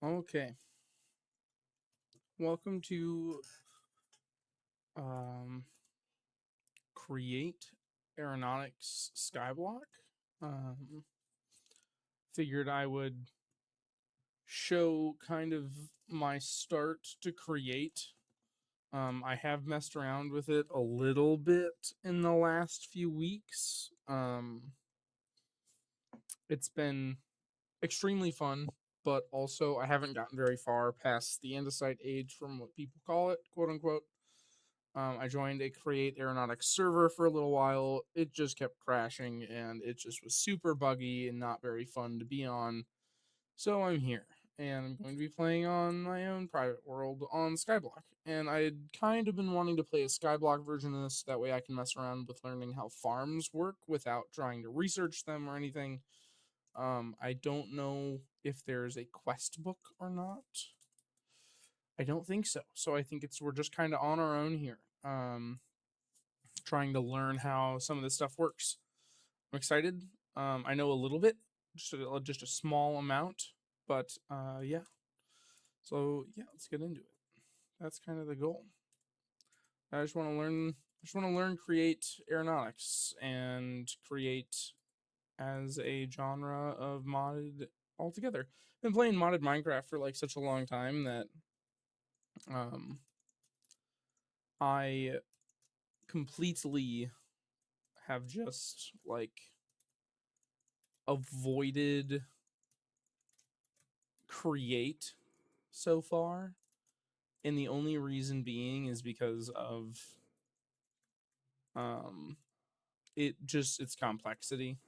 Okay. Welcome to um, Create Aeronautics Skyblock. Um, Figured I would show kind of my start to create. I have messed around with it a little bit in the last few weeks. It's been extremely fun, but also I haven't gotten very far past the andesite age, from what people call it, quote unquote. I joined a Create Aeronautics server for a little while. It just kept crashing and it just was super buggy and not very fun to be on. So I'm here and I'm going to be playing on my own private world on Skyblock. And I had kind of been wanting to play a Skyblock version of this. That way I can mess around with learning how farms work without trying to research them or anything. I don't know if there's a quest book or not. I don't think so. So I think we're just kind of on our own here. Trying to learn how some of this stuff works. I'm excited. I know a little bit, just a small amount, but yeah. So yeah, let's get into it. That's kind of the goal. I just want to learn. I just want to learn create aeronautics and create as a genre of modded altogether. Been playing modded Minecraft for like such a long time that um, I completely have just like avoided create so far, and the only reason being is because of um its complexity.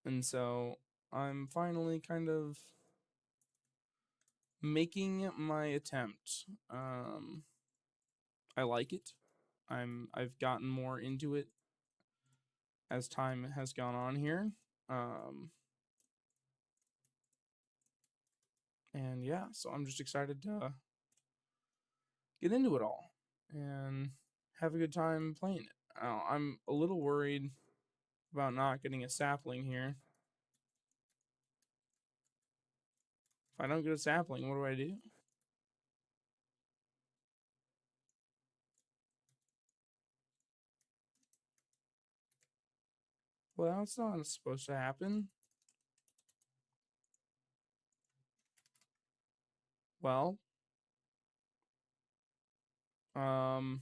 And so I'm finally kind of making my attempt. I like it. I've gotten more into it as time has gone on here. Um and yeah, so I'm just excited to get into it all and have a good time playing it. I'm a little worried about not getting a sapling here. If I don't get a sapling, what do I do? Well, it's not supposed to happen. Well, um,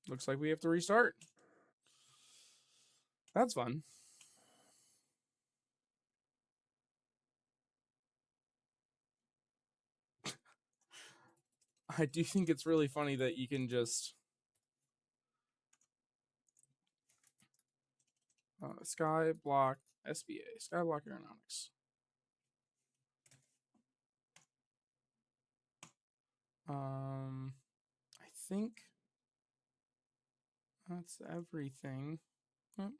looks like we have to restart. That's fun. I do think it's really funny that you can just Skyblock SBA, Skyblock Aeronautics. I think that's everything. Yep.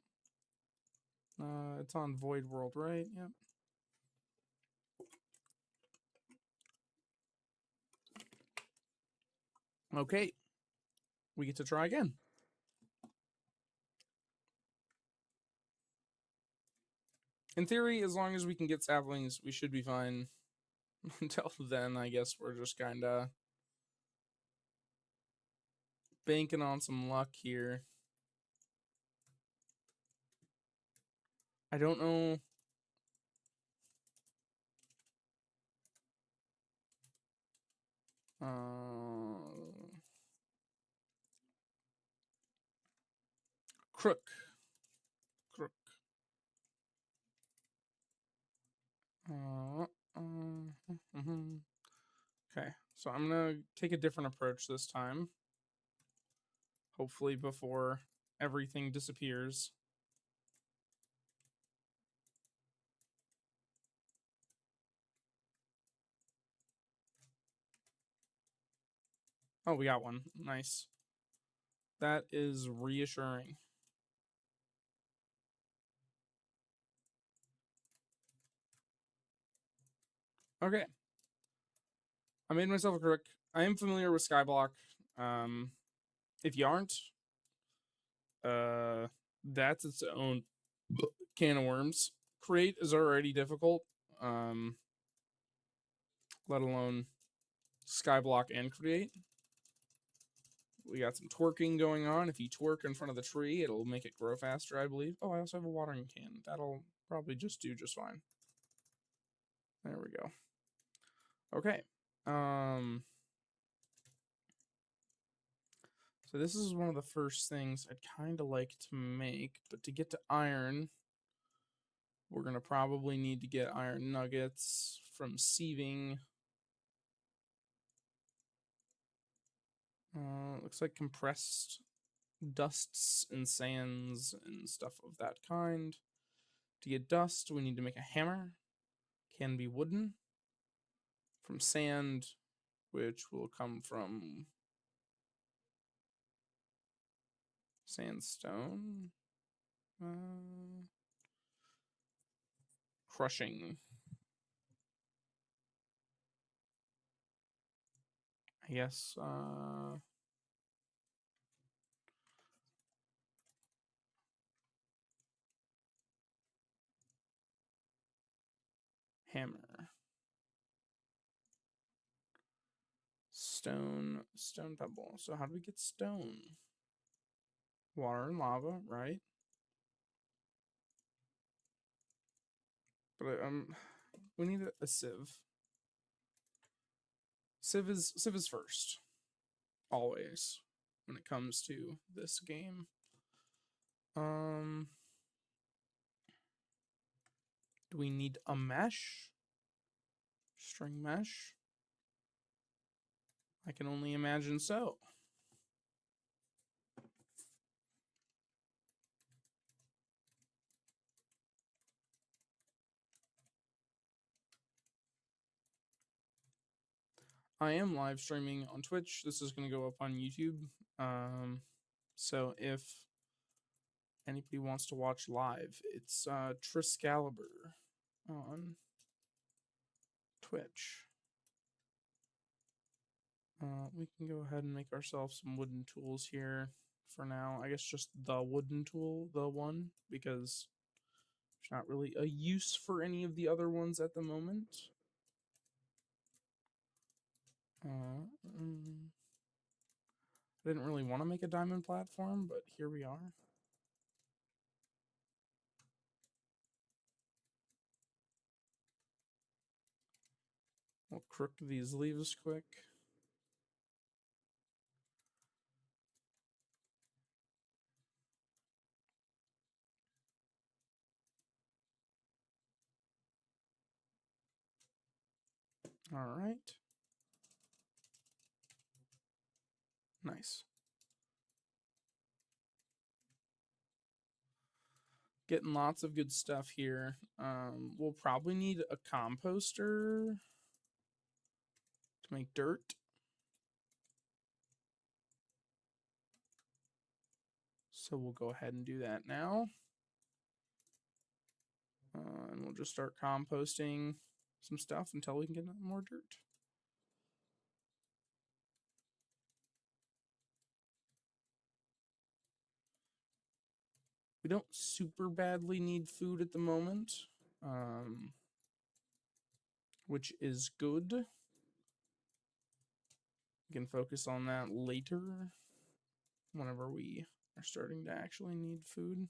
It's on Void World, right? Yep. Okay, we get to try again. In theory, as long as we can get saplings, we should be fine. Until then, I guess we're just kind of banking on some luck here. I don't know. Crook. Crook. Okay, so I'm gonna take a different approach this time. Hopefully, before everything disappears. Oh, we got one. Nice. That is reassuring. Okay. I made myself a crook. I am familiar with Skyblock. Um, if you aren't, that's its own can of worms. Create is already difficult. Um, let alone skyblock and create. We got some twerking going on. If you twerk in front of the tree, it'll make it grow faster, I believe. Oh, I also have a watering can. That'll probably just do just fine. There we go. Okay. So this is one of the first things I'd kind of like to make, but to get to iron, we're going to probably need to get iron nuggets from sieving. Looks like compressed dusts and sands and stuff of that kind. To get dust, we need to make a hammer. Can be wooden. From sand, which will come from sandstone. Crushing. I guess. Hammer. Stone pebble. So how do we get stone? Water and lava, right? But we need a sieve. Sieve is first, always, when it comes to this game. Do we need a mesh? String mesh? I can only imagine so. I am live streaming on Twitch. This is going to go up on YouTube. So if anybody wants to watch live, it's Triscalibur on Twitch. We can go ahead and make ourselves some wooden tools here for now. I guess just the wooden tool, the one, because there's not really a use for any of the other ones at the moment. I didn't really want to make a diamond platform, but here we are. We'll crook these leaves quick. All right. Nice. Getting lots of good stuff here. We'll probably need a composter to make dirt. So we'll go ahead and do that now. And we'll just start composting some stuff until we can get more dirt. We don't super badly need food at the moment, which is good. We can focus on that later whenever we are starting to actually need food.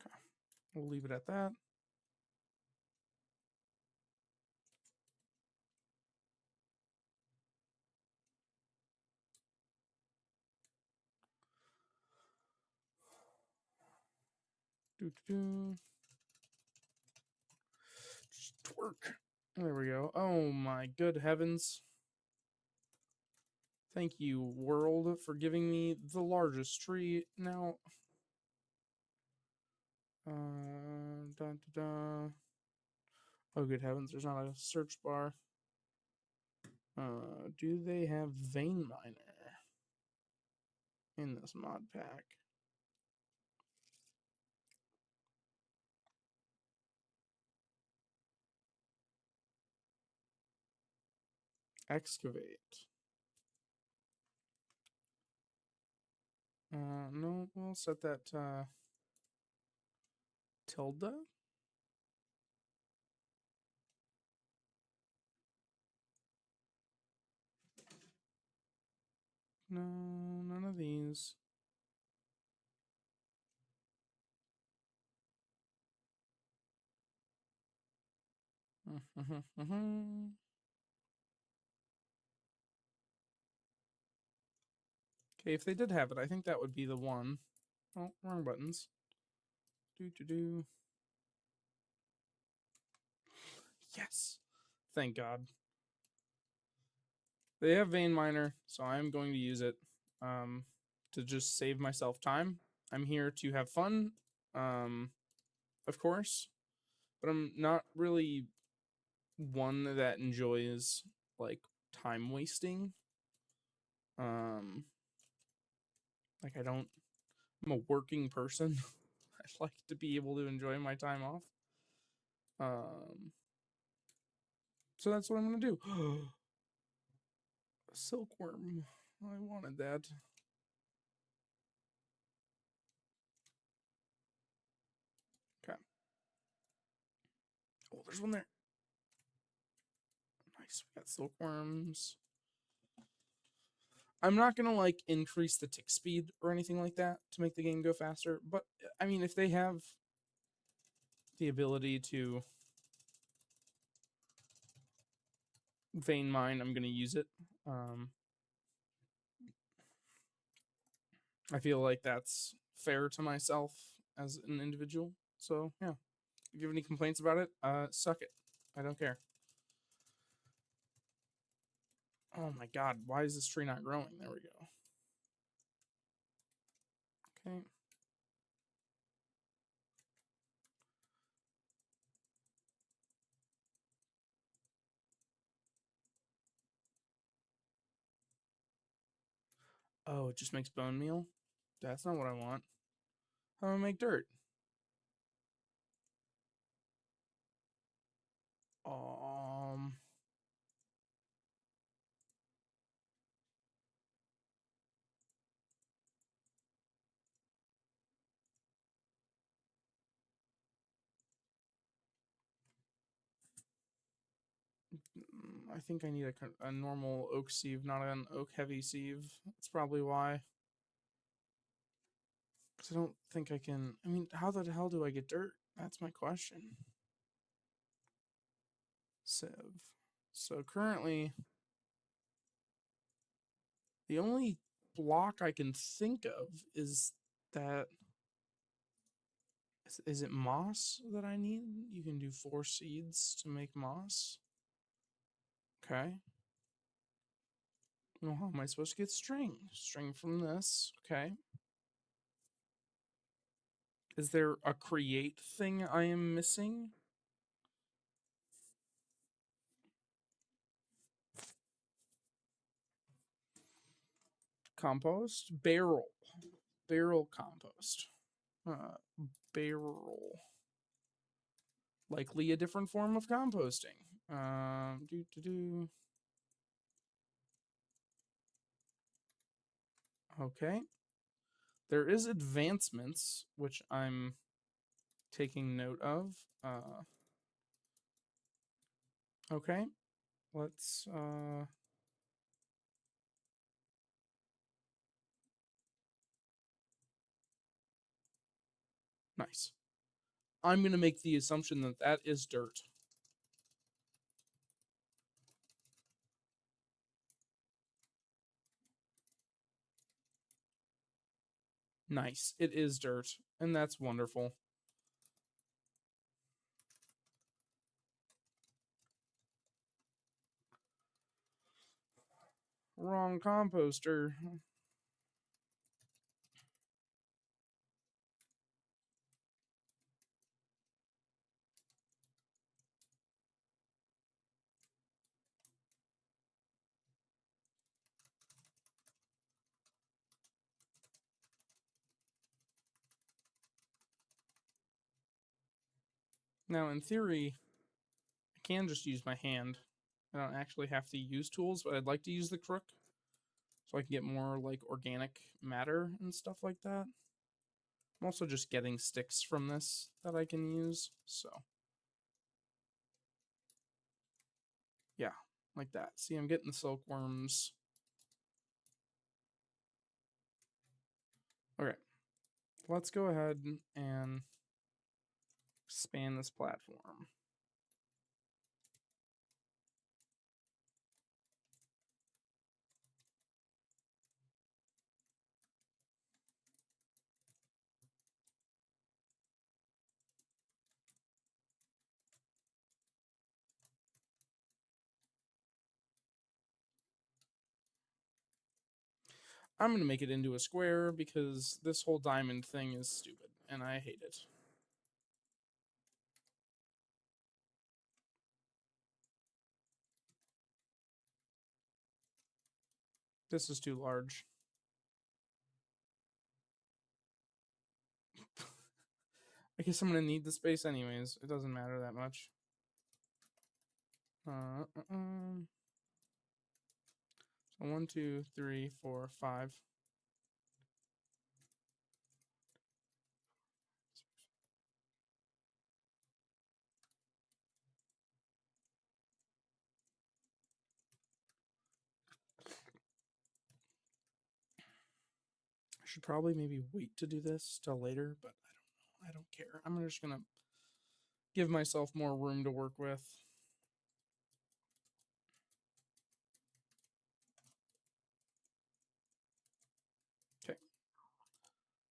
Okay, we'll leave it at that. Just twerk. There we go. Oh my good heavens. Thank you, world, for giving me the largest tree. Now, oh good heavens, there's not a search bar. Do they have vein miner in this mod pack? Excavate. No, we'll set that tilde. No, none of these. Okay, if they did have it, I think that would be the one. Oh, wrong buttons. Do. Yes. Thank God. They have Vein Miner, so I'm going to use it to just save myself time. I'm here to have fun, of course, but I'm not really one that enjoys like time wasting. Um, like I don't. I'm a working person. I like to be able to enjoy my time off. Um, so that's what I'm gonna do. A silkworm. I wanted that. Okay. Oh, there's one there. Nice. We got silkworms. I'm not gonna like increase the tick speed or anything like that to make the game go faster, but I mean, if they have the ability to vein mine, I'm gonna use it. I feel like that's fair to myself as an individual. So yeah, if you have any complaints about it, suck it. I don't care. Oh my god, why is this tree not growing? There we go. Okay. Oh, it just makes bone meal? That's not what I want. How do I make dirt? Um, I think I need a normal oak sieve, not an oak heavy sieve. That's probably why. Because I don't think I can. I mean, how the hell do I get dirt? That's my question. Sieve. So currently, the only block I can think of is that. Is it moss that I need? You can do 4 seeds to make moss. Okay. Well, how am I supposed to get string? String from this. Okay. Is there a create thing I am missing? Compost? Barrel. Barrel compost. Barrel. Likely a different form of composting. Do. Okay. There is advancements, which I'm taking note of. Okay. Let's nice. I'm going to make the assumption that that is dirt. Nice. It is dirt, and that's wonderful. Wrong composter. Now, in theory, I can just use my hand. I don't actually have to use tools, but I'd like to use the crook so I can get more like organic matter and stuff like that. I'm also just getting sticks from this that I can use. So, yeah, like that. See, I'm getting the silkworms. let's go ahead and expand this platform. I'm going to make it into a square because this whole diamond thing is stupid and I hate it. This is too large. I guess I'm going to need the space anyways. It doesn't matter that much. So 1, 2, 3, 4, 5. I should probably maybe wait to do this till later, but I don't care. I'm just going to give myself more room to work with. Okay.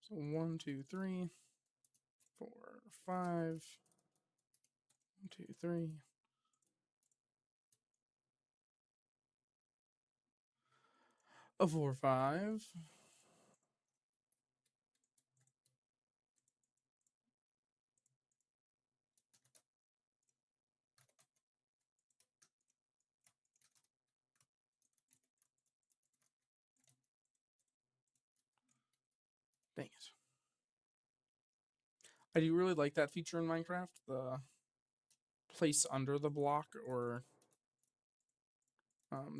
So 1, 2, 3, 4, 5. 1, 2, 3. A 4, 5. Dang it. I do really like that feature in Minecraft, the place under the block, or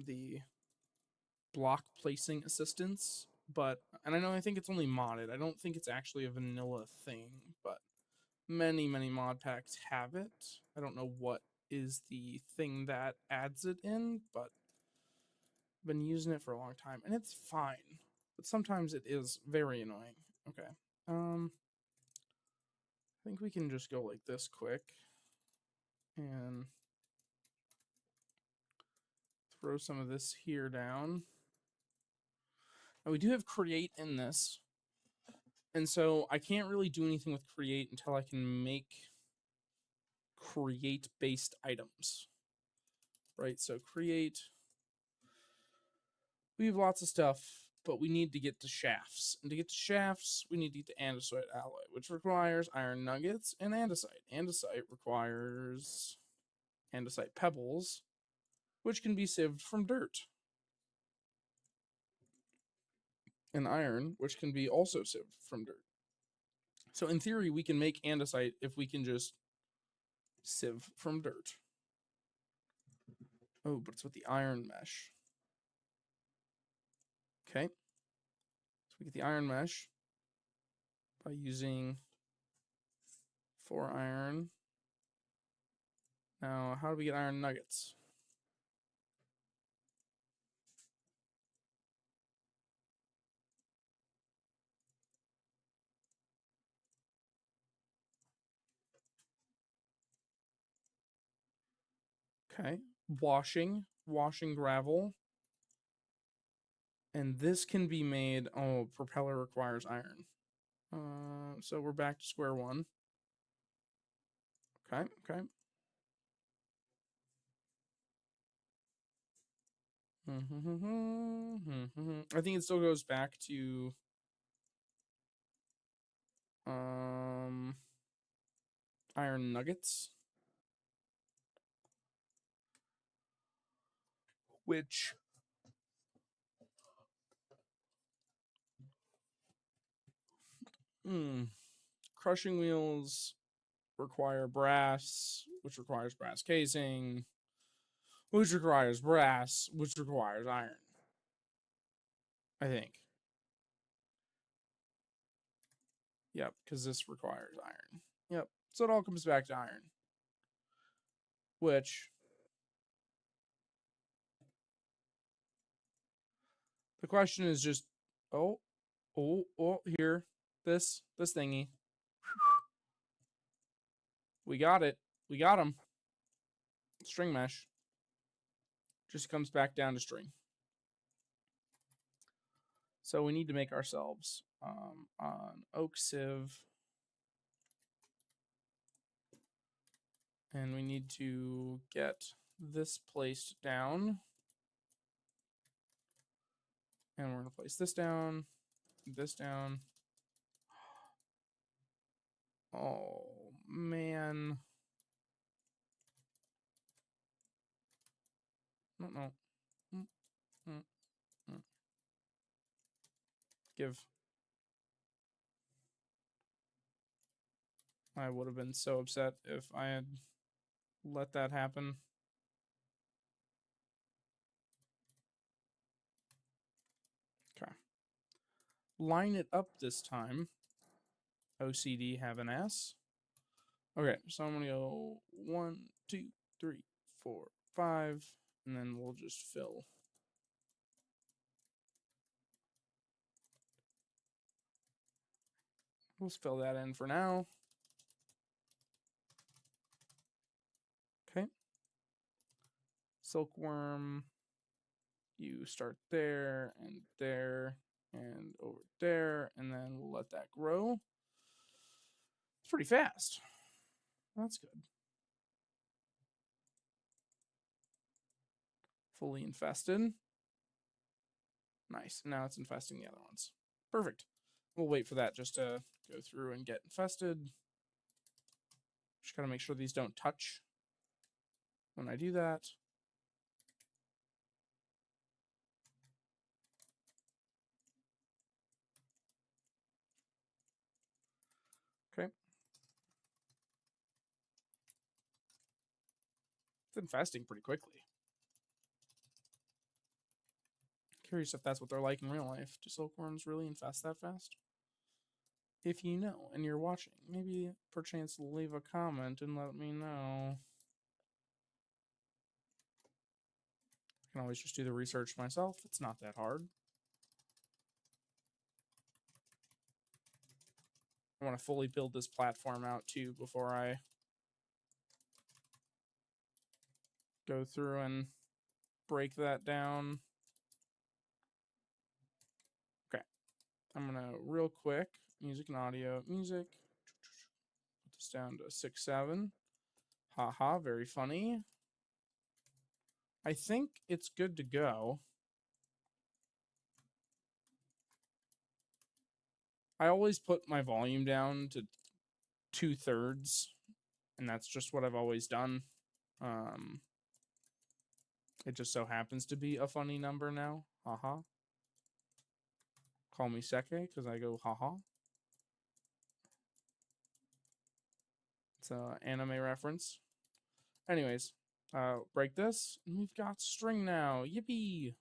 the block placing assistance. But, and I think it's only modded. I don't think it's actually a vanilla thing, but many mod packs have it. I don't know what is the thing that adds it in, but I've been using it for a long time and it's fine. But sometimes it is very annoying. Okay. I think we can just go like this quick and throw some of this here down. Now we do have create in this. And so I can't really do anything with create until I can make create based items. Right? So create, we have lots of stuff, but we need to get to shafts. And to get to shafts, we need to get to andesite alloy, which requires iron nuggets and andesite. Andesite requires andesite pebbles, which can be sieved from dirt. And iron, which can be also sieved from dirt. So in theory, we can make andesite if we can just sieve from dirt. Oh, but it's with the iron mesh. Okay. So we get the iron mesh by using 4 iron. Now, how do we get iron nuggets? Okay. Washing gravel. And this can be made, oh, propeller requires iron. So we're back to square one. Okay. I think it still goes back to iron nuggets, which crushing wheels require brass, which requires brass casing, which requires brass, which requires iron. I think. Yep, because this requires iron. Yep. So it all comes back to iron. Which the question is just, here. this thingy. We got it. We got him. String mesh. Just comes back down to string. So we need to make ourselves an oak sieve. And we need to get this placed down. And we're going to place this down, this down. Oh, man. No. Give. I would have been so upset if I had let that happen. Okay. Line it up this time. OCD have an S. Okay, so I'm going to go 1, 2, 3, 4, 5, and then we'll just fill. We'll fill that in for now. Okay. Silkworm, you start there and over there, and then we'll let that grow. It's pretty fast. That's good. Fully infested. Nice. Now it's infesting the other ones. Perfect. We'll wait for that just to go through and get infested. Just gotta make sure these don't touch when I do that. Okay. It's infesting pretty quickly. Curious if that's what they're like in real life. Do silkworms really infest that fast? If you know and you're watching, maybe perchance leave a comment and let me know. I can always just do the research myself. It's not that hard. I want to fully build this platform out too before I go through and break that down. Okay. I'm going to real quick, music and audio, music. Put this down to 6, 7. Haha, very funny. I think it's good to go. I always put my volume down to 2/3, and that's just what I've always done. It just so happens to be a funny number now. Haha. Call me Seke because I go haha. It's an anime reference. Anyways, break this, and we've got string now. Yippee!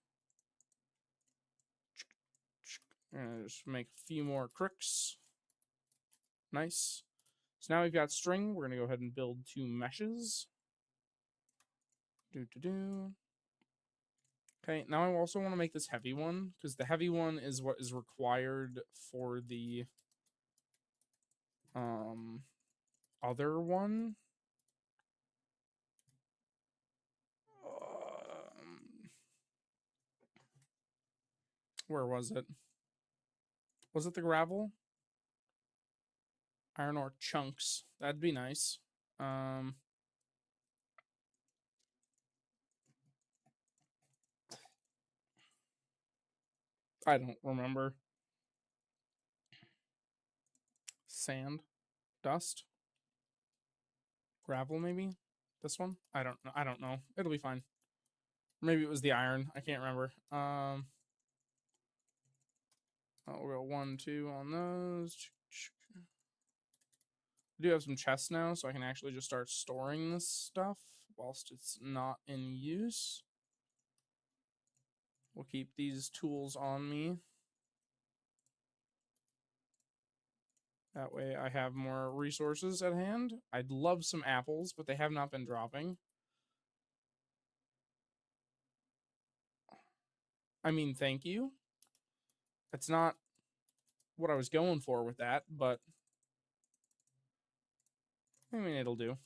And just make a few more crooks. Nice. So now we've got string. We're gonna go ahead and build 2 meshes. Okay, now I also want to make this heavy one, because the heavy one is what is required for the other one. Where was it? Was it the gravel? Iron ore chunks. That'd be nice. I don't remember. Sand, dust, gravel, maybe. This one. I don't know. I don't know. It'll be fine. Maybe it was the iron. I can't remember. We'll go 1, 2 on those. I do have some chests now, so I can actually just start storing this stuff whilst it's not in use. We'll keep these tools on me. That way I have more resources at hand. I'd love some apples, but they have not been dropping. I mean, thank you. It's not what I was going for with that, but I mean, it'll do.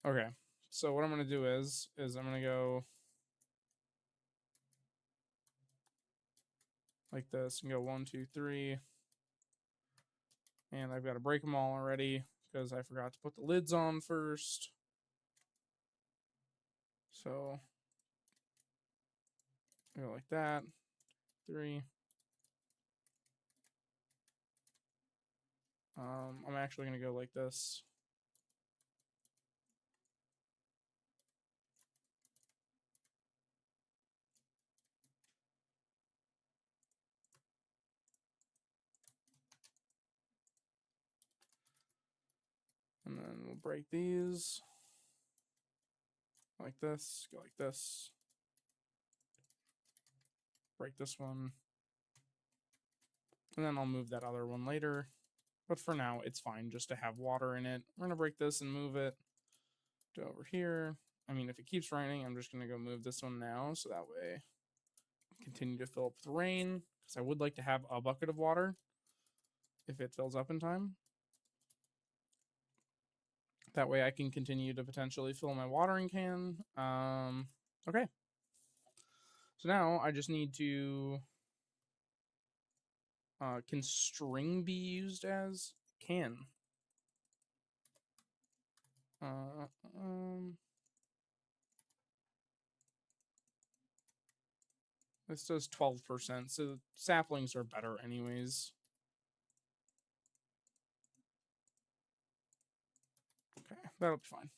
Okay, so what I'm going to do is I'm going to go like this and go 1, 2, 3. And I've got to break them all already because I forgot to put the lids on first. So go like that. 3. I'm actually going to go like this. And then we'll break these like this, go like this, break this one, and then I'll move that other one later. But for now, it's fine just to have water in it. We're going to break this and move it to over here. I mean, if it keeps raining, I'm just going to go move this one now, so that way I continue to fill up with rain, because I would like to have a bucket of water if it fills up in time. That way I can continue to potentially fill my watering can. Okay. So now I just need to... can string be used as? Can. This does 12%, so saplings are better anyways. Okay, that'll be fine.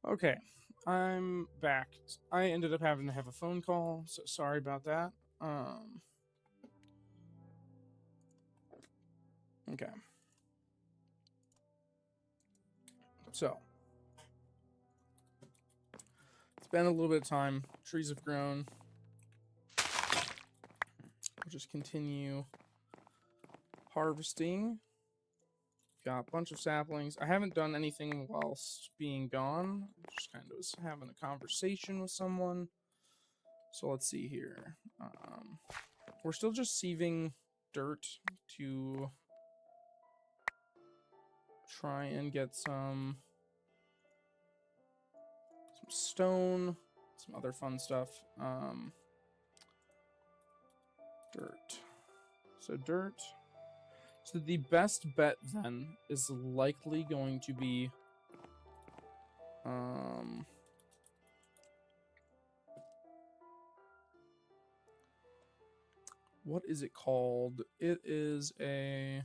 Okay, I'm back. I ended up having to have a phone call, so sorry about that. Okay. So, it's been a little bit of time. Trees have grown. We'll just continue harvesting. Got a bunch of saplings. I haven't done anything whilst being gone. Just kind of was having a conversation with someone. So let's see here. We're still just sieving dirt to try and get some stone, some other fun stuff. Dirt. So dirt. So the best bet then is likely going to be what is it called? It is a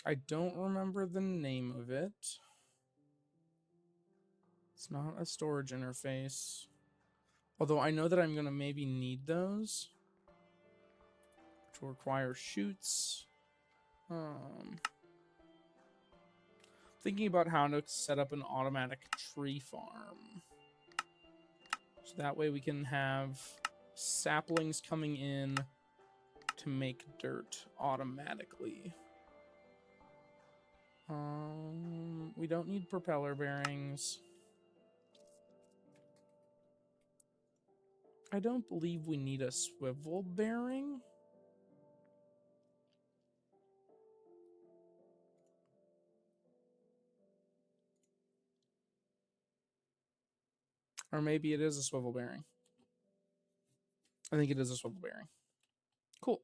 I don't remember the name of it. It's not a storage interface. Although I know that I'm going to maybe need those. Which will require chutes. Thinking about how to set up an automatic tree farm. So that way we can have saplings coming in to make dirt automatically. We don't need propeller bearings. I don't believe we need a swivel bearing. Or maybe it is a swivel bearing. I think it is a swivel bearing. Cool.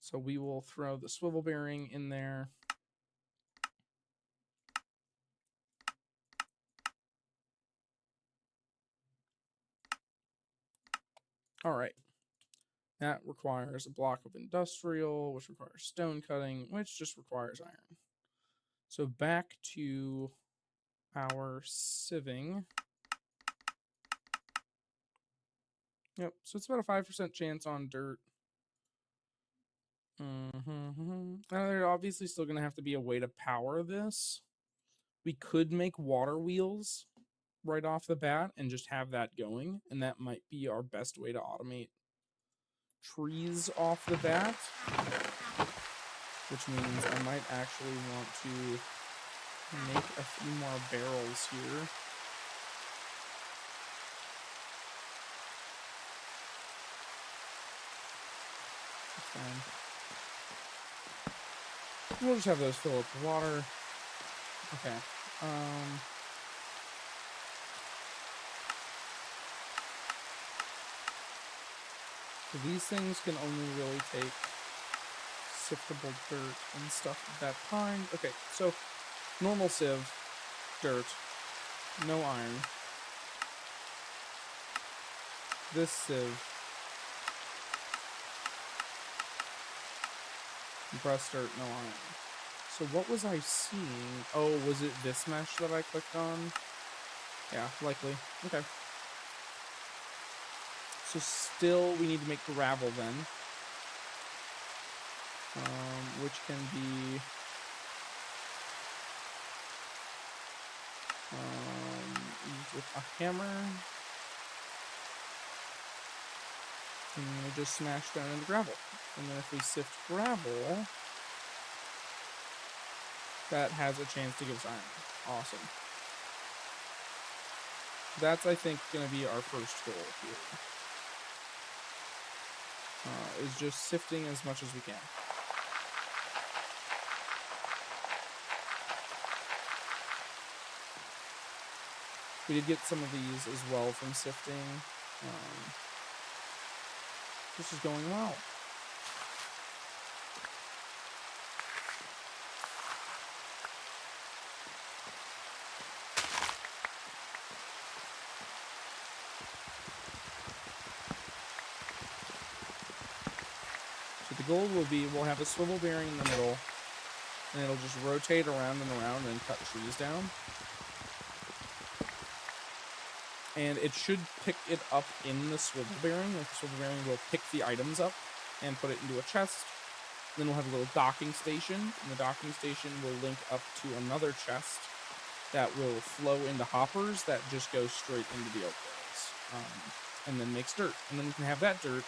So we will throw the swivel bearing in there. All right. That requires a block of industrial, which requires stone cutting, which just requires iron. So back to our sieving. Yep, so it's about a 5% chance on dirt. There's obviously still going to have to be a way to power this. We could make water wheels right off the bat and just have that going, and that might be our best way to automate trees off the bat, which means I might actually want to make a few more barrels here. Fine. We'll just have those fill up with water. Okay. So these things can only really take siftable dirt and stuff of that kind. Okay, so normal sieve, dirt, no iron. This sieve, compressed dirt, no iron. So what was I seeing? Oh, was it this mesh that I clicked on? Yeah, likely. Okay. So still we need to make gravel then. Which can be used with a hammer. And we just smash down into gravel. And then if we sift gravel, that has a chance to give us iron. Awesome. That's, I think, going to be our first goal here. Is just sifting as much as we can. We did get some of these as well from sifting. This is going well. So the goal will be we'll have a swivel bearing in the middle. and it'll just rotate around and around and cut trees down. And it should pick it up in the swivel bearing. Like the swivel bearing will pick the items up and put it into a chest. Then we'll have a little docking station, and the docking station will link up to another chest that will flow into hoppers that just go straight into the oak barrels, and then makes dirt. And then you can have that dirt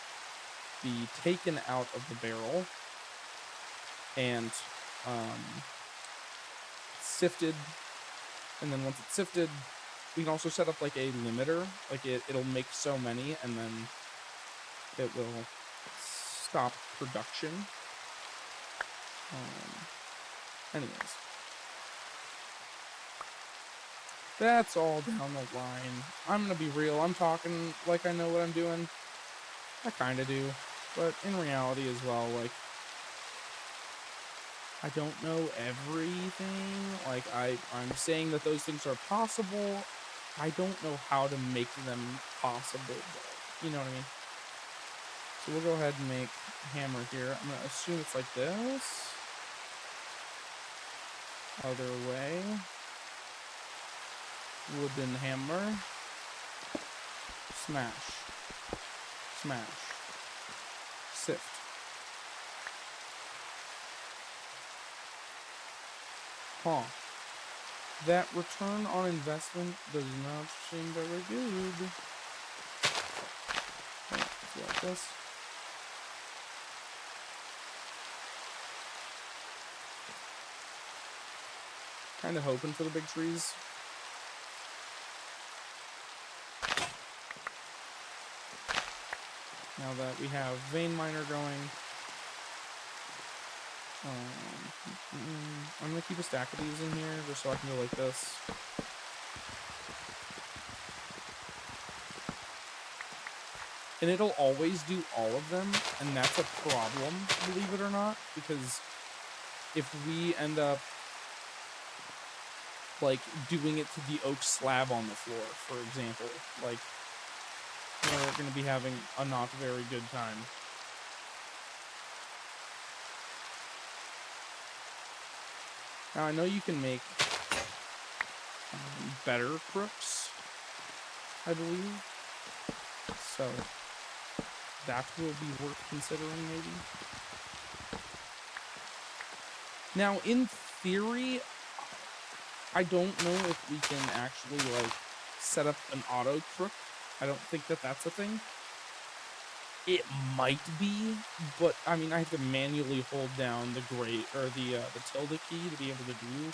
be taken out of the barrel and sifted. And then once it's sifted, we can also set up like a limiter. Like it'll make so many, and then it will stop production. Anyways, that's all down the line. I'm gonna be real. I'm talking like I know what I'm doing. I kind of do, but in reality as well, like I don't know everything. Like I'm saying that those things are possible. I don't know how to make them possible, though. You know what I mean? So we'll go ahead and make a hammer here. I'm gonna assume it's like this. Other way. Wooden hammer. Smash. Smash. Sift. Huh. That return on investment does not seem very good. Okay, let's do like this. Kind of hoping for the big trees. Now that we have vein miner going, I'm gonna keep a stack of these in here just so I can go like this. And it'll always do all of them, and that's a problem, believe it or not, because if we end up like doing it to the oak slab on the floor, for example, like we're gonna be having a not very good time. Now I know you can make better crooks, I believe, so that will be worth considering maybe. Now in theory, I don't know if we can actually like set up an auto crook. I don't think that that's a thing. It might be, but I mean I have to manually hold down the great or the tilde key to be able to do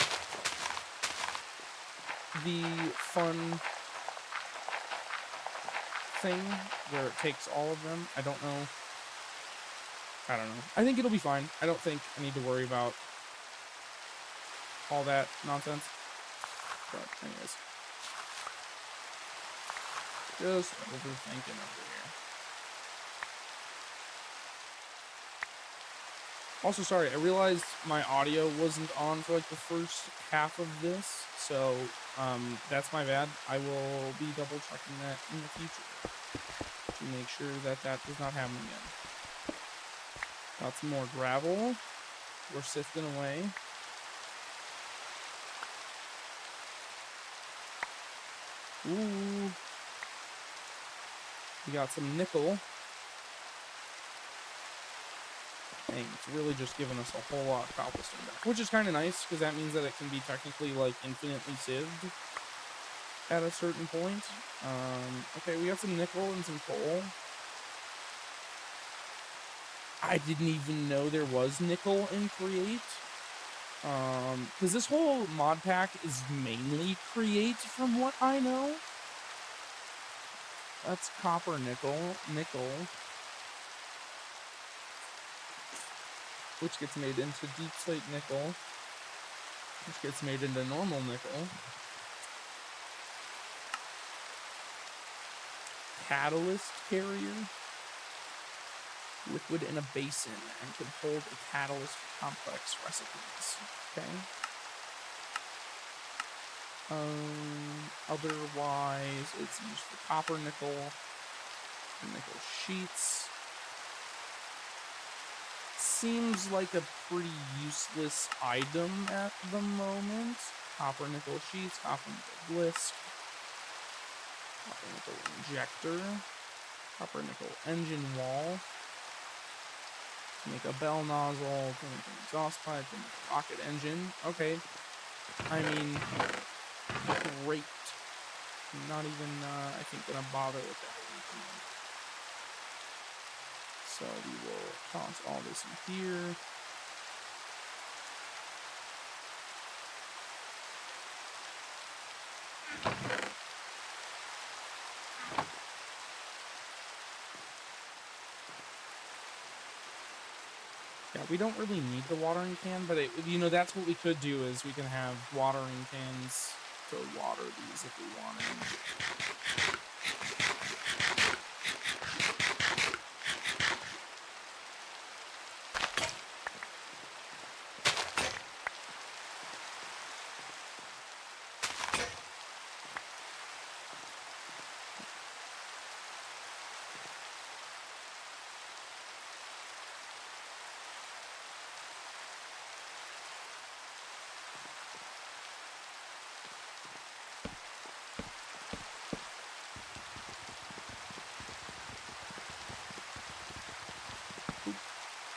the fun thing where it takes all of them. I don't know. I think it'll be fine. I don't think I need to worry about all that nonsense. But anyways, just overthinking over here. Also, sorry, I realized my audio wasn't on for like the first half of this, so that's my bad. I will be double checking that in the future to make sure that that does not happen again. Got some more gravel. We're sifting away. Ooh. We got some nickel. Dang, it's really just giving us a whole lot of cobblestone back, which is kind of nice, because that means that it can be technically, like, infinitely sieved at a certain point. Okay, we got some nickel and some coal. I didn't even know there was nickel in Create. Because this whole mod pack is mainly Create, from what I know. That's copper, nickel, which gets made into deep slate nickel, which gets made into normal nickel. Catalyst carrier. Liquid in a basin and can hold a catalyst for complex recipes. Okay. Otherwise, it's used for copper, nickel sheets. seems like a pretty useless item at the moment. Copper nickel sheets, copper nickel blisk, copper nickel injector, copper nickel engine wall, make a bell nozzle, to make an exhaust pipe, to make a rocket engine. Okay, I mean, great. I'm not even, I think, gonna bother with that. So we will toss all this in here. Yeah, we don't really need the watering can, but that's what we could do is we can have watering cans to water these if we wanted.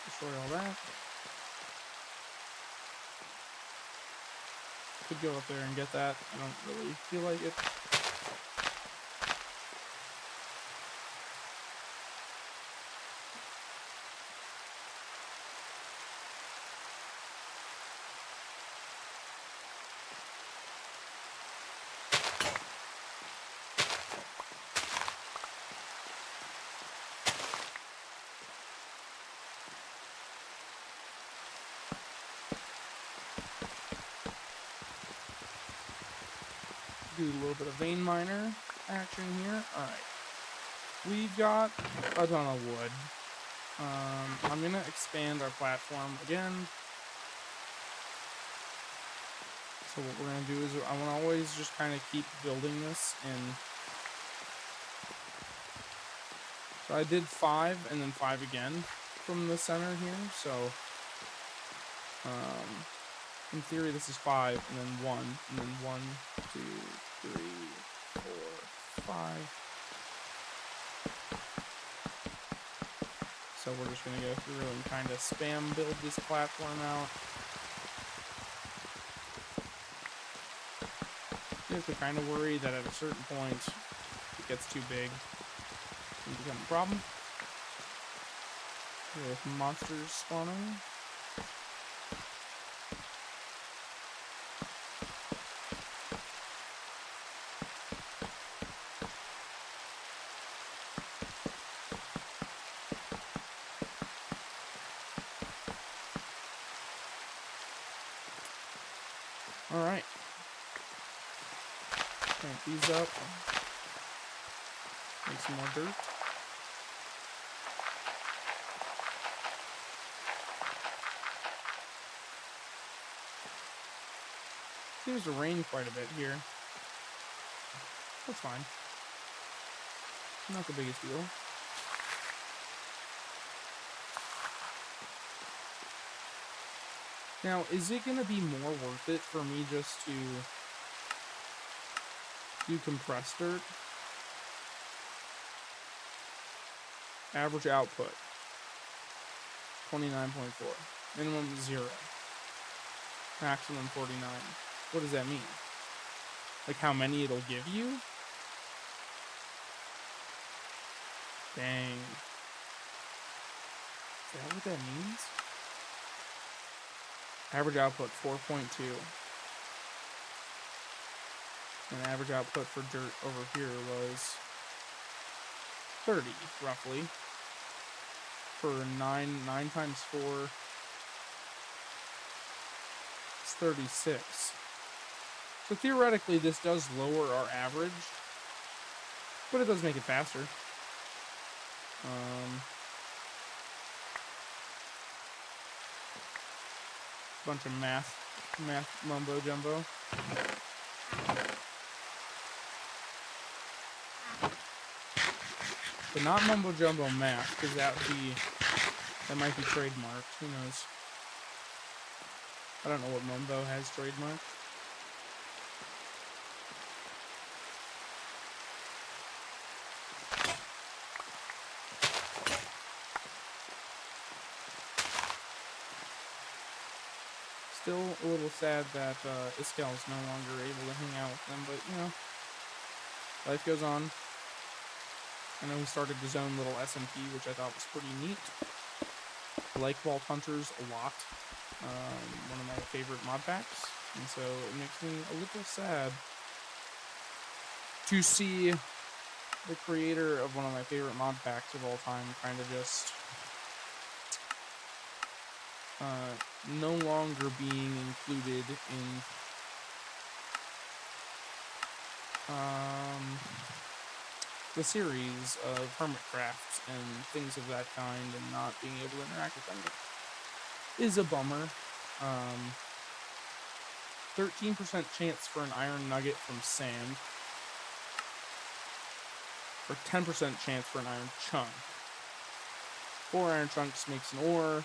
Destroy all that. Could go up there and get that. I don't really feel like it. Do a little bit of vein miner action here. Alright. We've got a ton of wood. I'm gonna expand our platform again. So what we're gonna do is I want to always just kind of keep building this in. So I did 5 and then 5 again from the center here. So in theory this is 5 and then 1 and then 1, 2, 3, 4, 5. So we're just gonna go through and kind of spam build this platform out. You have to kind of worry that at a certain point it gets too big and become a problem. With monsters spawning. Alright. Crank these up. Make some more dirt. Seems to rain quite a bit here. That's fine. Not the biggest deal. Now, is it going to be more worth it for me just to do compressed dirt? Average output, 29.4. Minimum 0. Maximum 49. What does that mean? Like how many it'll give you? Dang. Is that what that means? Average output 4.2. And average output for dirt over here was 30, roughly. For 9 times 4 is 36. So theoretically this does lower our average, but it does make it faster. Bunch of math mumbo jumbo. But not mumbo jumbo math, because that would be That might be trademarked. Who knows? I don't know what Membo has trademarked. Still a little sad that Iskel's no longer able to hang out with them, but, you know, life goes on. I know he started his own little SMP, which I thought was pretty neat. I like Vault Hunters a lot. One of my favorite mod packs, and so it makes me a little sad to see the creator of one of my favorite mod packs of all time kind of just no longer being included in the series of Hermitcraft and things of that kind, and not being able to interact with them is a bummer. 13% chance for an iron nugget from sand, or 10% chance for an iron chunk. 4 iron chunks makes an ore.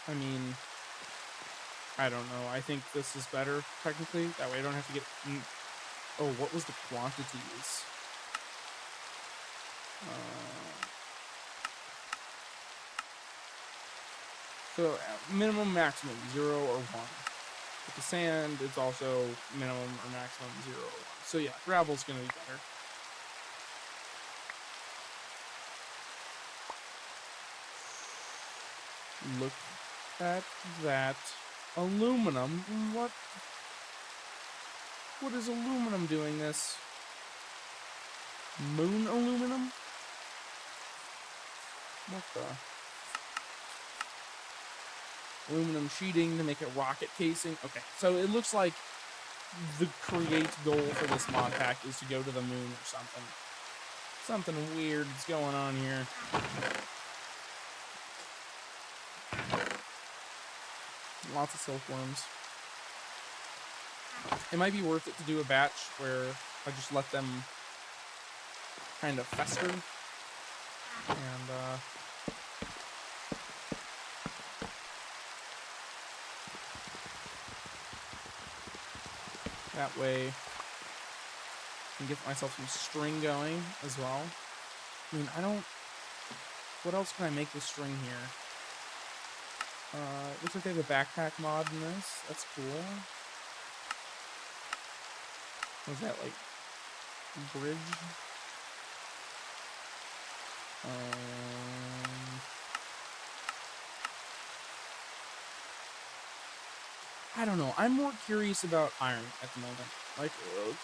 I mean, I don't know. I think this is better, technically. That way I don't have to get... Oh, what was the quantities? So, minimum, maximum, 0 or 1. With the sand, it's also minimum or maximum 0 or 1. So yeah, gravel's going to be better. Look at that aluminum. What is aluminum doing this? Moon aluminum? What the? Aluminum sheeting to make a rocket casing. Okay, so it looks like the create goal for this mod pack is to go to the moon or something. Something weird is going on here. Lots of silkworms. It might be worth it to do a batch where I just let them kind of fester. And, that way I can get myself some string going as well. I mean, what else can I make with string here? Looks like they have a backpack mod in this. That's cool. Was that like bridge? I don't know. I'm more curious about iron at the moment. Like,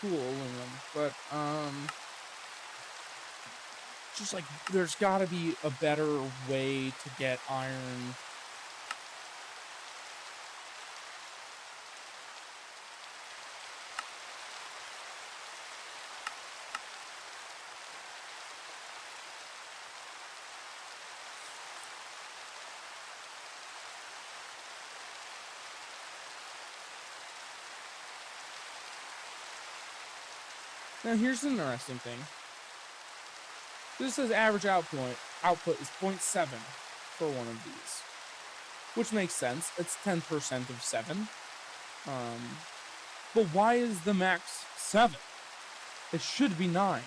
cool aluminum, but just like there's got to be a better way to get iron. Now here's an interesting thing. This says average output is 0.7 for one of these, which makes sense. It's 10% of 7. But why is the max 7? It should be 9.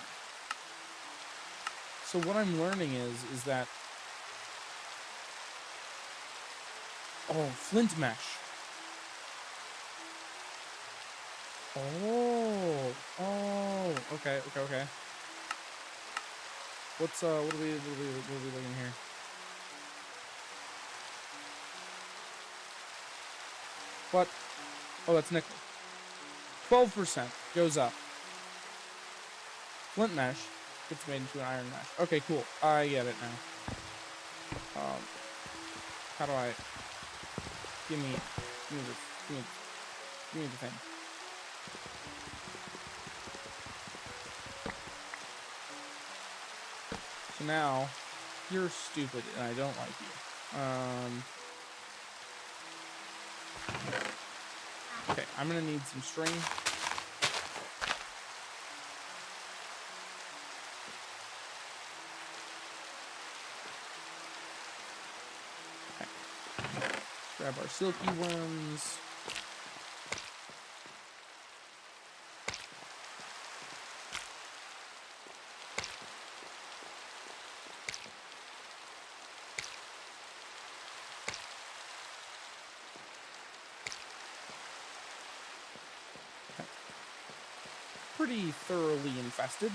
So what I'm learning is that... Oh, flint mesh. Oh, okay. What are we looking here? What? Oh, that's nickel. 12% goes up. Flint mesh gets made into an iron mesh. Okay, cool. I get it now. How do I... Give me the thing. So now, you're stupid and I don't like you. Okay, I'm gonna need some string. Grab our silky worms. Okay. Pretty thoroughly infested.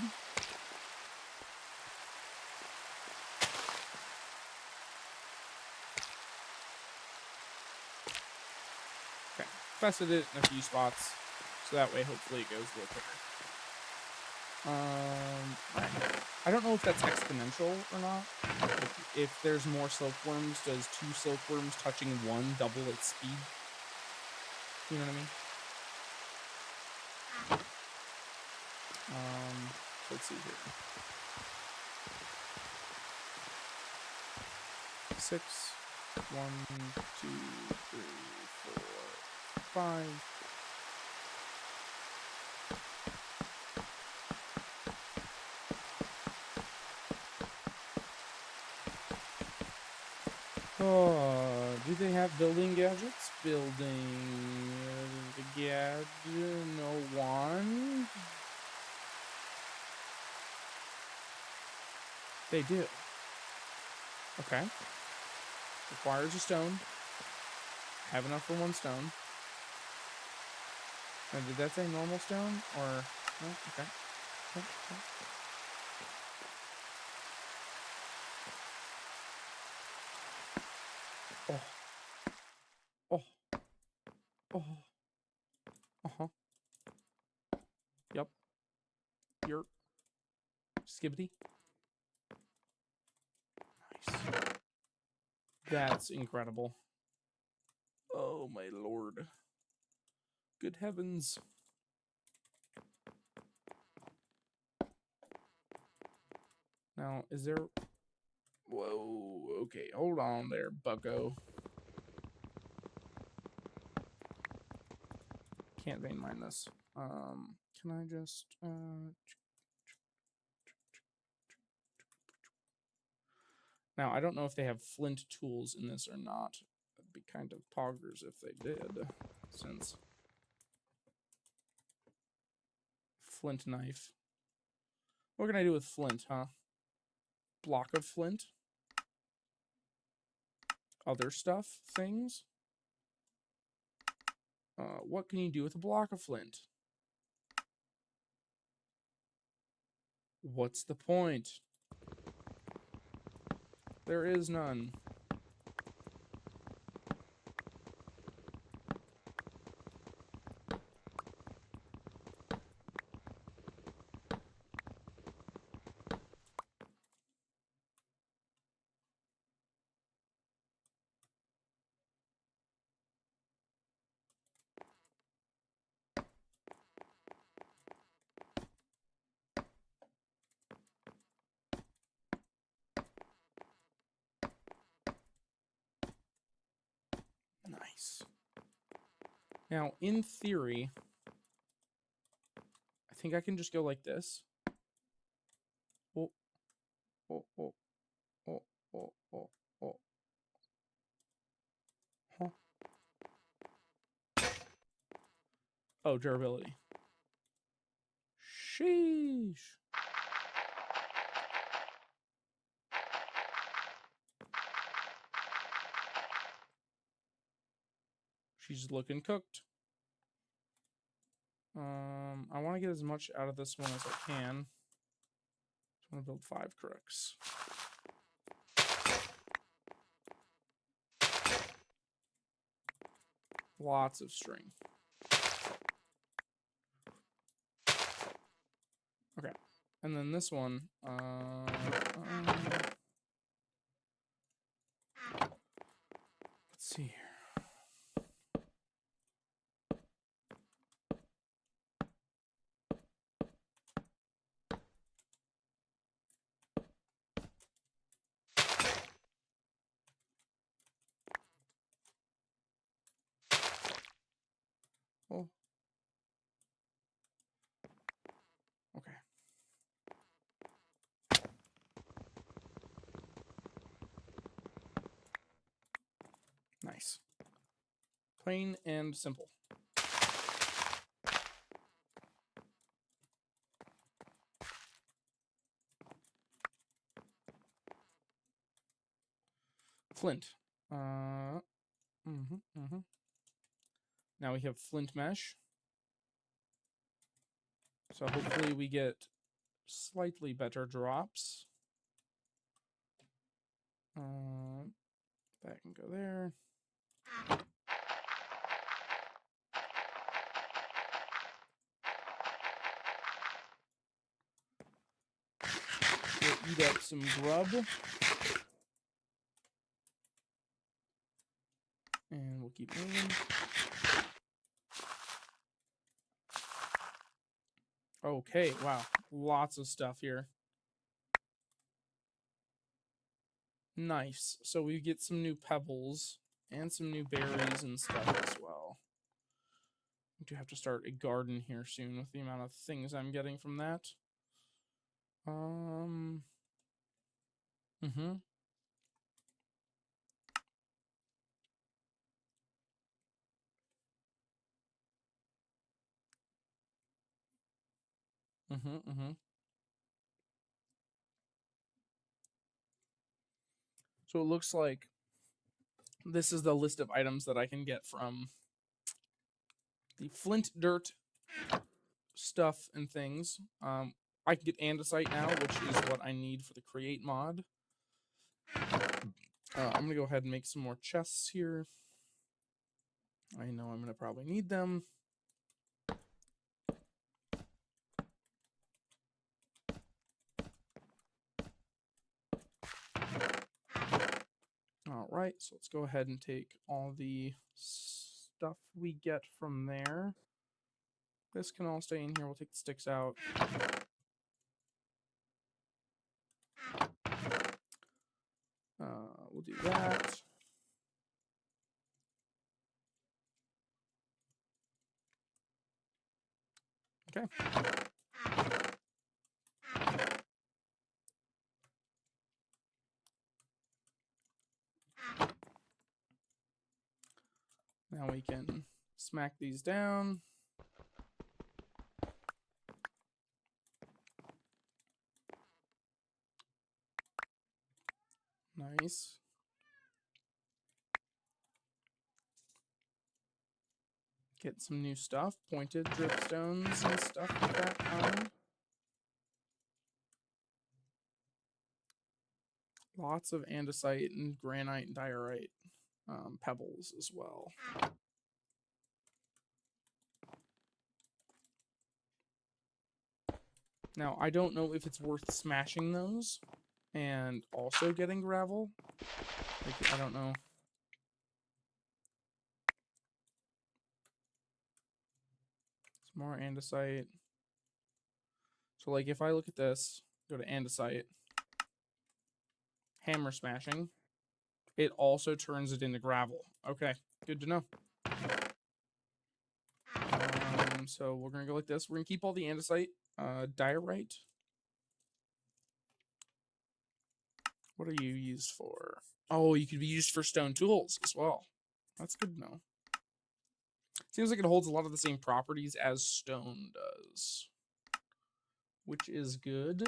Infested it in a few spots, so that way hopefully it goes a little quicker. I don't know if that's exponential or not. If there's more silkworms, does 2 silkworms touching 1 double its speed? You know what I mean? Let's see here. 6, 1, 2, 3, 4, 5. Oh, do they have building gadgets? Building gadget, no one. They do. Okay. Requires a stone. Have enough for 1 stone. Now, did that say normal stone? Or no? Okay. Okay. Oh. Oh. Oh. Uh-huh. Yep. You're skibbity. Nice. That's incredible. Oh my lord. Good heavens. Now, is there... Whoa, okay, hold on there, bucko. Can't vein mine this. Can I just... Now, I don't know if they have flint tools in this or not. It'd be kind of poggers if they did, since... Flint knife. What can I do with flint, huh? Block of flint? Other stuff? Things? What can you do with a block of flint? What's the point? There is none. Nice. Now, in theory, I think I can just go like this. Oh, oh, oh, oh, oh, oh, oh. Huh? Oh, durability. Sheesh. She's looking cooked. I want to get as much out of this one as I can. I want to build 5 crooks. Lots of string. Okay. And then this one, let's see here. Oh. Okay. Nice. Plain and simple. Flint. Now we have flint mesh. So hopefully we get slightly better drops. That can go there. We'll eat up some grub. And we'll keep moving. Okay, wow. Lots of stuff here. Nice. So we get some new pebbles and some new berries and stuff as well. I do have to start a garden here soon with the amount of things I'm getting from that. So it looks like this is the list of items that I can get from the flint dirt stuff and things. I can get andesite now, which is what I need for the create mod. I'm gonna go ahead and make some more chests here. I know I'm gonna probably need them. All right, so let's go ahead and take all the stuff we get from there. This can all stay in here. We'll take the sticks out. We'll do that. Okay. Now we can smack these down. Nice. Get some new stuff, pointed dripstones and stuff like that kind. Lots of andesite and granite and diorite pebbles as well. Now, I don't know if it's worth smashing those and also getting gravel. Like, I don't know. Some more andesite. So, like, if I look at this, go to andesite, hammer smashing, it also turns it into gravel. Okay, good to know. So we're going to go like this. We're going to keep all the andesite. Diorite. What are you used for? Oh, you could be used for stone tools as well. That's good to know. Seems like it holds a lot of the same properties as stone does. Which is good.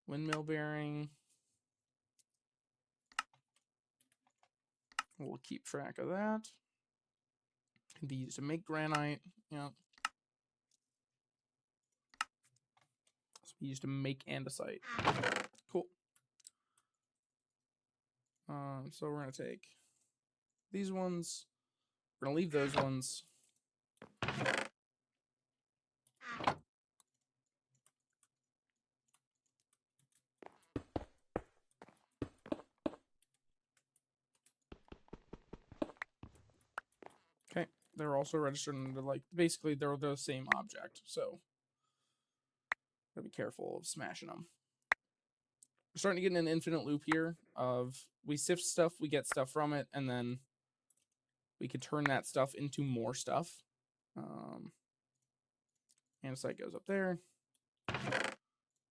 Windmill bearing. We'll keep track of that. Can be used to make granite. Yeah. It's used to make andesite. Cool. So we're gonna take these ones. We're gonna leave those ones. Okay, they're also registered under, like, basically they're the same object, so gotta be careful of smashing them. We're starting to get in an infinite loop here of we sift stuff, we get stuff from it, and then we could turn that stuff into more stuff. Andesite goes up there.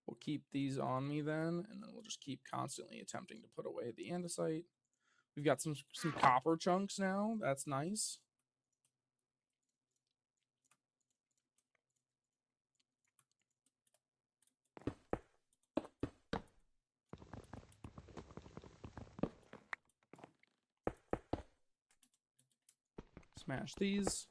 We'll keep these on me then, and then we'll just keep constantly attempting to put away the andesite. We've got some copper chunks now. That's nice. Smash these.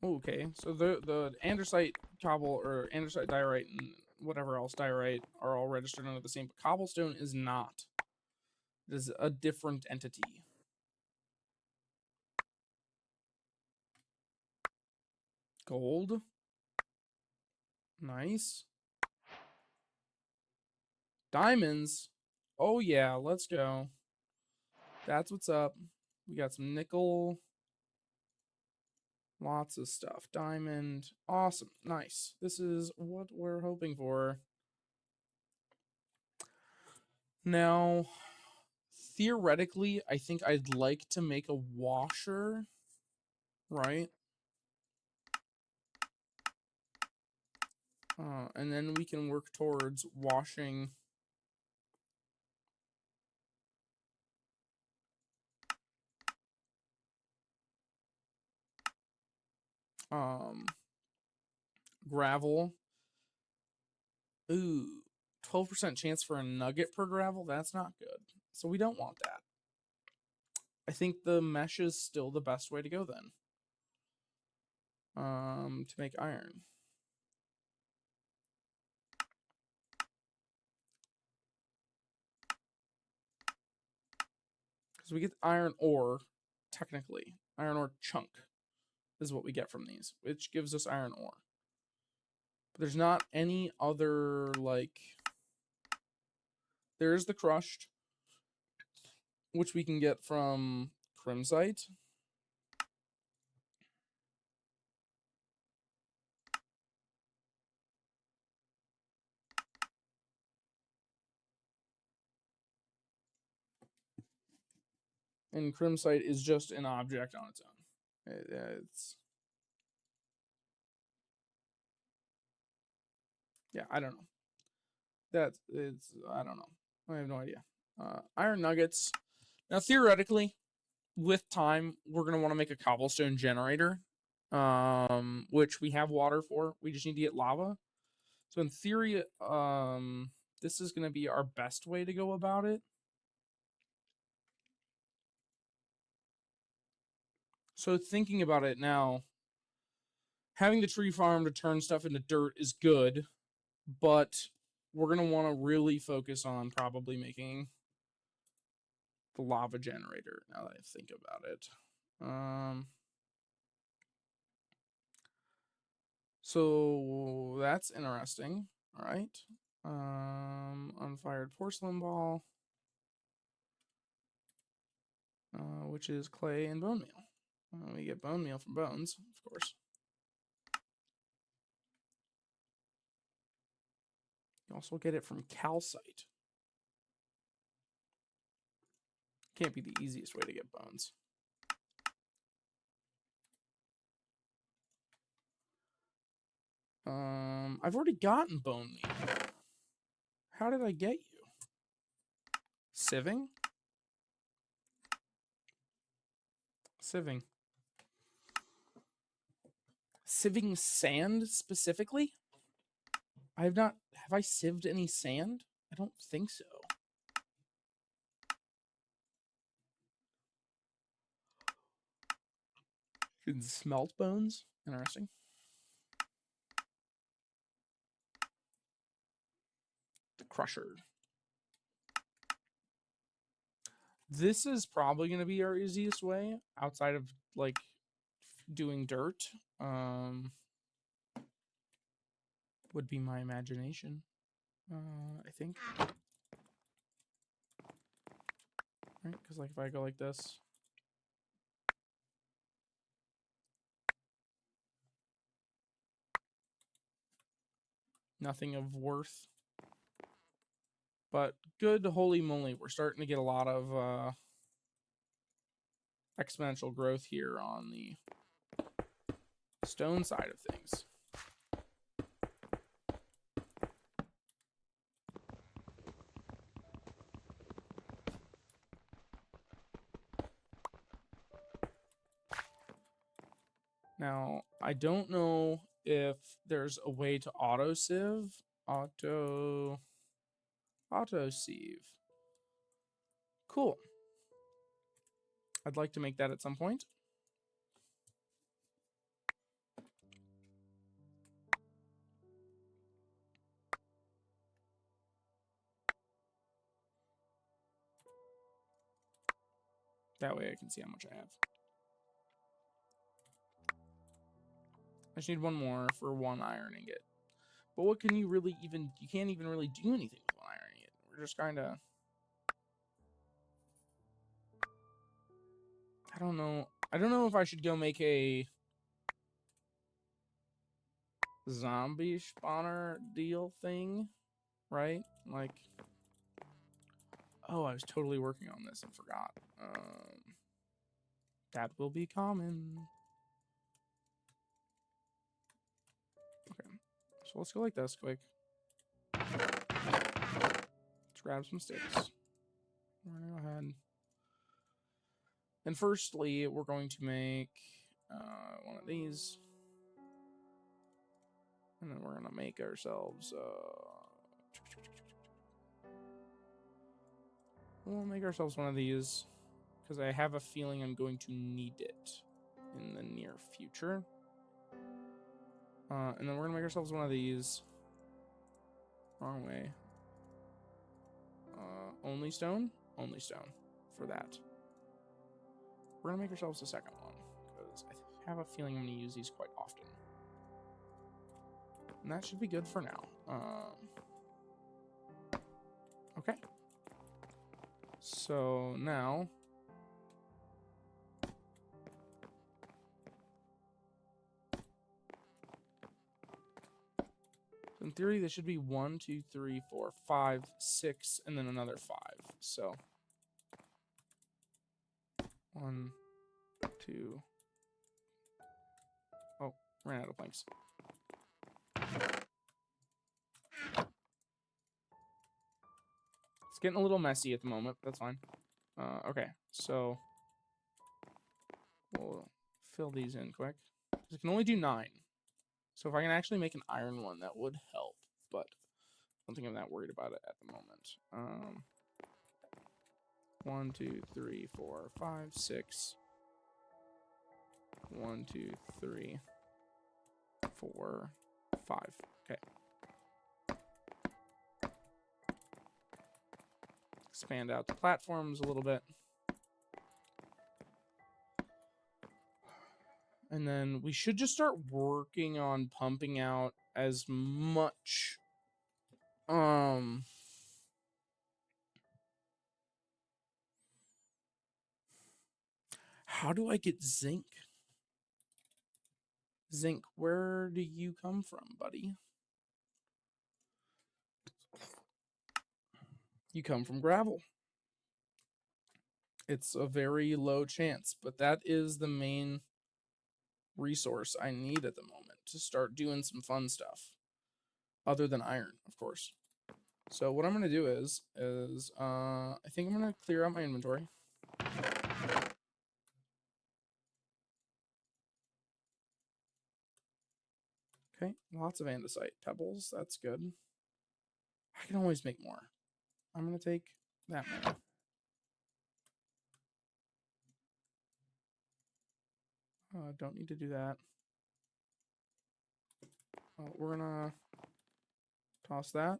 Okay, so the andesite cobble or andesite diorite and whatever else diorite are all registered under the same, but cobblestone is not. It is a different entity. Gold. Nice. Diamonds. Oh yeah, let's go. That's what's up. We got some nickel. Lots of stuff. Diamond. Awesome. Nice. This is what we're hoping for. Now, theoretically, I think I'd like to make a washer, right? And then we can work towards washing gravel. Ooh, 12% chance for a nugget per gravel. That's not good. So we don't want that. I think the mesh is still the best way to go then. To make iron. Because we get iron ore, technically. Iron ore chunk is what we get from these, which gives us iron ore. But there's not any other, like... There's the crushed, which we can get from crimsite. And crimsite is just an object on its own. It's... Yeah, I don't know. I don't know. I have no idea. Iron nuggets. Now, theoretically, with time, we're going to want to make a cobblestone generator, which we have water for. We just need to get lava. So in theory, this is going to be our best way to go about it. So thinking about it now, having the tree farm to turn stuff into dirt is good, but we're going to want to really focus on probably making the lava generator, now that I think about it. So that's interesting. All right. Unfired porcelain ball, which is clay and bone meal. We get bone meal from bones, of course. You also get it from calcite. Can't be the easiest way to get bones. I've already gotten bone meal. How did I get you? Sieving? Sieving. Sieving sand specifically? Have I sieved any sand? I don't think so. You can smelt bones? Interesting. The crusher. This is probably going to be our easiest way outside of like doing dirt. Would be my imagination. I think. Right? Because like if I go like this. Nothing of worth. But good holy moly, we're starting to get a lot of exponential growth here on the stone side of things. Now, I don't know if there's a way to auto-sieve. Auto-sieve. Cool. I'd like to make that at some point. That way I can see how much I have. I just need one more for one iron ingot. But what can you really even... You can't even really do anything with one iron ingot. We're just kind of... I don't know. I don't know if I should go make a zombie spawner deal thing, right? Like, oh, I was totally working on this and forgot. That will be common. Okay, so let's go like this quick. Let's grab some sticks. We're gonna go ahead. And firstly, we're going to make one of these. And then we're going to make ourselves... we'll make ourselves one of these. Because I have a feeling I'm going to need it in the near future. And then we're going to make ourselves one of these. Wrong way. Only stone? Only stone for that. We're going to make ourselves a second one. Because I have a feeling I'm going to use these quite often. And that should be good for now. Okay. So now... in theory, there should be 1, 2, 3, 4, 5, 6, and then another 5. So 1, 2. Oh, ran out of planks. It's getting a little messy at the moment, but that's fine. Okay, so we'll fill these in quick. I can only do 9. So if I can actually make an iron one, that would help. But I don't think I'm that worried about it at the moment. 1, 2, 3, 4, 5, 6. 1, 2, 3, 4, 5. Okay. Expand out the platforms a little bit. And then we should just start working on pumping out as much how do I get zinc? Zinc, where do you come from, buddy? You come from gravel. It's a very low chance, but that is the main resource I need at the moment to start doing some fun stuff. Other than iron, of course. So what I'm going to do is I think I'm going to clear out my inventory. Okay, lots of andesite pebbles. That's good. I can always make more. I'm going to take that many. Don't need to do that. We're going to toss that.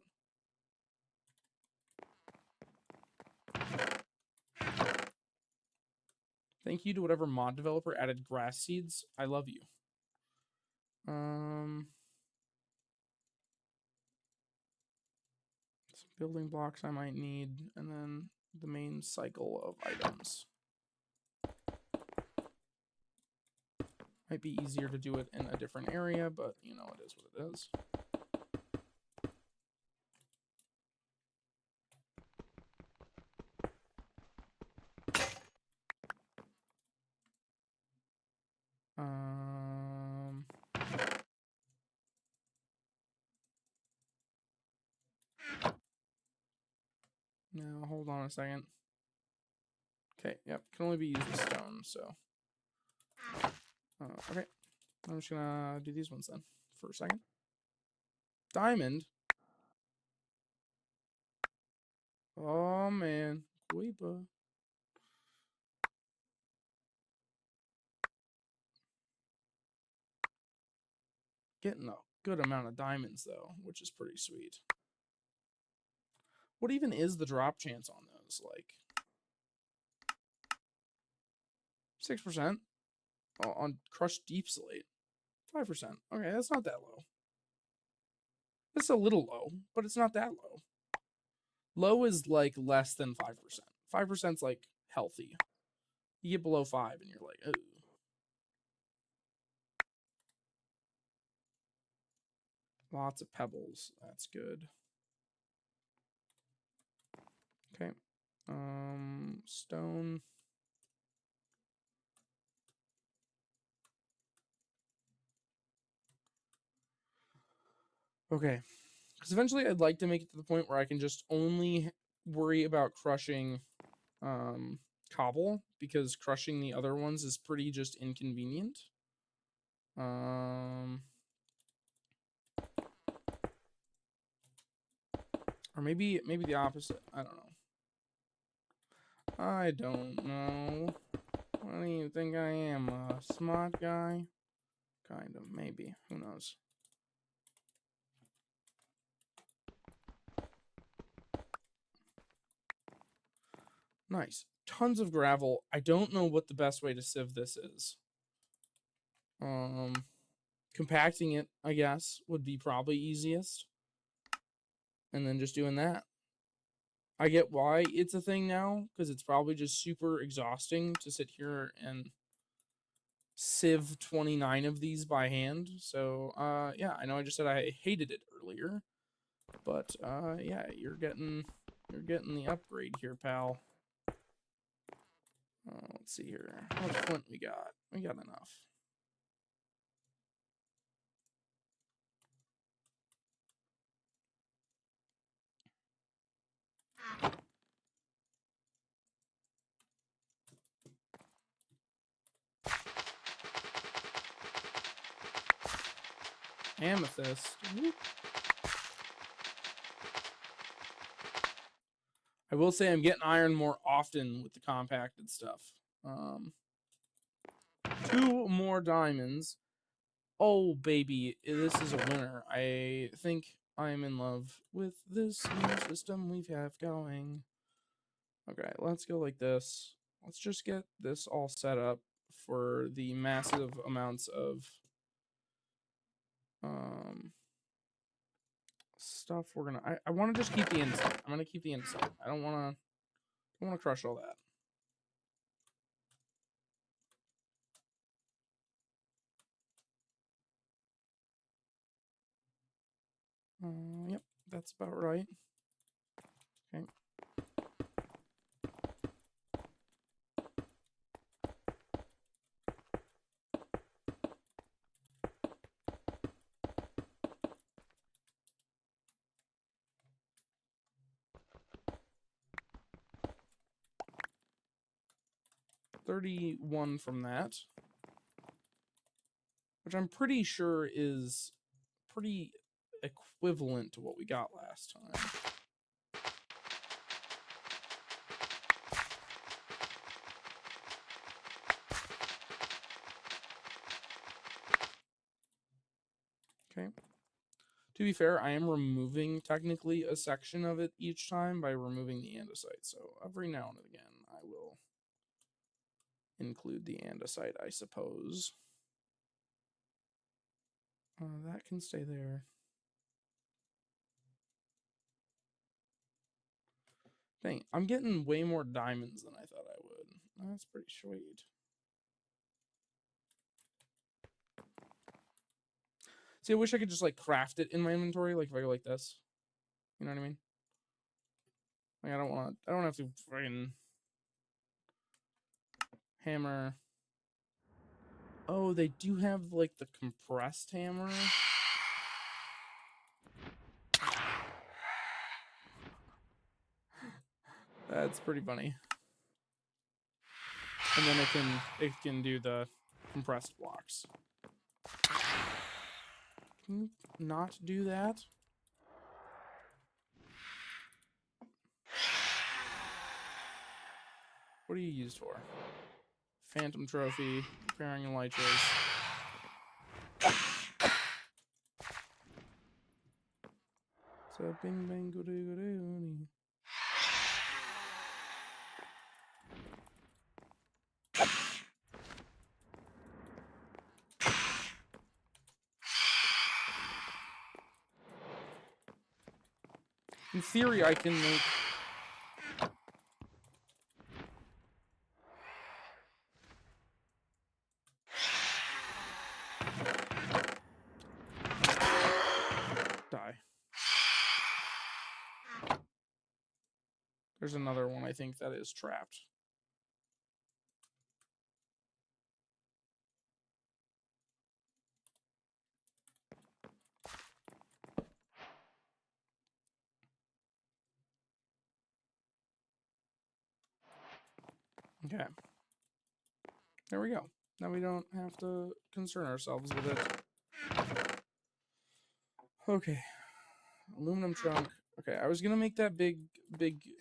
Thank you to whatever mod developer added grass seeds. I love you. Some building blocks I might need, and then the main cycle of items. Might be easier to do it in a different area, but you know, it is what it is. Now, hold on a second. Okay, yep, can only be used as stone, so. Okay. I'm just gonna do these ones then for a second. Diamond. Oh man, Weepa. Getting a good amount of diamonds though, which is pretty sweet. What even is the drop chance on those? Like 6% on crushed deep slate. 5%. Okay, that's not that low. It's a little low, but it's not that low. Low is like less than 5%. 5% is like healthy. You get below 5 and you're like, ooh. Lots of pebbles. That's good. Okay. Stone. Okay. Because eventually I'd like to make it to the point where I can just only worry about crushing cobble, because crushing the other ones is pretty just inconvenient. Or maybe the opposite. I don't know. I don't know. What do you think I am? A smart guy? Kind of, maybe. Who knows? Nice. Tons of gravel. I don't know what the best way to sieve this is. Compacting it, I guess, would be probably easiest. And then just doing that. I get why it's a thing now, because it's probably just super exhausting to sit here and sieve 29 of these by hand. So, yeah, I know I just said I hated it earlier, but, yeah, you're getting the upgrade here, pal. Let's see here. How much flint we got? We got enough. Amethyst. Whoop. I will say I'm getting iron more often with the compacted stuff. 2 more diamonds. Oh, baby, this is a winner. I think I'm in love with this new system we have going. Okay, let's go like this. Let's just get this all set up for the massive amounts of stuff we're gonna. I want to just keep the inside. I'm gonna keep the inside. I don't want to crush all that. Yep, that's about right. Okay. $31 from that, which I'm pretty sure is pretty equivalent to what we got last time. Okay. To be fair, I am removing technically a section of it each time by removing the andesite. So every now and again, I will include the andesite, I suppose. That can stay there. Dang, I'm getting way more diamonds than I thought I would. That's pretty sweet. See, I wish I could just like craft it in my inventory, like if I go like this. You know what I mean? Like I don't have to friggin' hammer. Oh, they do have like the compressed hammer. That's pretty funny. And then it can do the compressed blocks. Can you not do that? What are you used for? Phantom Trophy, repairing elytras. So bing bang goody goody. In theory, I can make... Die. There's another one, I think, that is trapped. Okay. There we go. Now we don't have to concern ourselves with it. Okay. Aluminum trunk. Okay, I was gonna make that big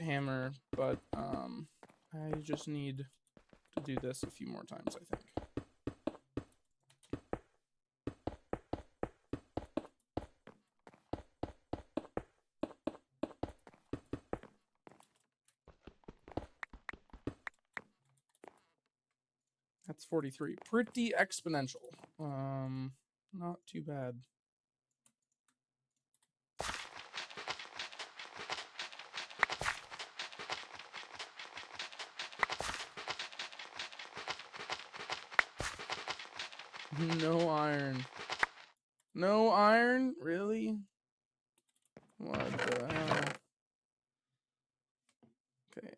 hammer, but I just need to do this a few more times, I think. That's 43. Pretty exponential. Not too bad. No iron. No iron? Really? What the hell? Okay.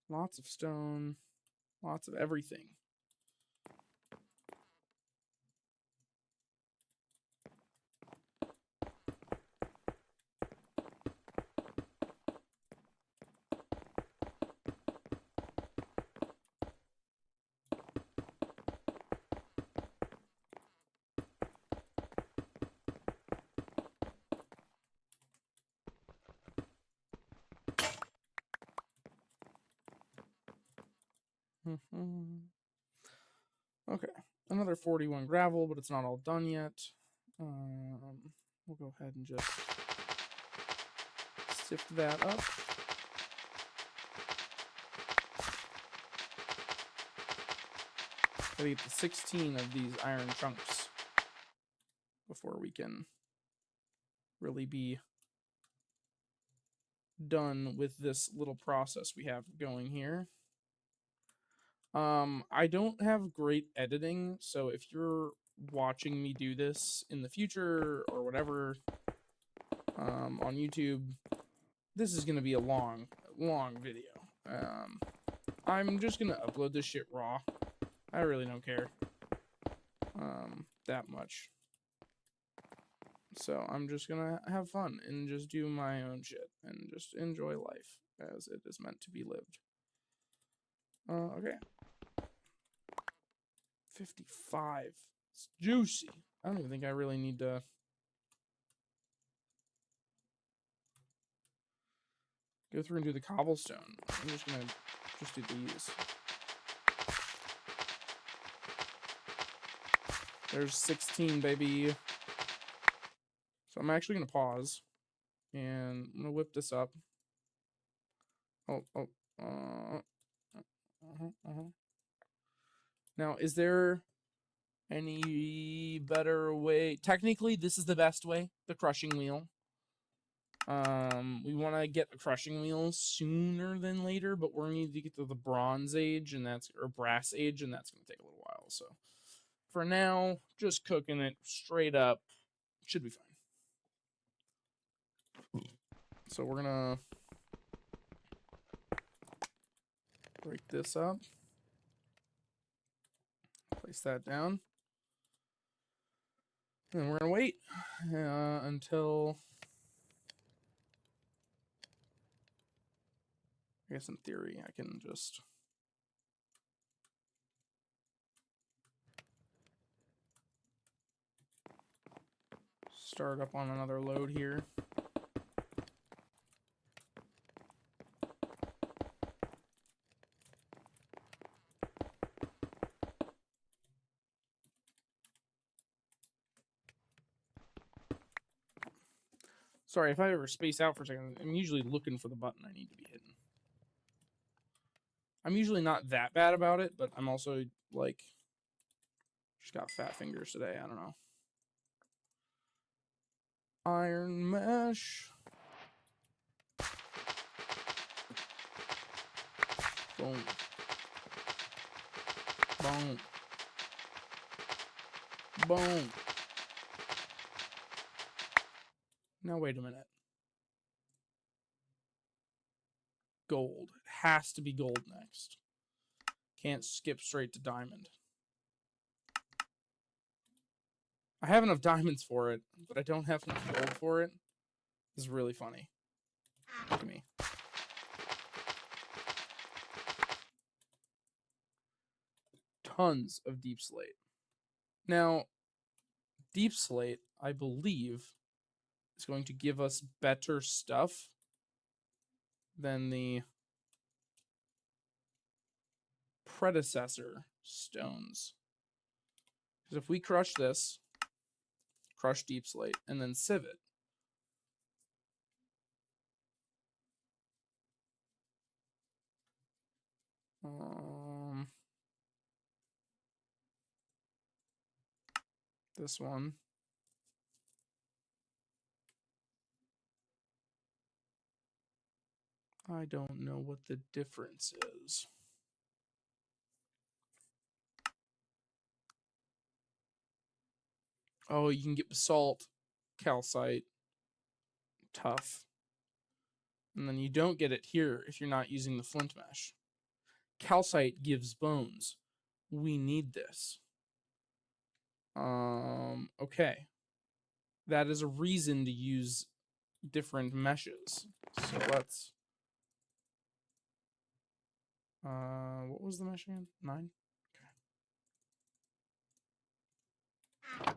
Lots of stone. Lots of everything. Okay, another 41 gravel, but it's not all done yet. We'll go ahead and just sift that up. Gotta get to 16 of these iron chunks before we can really be done with this little process we have going here. I don't have great editing, so if you're watching me do this in the future or whatever on YouTube, this is gonna be a long video. I'm just gonna upload this shit raw. I really don't care that much. So I'm just gonna have fun and just do my own shit and just enjoy life as it is meant to be lived. Okay. 55. It's juicy. I don't even think I really need to... go through and do the cobblestone. I'm just gonna just do these. There's 16, baby. So I'm actually gonna pause, and I'm gonna whip this up. Now, is there any better way? Technically, this is the best way, the crushing wheel. We want to get the crushing wheel sooner than later, but we're going to need to get to the bronze age, and that's, or brass age, and that's going to take a little while. So for now, just cooking it straight up should be fine. So we're going to break this up. Place that down. And we're gonna wait until, I guess in theory I can just start up on another load here. Sorry, if I ever space out for a second, I'm usually looking for the button I need to be hitting. I'm usually not that bad about it, but I'm also, like, just got fat fingers today. I don't know. Iron mesh. Boom. Boom. Boom. Now, wait a minute. Gold. It has to be gold next. Can't skip straight to diamond. I have enough diamonds for it, but I don't have enough gold for it. This is really funny to me. Tons of deep slate. Now, deep slate, I believe, is going to give us better stuff than the predecessor stones. Because if we crush this, crush deep slate, and then sieve it, this one, I don't know what the difference is. Oh, you can get basalt, calcite, tough. And then you don't get it here if you're not using the flint mesh. Calcite gives bones. We need this. Okay. That is a reason to use different meshes. So let's... what was the mesh again? 9? Okay.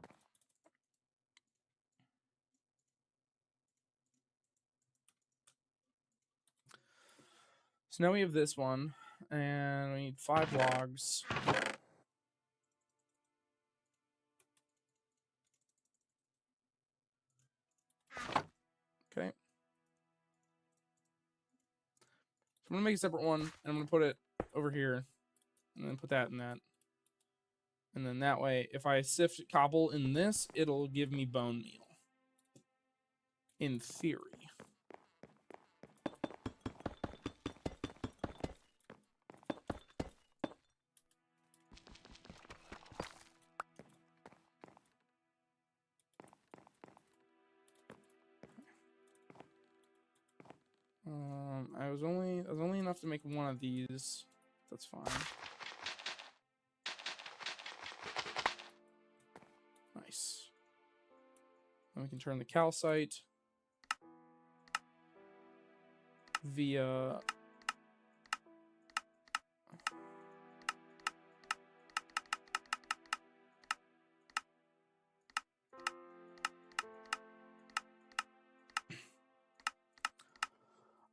So now we have this one, and we need 5 logs. Okay. So I'm going to make a separate one, and I'm going to put it over here, and then put that in that. And then that way, if I sift cobble in this, it'll give me bone meal. In theory. I was only enough to make one of these. That's fine. Nice. Then we can turn the calcite via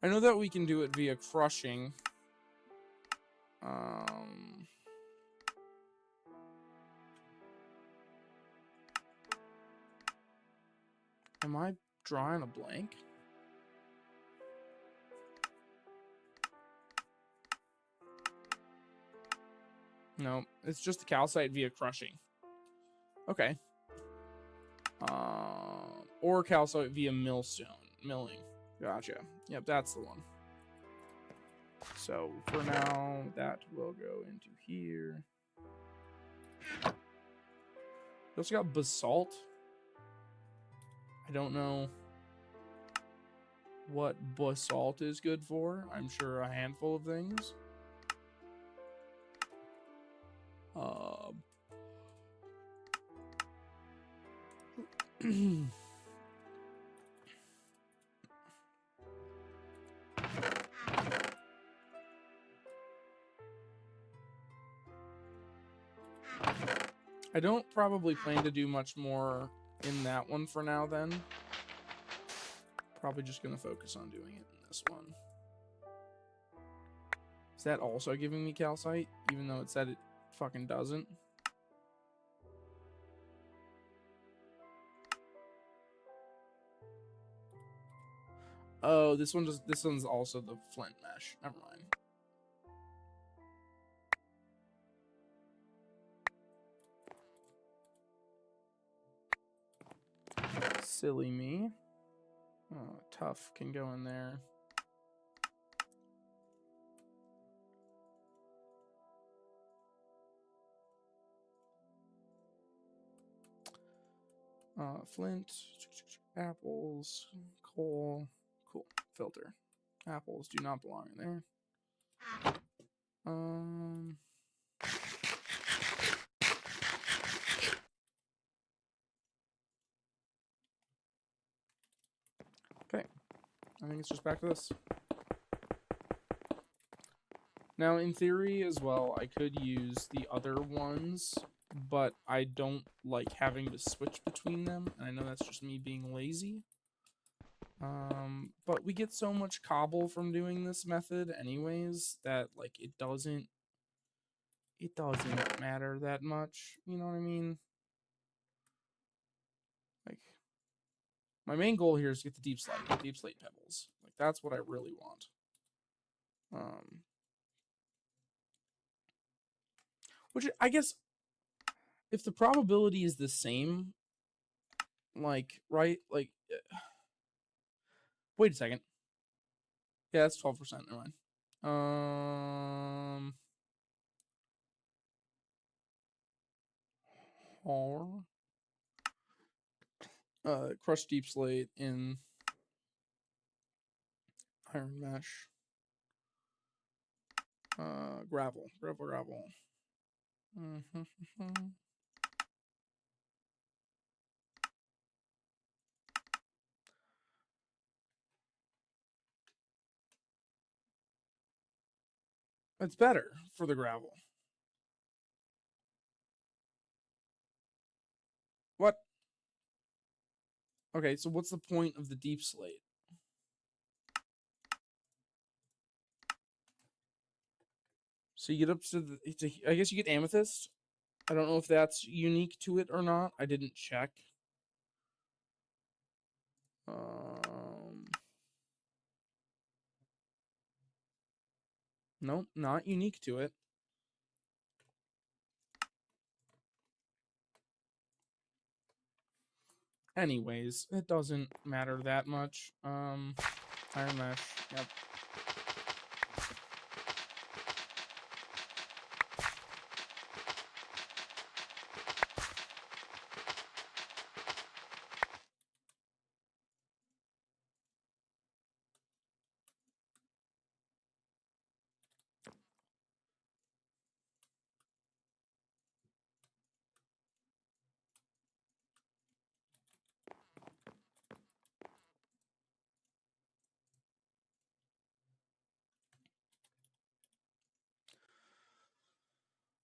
I know that we can do it via crushing. Am I drawing a blank? No, it's just the calcite via crushing. Okay. Or calcite via milling. Gotcha. Yep, that's the one. So for now, that will go into here. We also got basalt. I don't know what basalt is good for. I'm sure a handful of things. I don't probably plan to do much more in that one for now, then. Probably just going to focus on doing it in this one. Is that also giving me calcite, even though it said it fucking doesn't? Oh, this one's also the flint mesh. Never mind. Silly me. Oh, tough can go in there. Flint, apples, coal, cool, filter. Apples do not belong in there. Okay, I think it's just back to this. Now, in theory as well, I could use the other ones, but I don't like having to switch between them, and I know that's just me being lazy. But we get so much cobble from doing this method anyways that, like, it doesn't matter that much, you know what I mean? Like, my main goal here is to get the deep slate pebbles. Like, that's what I really want. Which, I guess, if the probability is the same, like, right? Like, wait a second. Yeah, that's 12%. Never mind. Or crushed deep slate in iron mesh. Gravel. It's better for the gravel. What? Okay, so what's the point of the deep slate? So you get up to the, I guess you get amethyst. I don't know if that's unique to it or not. I didn't check. Nope, not unique to it. Anyways, it doesn't matter that much. Iron mesh, yep.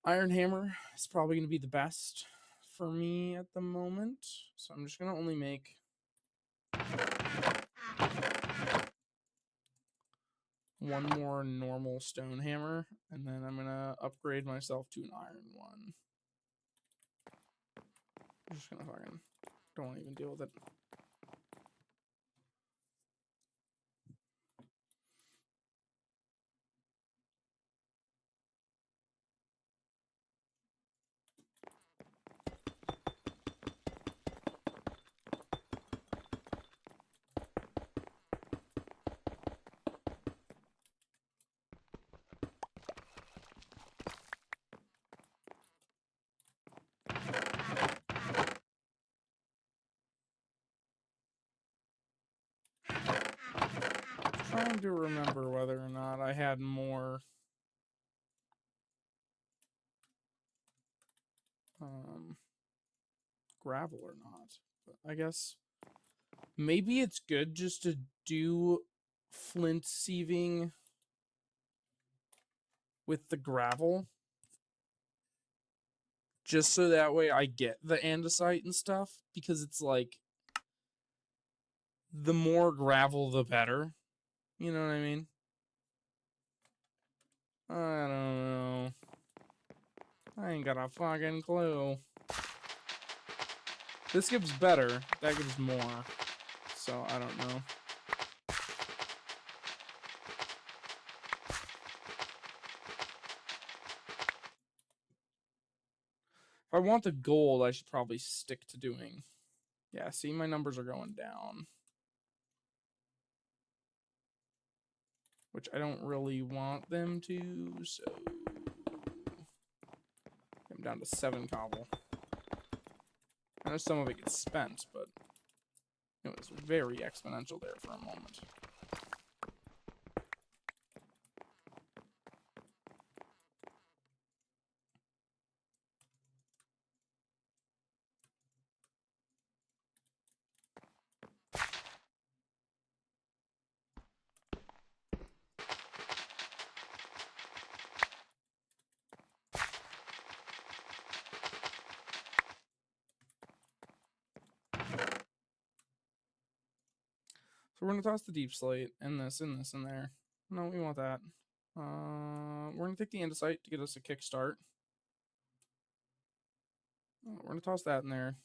Iron hammer is probably going to be the best for me at the moment. So I'm just going to only make one more normal stone hammer, and then I'm going to upgrade myself to an iron one. I'm just going to fucking don't even deal with it. Trying to remember whether or not I had more gravel or not, I guess. Maybe it's good just to do flint sieving with the gravel. Just so that way I get the andesite and stuff. Because it's like, the more gravel, the better. You know what I mean? I don't know. I ain't got a fucking clue. This gives better. That gives more. So, I don't know. If I want the gold, I should probably stick to doing... Yeah, see, my numbers are going down. Which I don't really want them to, so... I'm down to 7 cobble. I know some of it gets spent, but... It was very exponential there for a moment. So we're going to toss the deep slate, and this, and this, and there. No, we want that. We're going to take the andesite to get us a kickstart. We're going to toss that in there.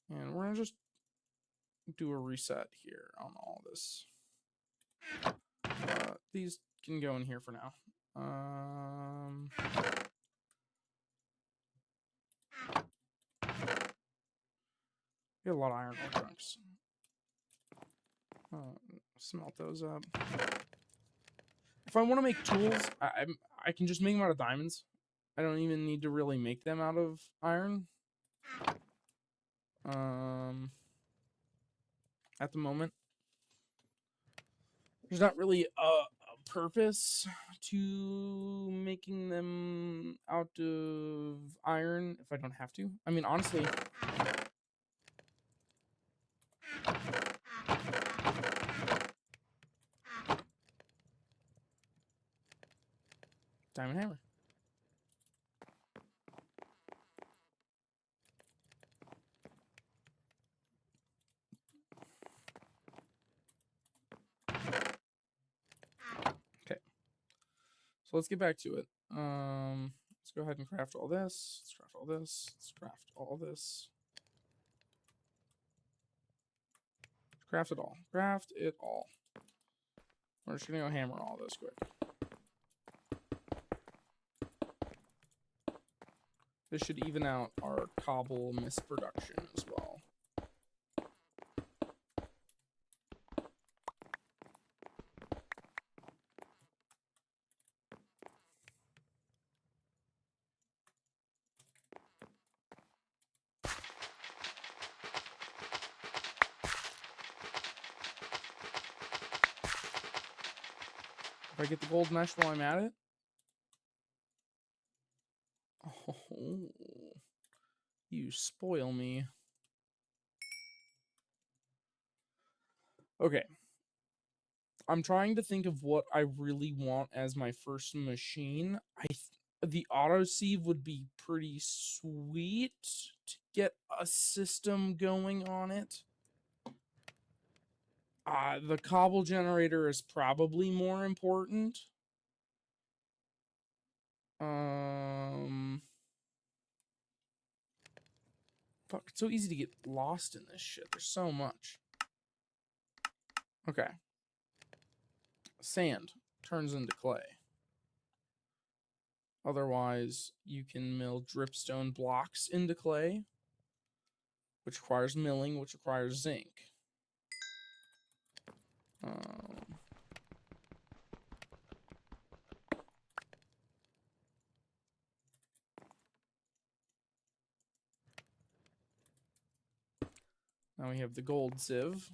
And we're going to just do a reset here on all this. These can go in here for now. We have a lot of iron ore trunks. Smelt those up. If I want to make tools, I can just make them out of diamonds. I don't even need to really make them out of iron. At the moment, there's not really a purpose to making them out of iron if I don't have to. I mean, honestly... Diamond hammer. Okay. So let's get back to it. Let's go ahead and craft all this. Let's craft all this. Let's craft all this. Craft it all. Craft it all. We're just gonna go hammer all this quick. This should even out our cobble misproduction as well. If I get the gold mesh while I'm at it. Oh, you spoil me. Okay. I'm trying to think of what I really want as my first machine. The auto sieve would be pretty sweet to get a system going on it. The cobble generator is probably more important. Fuck, it's so easy to get lost in this shit. There's so much. Okay. Sand turns into clay. Otherwise, you can mill dripstone blocks into clay, which requires milling, which requires zinc. Now we have the gold sieve.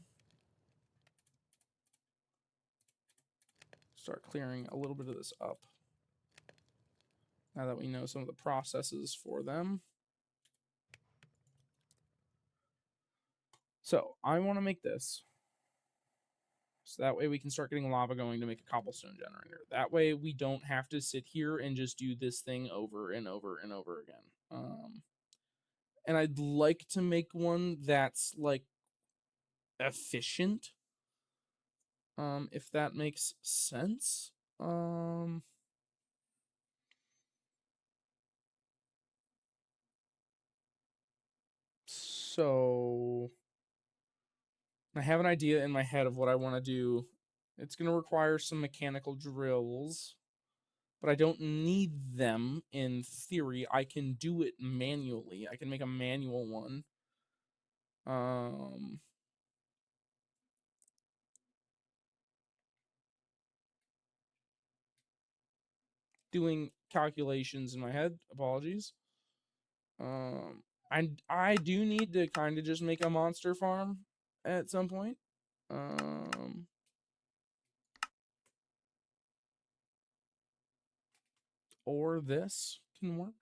Start clearing a little bit of this up. Now that we know some of the processes for them. So I want to make this. So that way we can start getting lava going to make a cobblestone generator. That way we don't have to sit here and just do this thing over and over and over again. And I'd like to make one that's like efficient. If that makes sense. So I have an idea in my head of what I want to do. It's going to require some mechanical drills, but I don't need them in theory. I can do it manually. I can make a manual one. Doing calculations in my head. Apologies. I do need to kind of just make a monster farm at some point. Or this can work.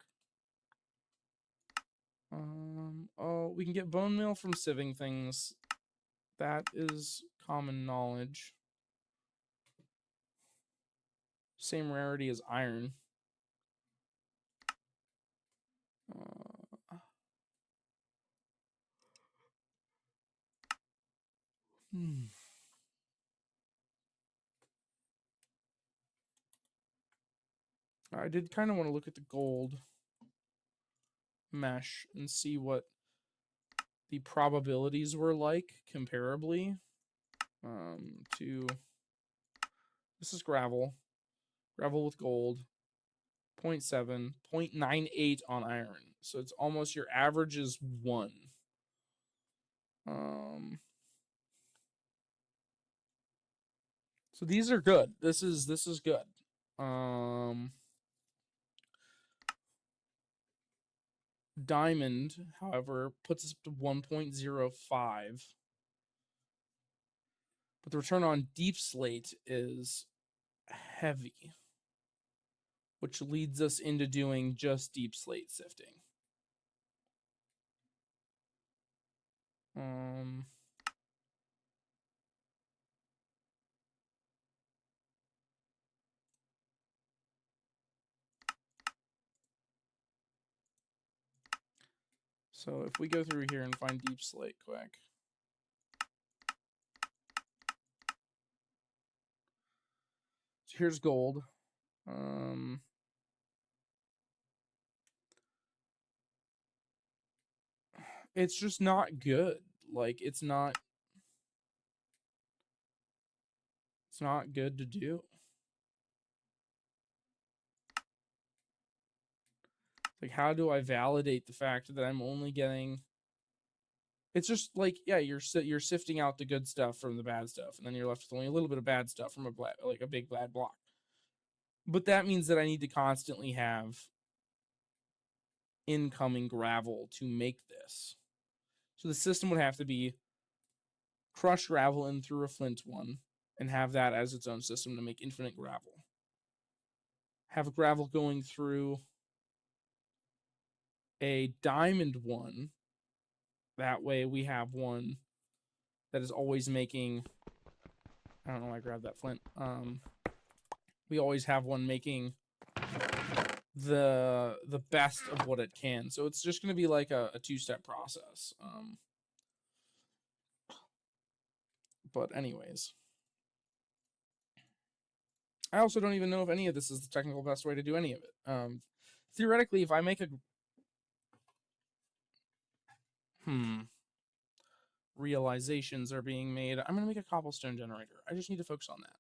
Oh, we can get bone meal from sieving things. That is common knowledge. Same rarity as iron. I did kind of want to look at the gold mesh and see what the probabilities were like comparably to this is gravel with gold 0.7 0.98 on iron, so it's almost your average is 1. So these are good. This is good. Diamond, however, puts us up to 1.05. But the return on deep slate is heavy, which leads us into doing just deep slate sifting. So if we go through here and find deep slate quick. So here's gold. It's just not good. Like it's not good to do. Like, how do I validate the fact that I'm only getting? It's just like, yeah, you're sifting out the good stuff from the bad stuff, and then you're left with only a little bit of bad stuff from a big bad block. But that means that I need to constantly have incoming gravel to make this. So the system would have to be crush gravel in through a flint one and have that as its own system to make infinite gravel. Have gravel going through a diamond one. That way we have one that is always making, I don't know why I grabbed that flint. We always have one making the best of what it can. So it's just going to be like a two-step process. But anyways, I also don't even know if any of this is the technical best way to do any of it. Theoretically, if I make a realizations are being made, I'm going to make a cobblestone generator. I just need to focus on that.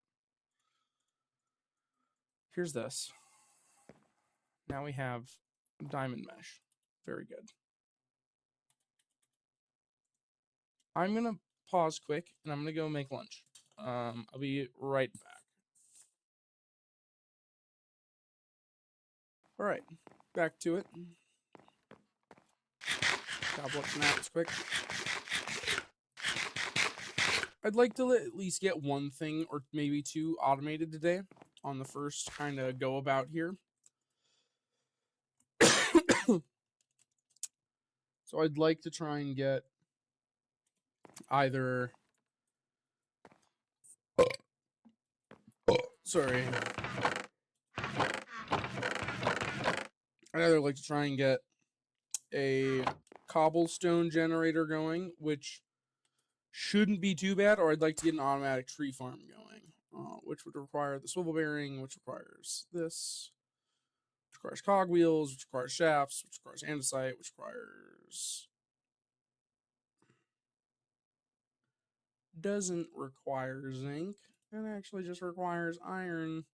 Here's this. Now we have diamond mesh. Very good. I'm going to pause quick, and I'm going to go make lunch. I'll be right back. All right, back to it. Gobble up some apples quick. I'd like to at least get one thing or maybe two automated today on the first kind of go about here. So I'd like to try and get either sorry, I'd either like to try and get a cobblestone generator going, which shouldn't be too bad, or I'd like to get an automatic tree farm going, which would require the swivel bearing, which requires this, which requires cogwheels, which requires shafts, which requires andesite, which doesn't require zinc, and actually just requires iron,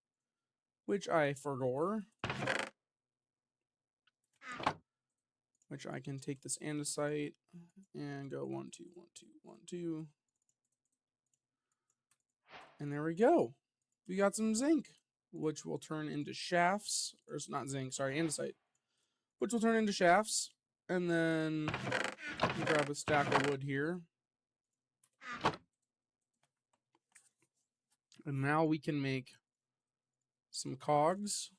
which I forgot. Which I can take this andesite and go 1, 2, 1, 2, 1, 2. And there we go. We got some zinc, which will turn into shafts. Or it's not zinc, sorry, andesite. Which will turn into shafts. And then grab a stack of wood here. And now we can make some cogs.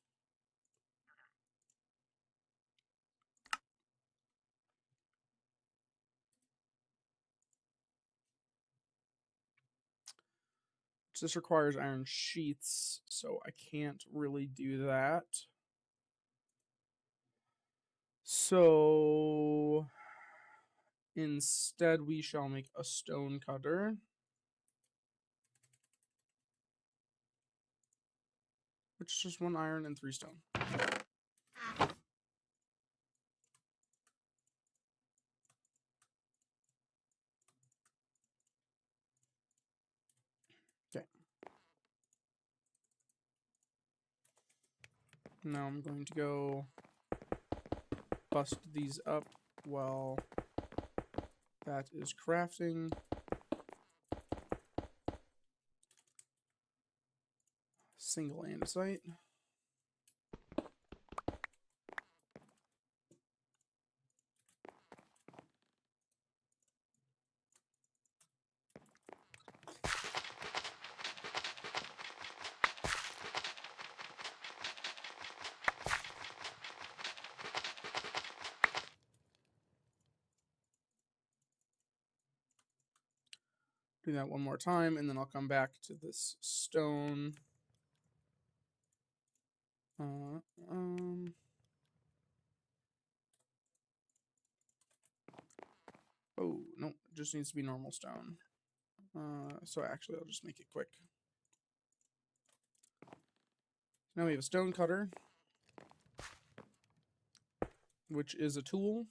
This requires iron sheets, so I can't really do that. So instead, we shall make a stone cutter, which is just 1 iron and 3 stone. Okay. Now I'm going to go bust these up while that is crafting. Single andesite. Do that one more time, and then I'll come back to this stone. Oh, no, it just needs to be normal stone. So actually, I'll just make it quick. Now we have a stone cutter, which is a tool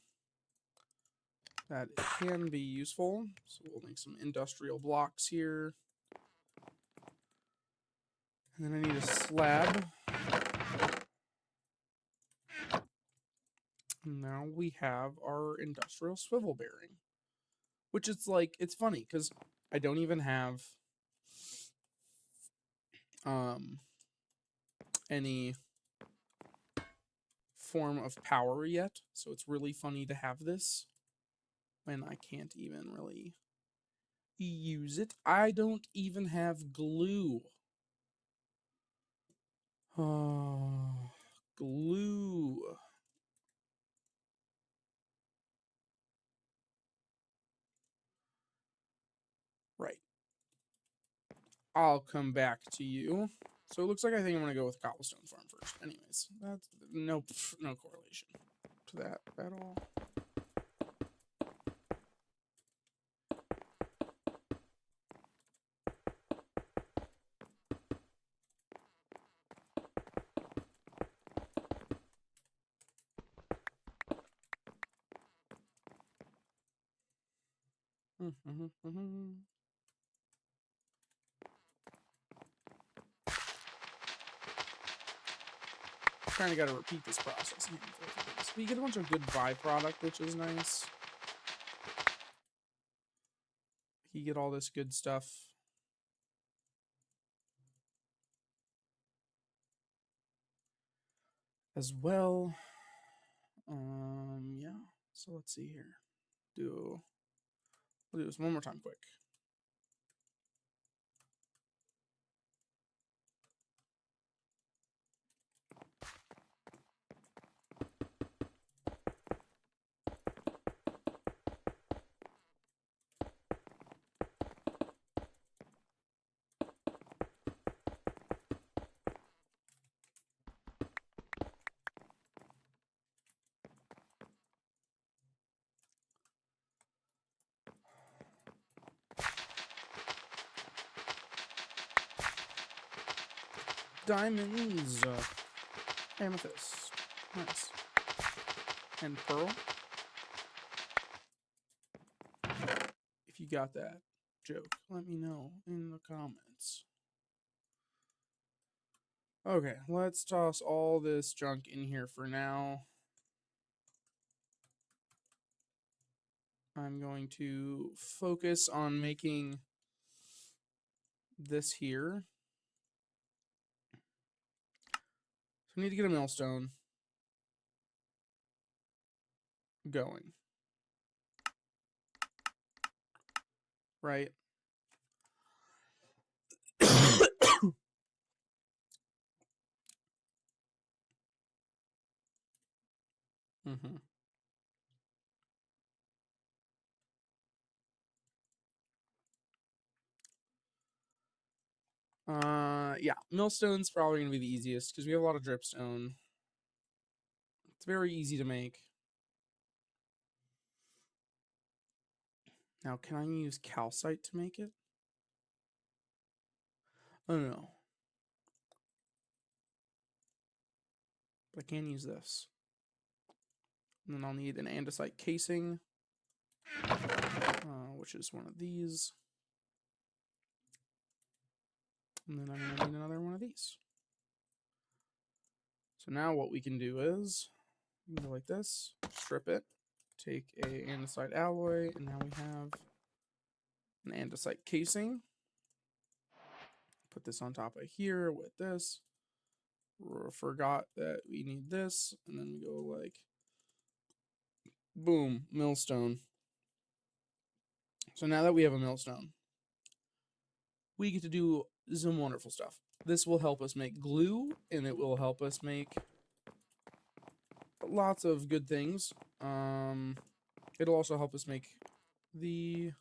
that can be useful. So we'll make some industrial blocks here. And then I need a slab. And now we have our industrial swivel bearing. Which it's like, it's funny, because I don't even have any form of power yet. So it's really funny to have this when I can't even really use it. I don't even have glue. Oh, glue. Right. I'll come back to you. So it looks like I think I'm going to go with cobblestone farm first. Anyways, that's no correlation to that at all. Kind of got to repeat this process. But you get a bunch of good byproduct, which is nice. You get all this good stuff. As well. Yeah. So let's see here. We'll do this one more time quick. diamonds. Amethyst. Nice. And pearl. If you got that joke, let me know in the comments. Okay, let's toss all this junk in here for now. I'm going to focus on making this here. So I need to get a millstone going. Right? Mm-hmm. Yeah, millstone's probably gonna be the easiest because we have a lot of dripstone. It's very easy to make. Now, can I use calcite to make it? Oh no. But I can use this. And then I'll need an andesite casing, which is one of these. And then I'm gonna need another one of these. So now what we can do is, we can go like this, strip it, take a andesite alloy, and now we have an andesite casing. Put this on top of here with this. Forgot that we need this, and then we go like, boom, millstone. So now that we have a millstone, we get to do some wonderful stuff. This will help us make glue, and it will help us make lots of good things. It'll also help us make the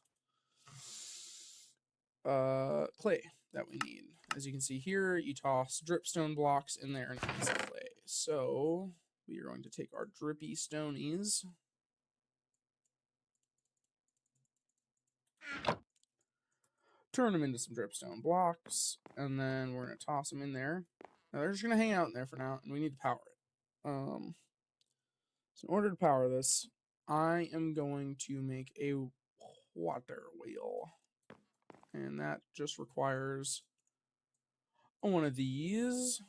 clay that we need. As you can see here, you toss dripstone blocks in there and it's clay. So we are going to take our drippy stonies, turn them into some dripstone blocks, and then we're going to toss them in there. Now they're just going to hang out in there for now, and we need to power it. So in order to power this, I am going to make a water wheel. And that just requires one of these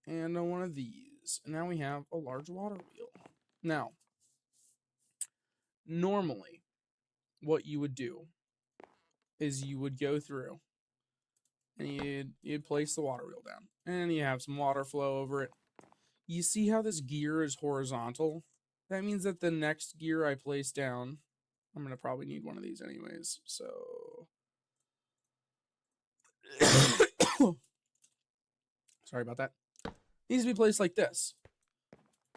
and one of these. And now we have a large water wheel. Now, normally, what you would do is you would go through and you'd place the water wheel down. And you have some water flow over it. You see how this gear is horizontal? That means that the next gear I place down, I'm going to probably need one of these anyways. So, sorry about that. Needs to be placed like this.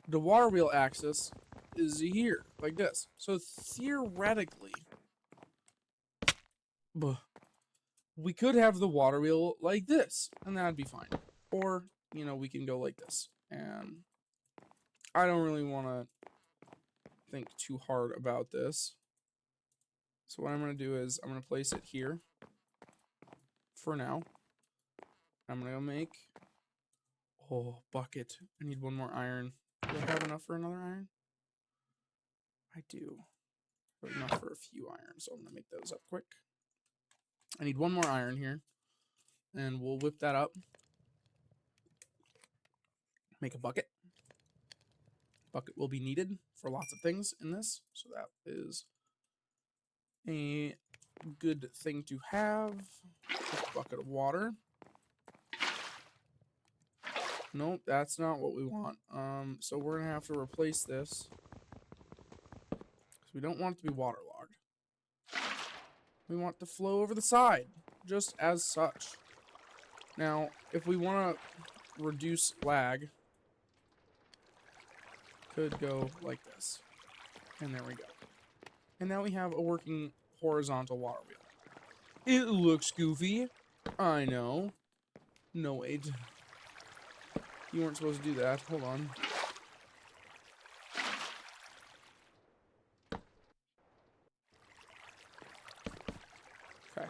The water wheel axis is here, like this. So theoretically, we could have the water wheel like this, and that'd be fine. Or, you know, we can go like this. And I don't really want to think too hard about this. So what I'm going to do is I'm going to place it here for now. I'm going to go make, bucket. I need one more iron. Do I have enough for another iron? I do. But enough for a few irons, so I'm going to make those up quick. I need one more iron here, and we'll whip that up. Make a bucket. Bucket will be needed for lots of things in this, so that is a good thing to have. Quick bucket of water. Nope, that's not what we want. So we're gonna have to replace this because we don't want it to be waterlogged. We want it to flow over the side, just as such. Now, if we want to reduce lag, could go like this, and there we go. And now we have a working horizontal water wheel. It looks goofy, I know. No, wait. You weren't supposed to do that. Hold on. Okay.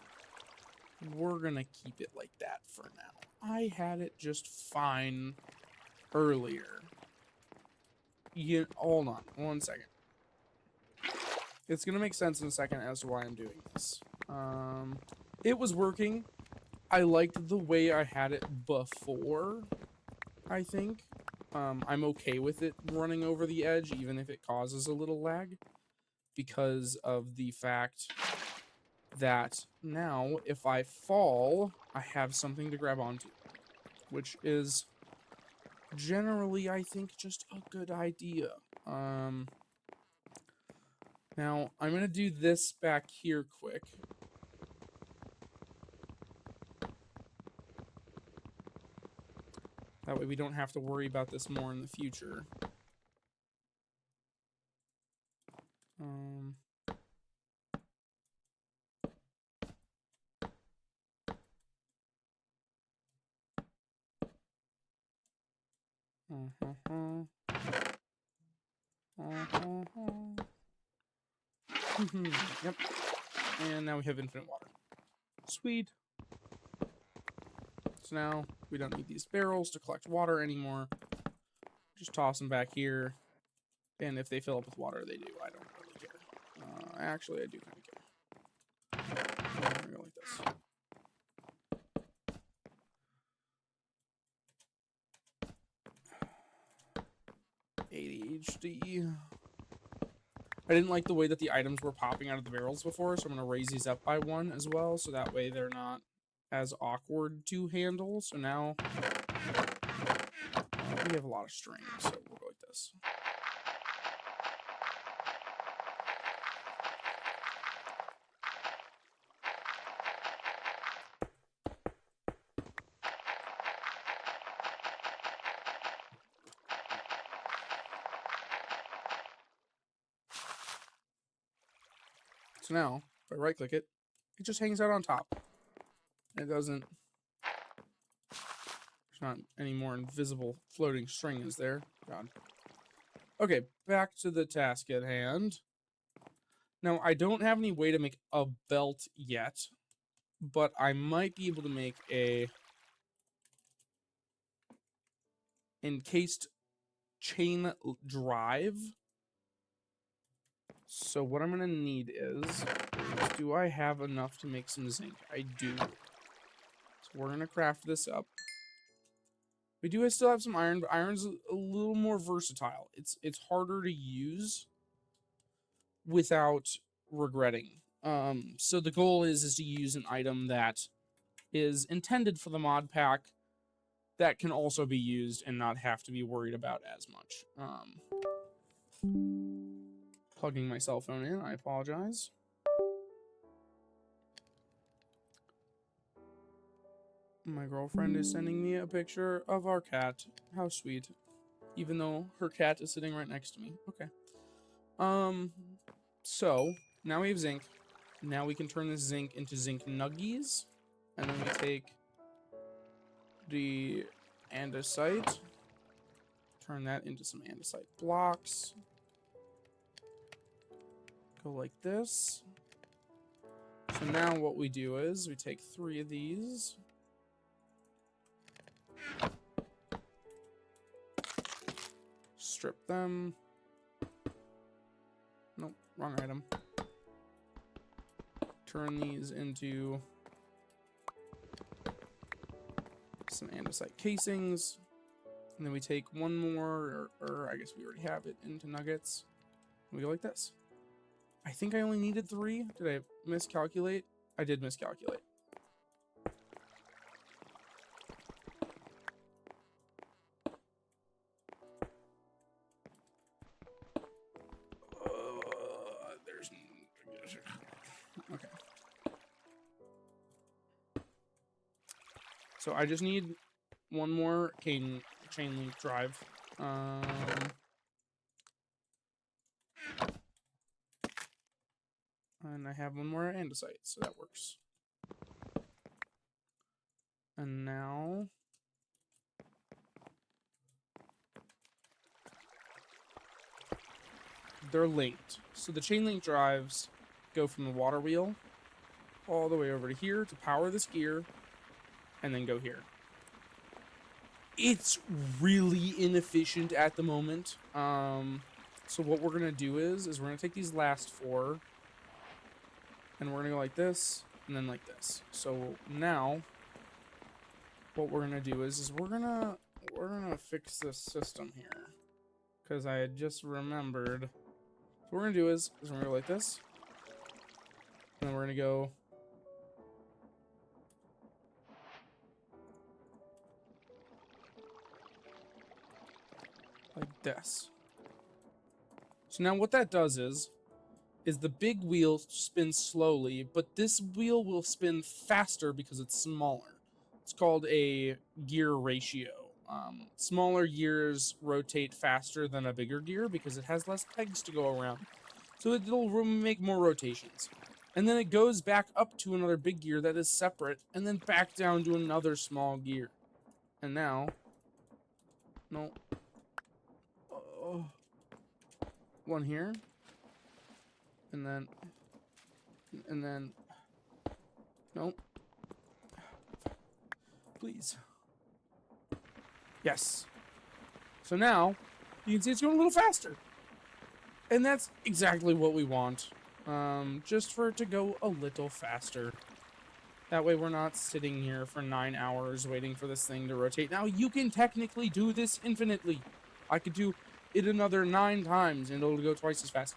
We're gonna keep it like that for now. I had it just fine earlier. Hold on 1 second. It's gonna make sense in a second as to why I'm doing this. It was working. I liked the way I had it before, I think. I'm okay with it running over the edge, even if it causes a little lag, because of the fact that now, if I fall, I have something to grab onto, which is generally, I think, just a good idea. Now, I'm going to do this back here quick. That way we don't have to worry about this more in the future. Yep. And now we have infinite water. Sweet. So now we don't need these barrels to collect water anymore. Just toss them back here. And if they fill up with water, they do. I don't really care. Actually, I do kind of care. I'm gonna go like this. ADHD. I didn't like the way that the items were popping out of the barrels before, so I'm going to raise these up by 1 as well, so that way they're not as awkward to handle. So now we have a lot of string, so we'll go like this. So now, if I right-click it, it just hangs out on top. It doesn't... There's not any more invisible floating string, is there? God. Okay, back to the task at hand. Now, I don't have any way to make a belt yet, but I might be able to make a encased chain drive. So what I'm going to need is, do I have enough to make some zinc? I do. So we're going to craft this up. We do still have some iron, but iron's a little more versatile. It's harder to use without regretting. So the goal is to use an item that is intended for the mod pack that can also be used and not have to be worried about as much. Plugging my cell phone in, I apologize. My girlfriend is sending me a picture of our cat. How sweet. Even though her cat is sitting right next to me. Okay. So, now we have zinc. Now we can turn this zinc into zinc nuggies. And then we take the andesite. Turn that into some andesite blocks. Go like this. So now what we do is we take 3 of these. Strip them. Nope, wrong item. Turn these into some andesite casings. And then we take one more, or I guess we already have it, into nuggets. And we go like this. I think I only needed 3. Did I miscalculate? I did miscalculate. Okay. So I just need one more chain link drive. And I have one more andesite, so that works. And now they're linked. So the chain link drives go from the water wheel all the way over to here to power this gear, and then go here. It's really inefficient at the moment. So what we're gonna do is we're gonna take these last 4, and we're gonna go like this, and then like this. So now, what we're gonna do is we're gonna fix this system here, because I had just remembered. So what we're gonna do is we're gonna go like this, and then we're gonna go like this. So now what that does is the big wheel spins slowly, but this wheel will spin faster because it's smaller. It's called a gear ratio. Smaller gears rotate faster than a bigger gear because it has less pegs to go around. So it'll make more rotations. And then it goes back up to another big gear that is separate, and then back down to another small gear. And now, no, one here, and then, nope. Please. Yes. So now, you can see it's going a little faster. And that's exactly what we want. Just for it to go a little faster. That way we're not sitting here for 9 hours waiting for this thing to rotate. Now, you can technically do this infinitely. I could do it another 9 times and it'll go twice as fast.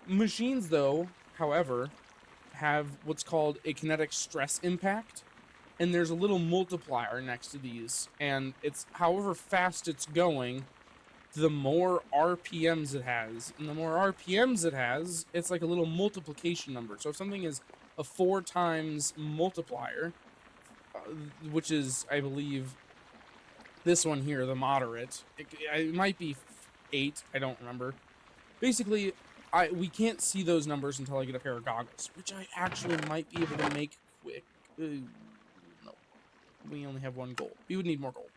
Machines, though, however, have what's called a kinetic stress impact. And there's a little multiplier next to these. And it's however fast it's going, the more RPMs it has. And the more RPMs it has, it's like a little multiplication number. So if something is a 4 times multiplier, which is, I believe, this one here, the moderate. It might be 8, I don't remember. Basically, we can't see those numbers until I get a pair of goggles, which I actually might be able to make quick. No, we only have 1 gold. We would need more gold.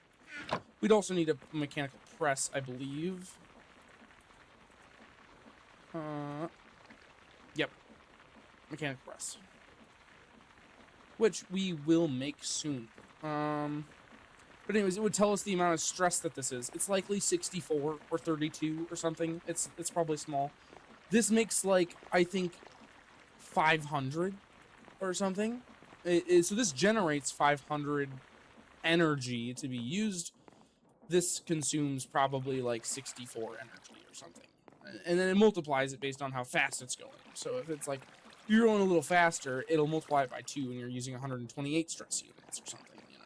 We'd also need a mechanical press, I believe. Yep. Mechanical press. Which we will make soon. But anyways, it would tell us the amount of stress that this is. It's likely 64 or 32 or something. It's probably small. This makes, like, I think 500 or something. So this generates 500 energy to be used. This consumes probably like 64 energy or something. And then it multiplies it based on how fast it's going. So if it's like you're going a little faster, it'll multiply it by 2 and you're using 128 stress units or something, you know.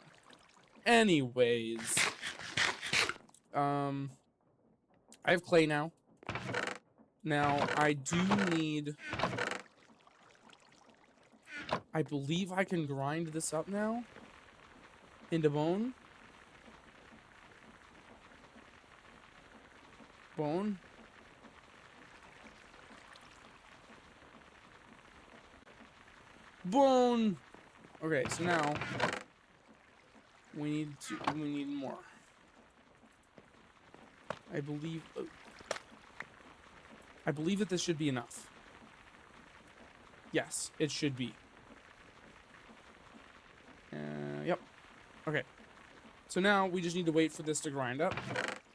Anyways, I have clay now. Now, I do need... I believe I can grind this up now into bone. Bone. Bone. Okay, so now we need more. I believe that this should be enough. Yes, it should be. Yep. Okay. So now we just need to wait for this to grind up,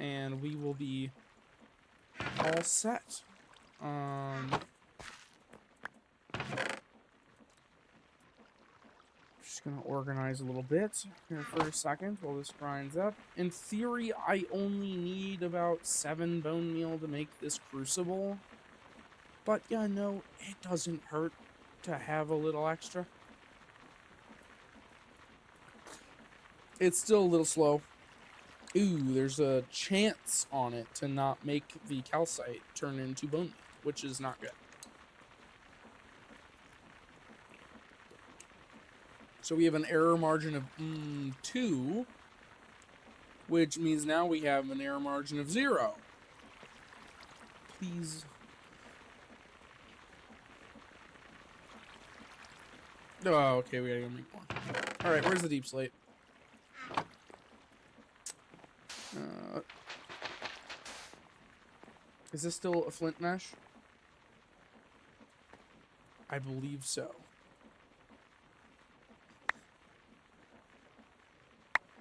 and we will be all set. Just gonna organize a little bit here for a second while this grinds up. In theory, I only need about 7 bone meal to make this crucible. But yeah, no, it doesn't hurt to have a little extra. It's still a little slow. Ooh, there's a chance on it to not make the calcite turn into bone meal, which is not good. So we have an error margin of 2, which means now we have an error margin of 0. Please. Oh, okay, we gotta go make more. Alright, where's the deep slate? Is this still a flint mesh? I believe so.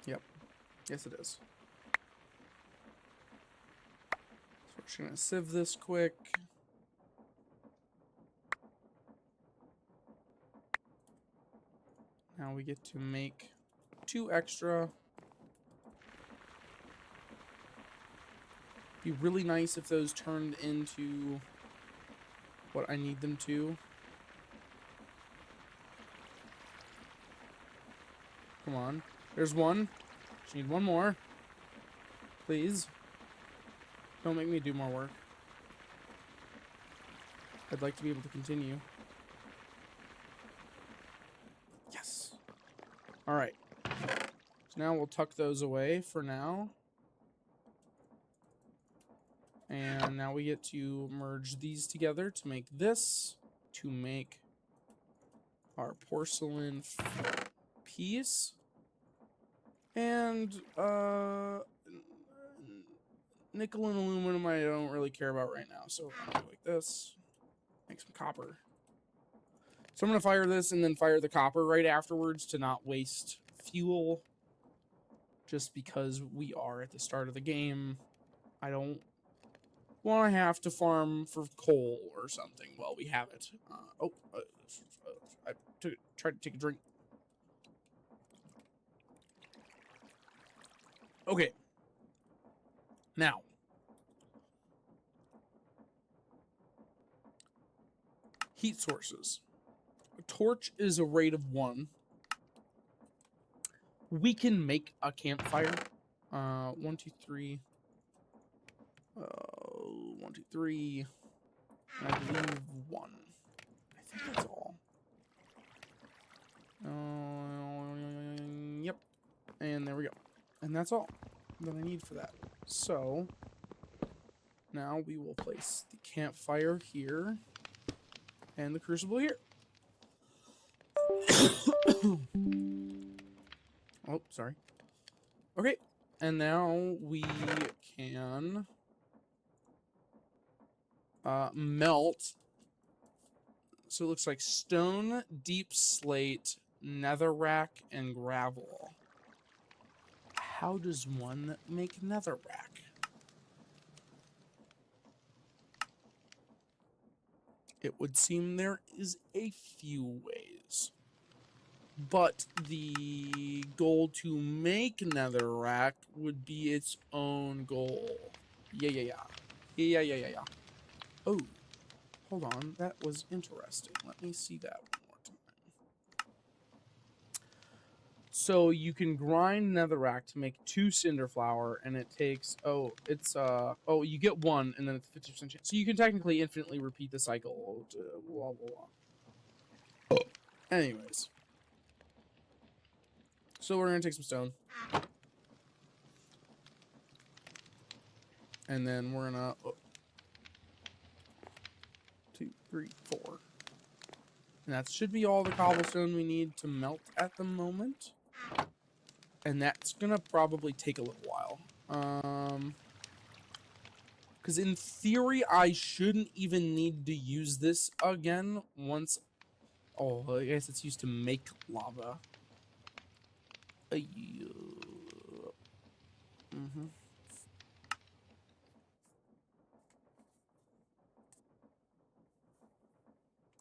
Yep. Yes, it is. So we're just gonna sieve this quick. Now we get to make 2 extra. Be really nice if those turned into what I need them to. Come on. There's one. Just need one more. Please. Don't make me do more work. I'd like to be able to continue. Yes. Alright. So now we'll tuck those away for now. And now we get to merge these together to make this. To make our porcelain piece. And, nickel and aluminum I don't really care about right now. So I'm gonna do like this. Make some copper. So I'm going to fire this and then fire the copper right afterwards to not waste fuel. Just because we are at the start of the game. I don't want to have to farm for coal or something while we have it. I tried to take a drink. Okay. Now. Heat sources. A torch is a rate of 1. We can make a campfire. 1, 2, 3. 1, 2, 3. I believe 1. I think that's all. Yep. And there we go. And that's all that I need for that. So, now we will place the campfire here. And the crucible here. Oh, sorry. Okay. And now we can melt. So it looks like stone, deep slate, netherrack, and gravel. How does one make netherrack? It would seem there is a few ways. But the goal to make netherrack would be its own goal. Yeah. Oh, hold on. That was interesting. Let me see that one more time. So you can grind netherrack to make 2 cinder flour, and it takes you get 1, and then it's 50% chance. So you can technically infinitely repeat the cycle. Blah, blah, blah. Anyways. So we're going to take some stone. And then we're going to... 2, 3, 4. And that should be all the cobblestone we need to melt at the moment. And that's going to probably take a little while. Because in theory, I shouldn't even need to use this again once... Oh, I guess it's used to make lava.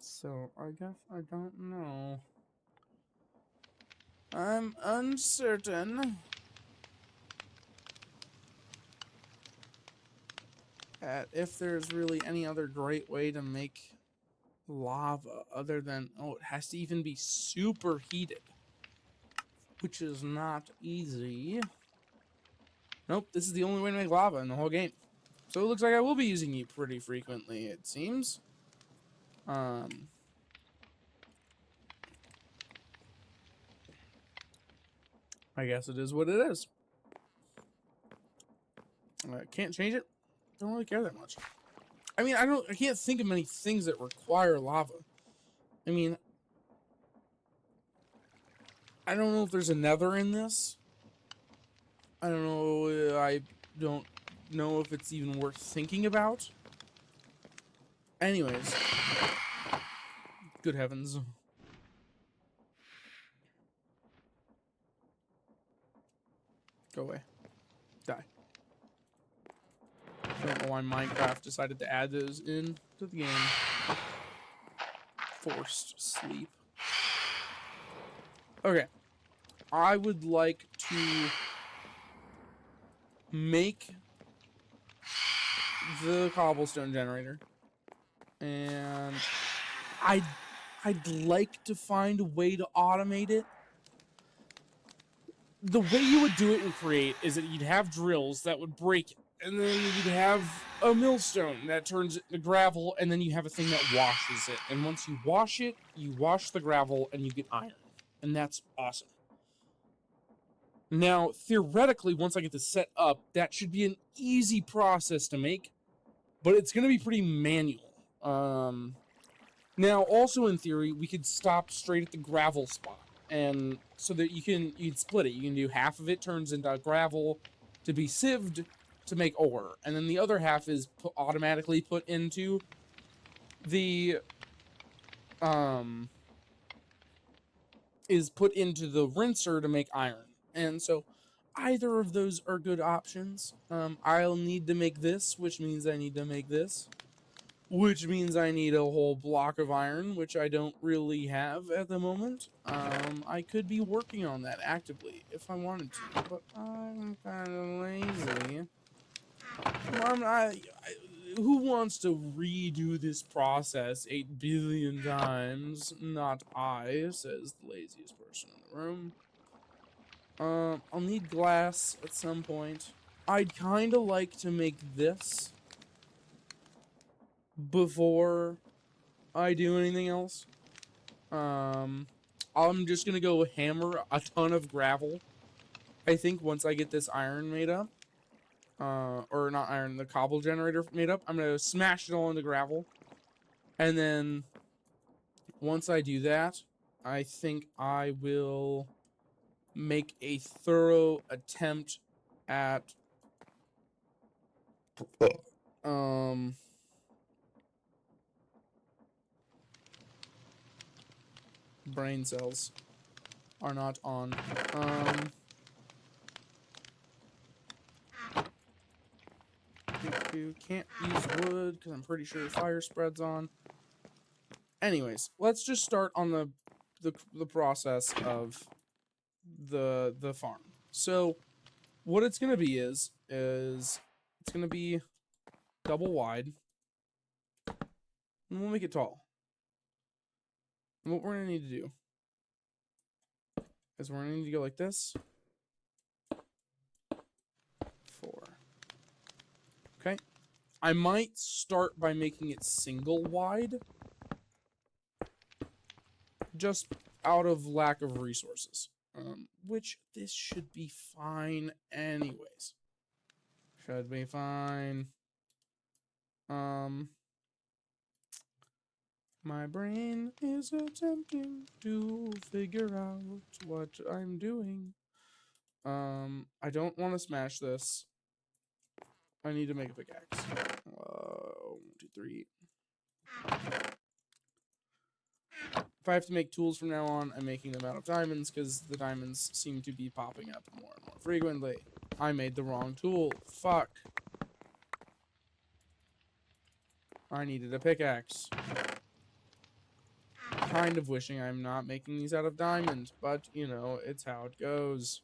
So, I guess I don't know. I'm uncertain at if there's really any other great way to make lava other than... Oh, it has to even be super heated. Which is not easy. Nope, this is the only way to make lava in the whole game. So it looks like I will be using it pretty frequently, it seems. I guess it is what it is. I can't change it. Don't really care that much. I mean, I can't think of many things that require lava. I mean, I don't know if there's a nether in this. I don't know. I don't know if it's even worth thinking about. Anyways. Good heavens. Go away. Die. I don't know why Minecraft decided to add those in to the game. Forced sleep. Okay. I would like to make the cobblestone generator. And I'd like to find a way to automate it. The way you would do it in Create is that you'd have drills that would break it. And then you'd have a millstone that turns it into gravel, and then you have a thing that washes it. And once you wash it, you wash the gravel, and you get iron. And that's awesome. Now, theoretically, once I get this set up, that should be an easy process to make, but it's going to be pretty manual. Now, also in theory, we could stop straight at the gravel spot, and so that you'd split it. You can do half of it turns into gravel to be sieved to make ore, and then the other half is automatically put into the rinser to make iron. And so either of those are good options. I'll need to make this, which means I need to make this, which means I need a whole block of iron, which I don't really have at the moment. I could be working on that actively if I wanted to, but I'm kind of lazy. Who wants to redo this process 8 billion times? Not I, says the laziest person in the room. I'll need glass at some point. I'd kind of like to make this before I do anything else. I'm just gonna go hammer a ton of gravel. I think once I get this iron made up, or not iron, the cobble generator made up, I'm gonna smash it all into gravel. And then once I do that, I think I will make a thorough attempt at brain cells are not on. You can't use wood because I'm pretty sure fire spreads on. Anyways, let's just start on the process of the farm. So what it's gonna be is it's gonna be double wide, and we'll make it tall. And what we're gonna need to do is we're gonna need to go like this. 4. Okay. I might start by making it single wide, just out of lack of resources. Which this should be fine anyways. Should be fine. My brain is attempting to figure out what I'm doing. I don't want to smash this. I need to make a pickaxe. 1, 2, 3. If I have to make tools from now on, I'm making them out of diamonds because the diamonds seem to be popping up more and more frequently. I made the wrong tool. Fuck. I needed a pickaxe. Kind of wishing I'm not making these out of diamond, but, you know, it's how it goes.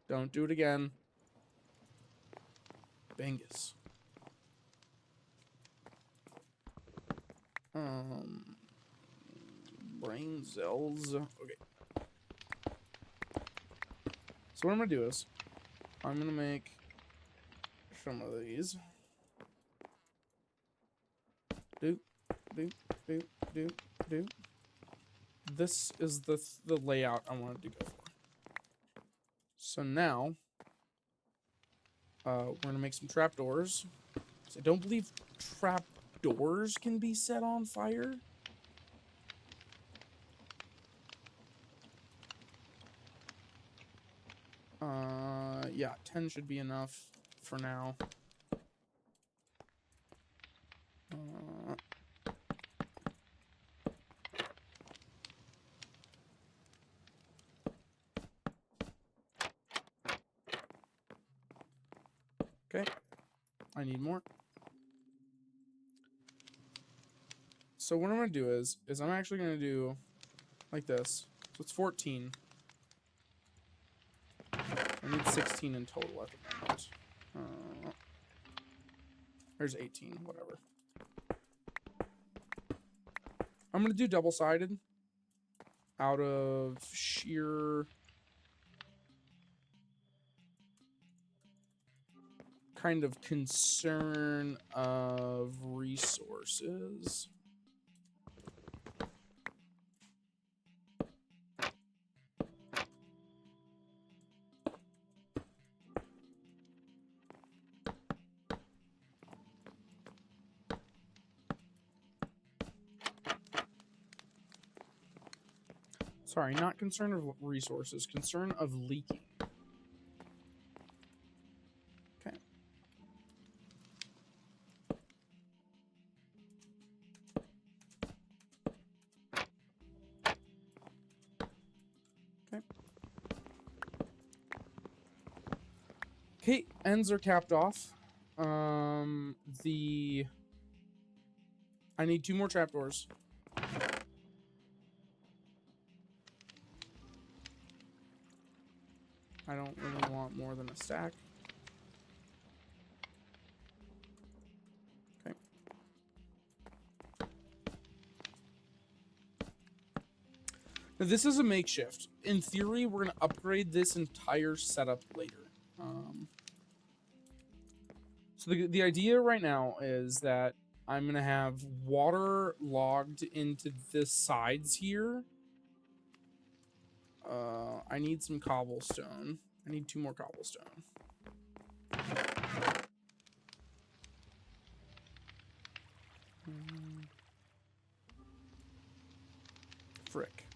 Don't do it again. Bangus. Brain cells. Okay. So what I'm gonna do is, I'm gonna make some of these. Do. This is the layout I wanted to go for. So now, we're gonna make some trapdoors. I don't believe trapdoors can be set on fire. Yeah, 10 should be enough for now. I need more. So what I'm going to do is I'm actually going to do like this. So it's 14. I need 16 in total at the moment. There's 18, whatever. I'm going to do double-sided out of sheer kind of concern of resources. Sorry, not concern of resources, concern of leaking. Okay. Okay. Okay, ends are capped off. I need 2 more trapdoors. I don't really want more than a stack. Okay. Now this is a makeshift. In theory, we're going to upgrade this entire setup later. So the idea right now is that I'm going to have water logged into the sides here. I need some cobblestone. I need 2 more cobblestone. Frick.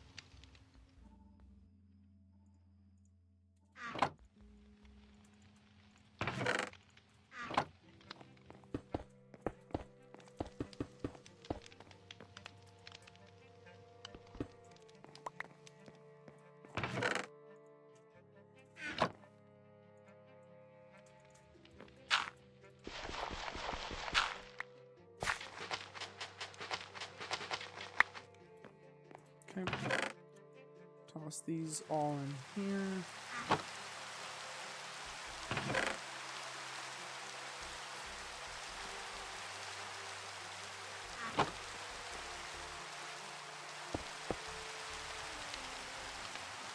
Okay. Toss these all in here.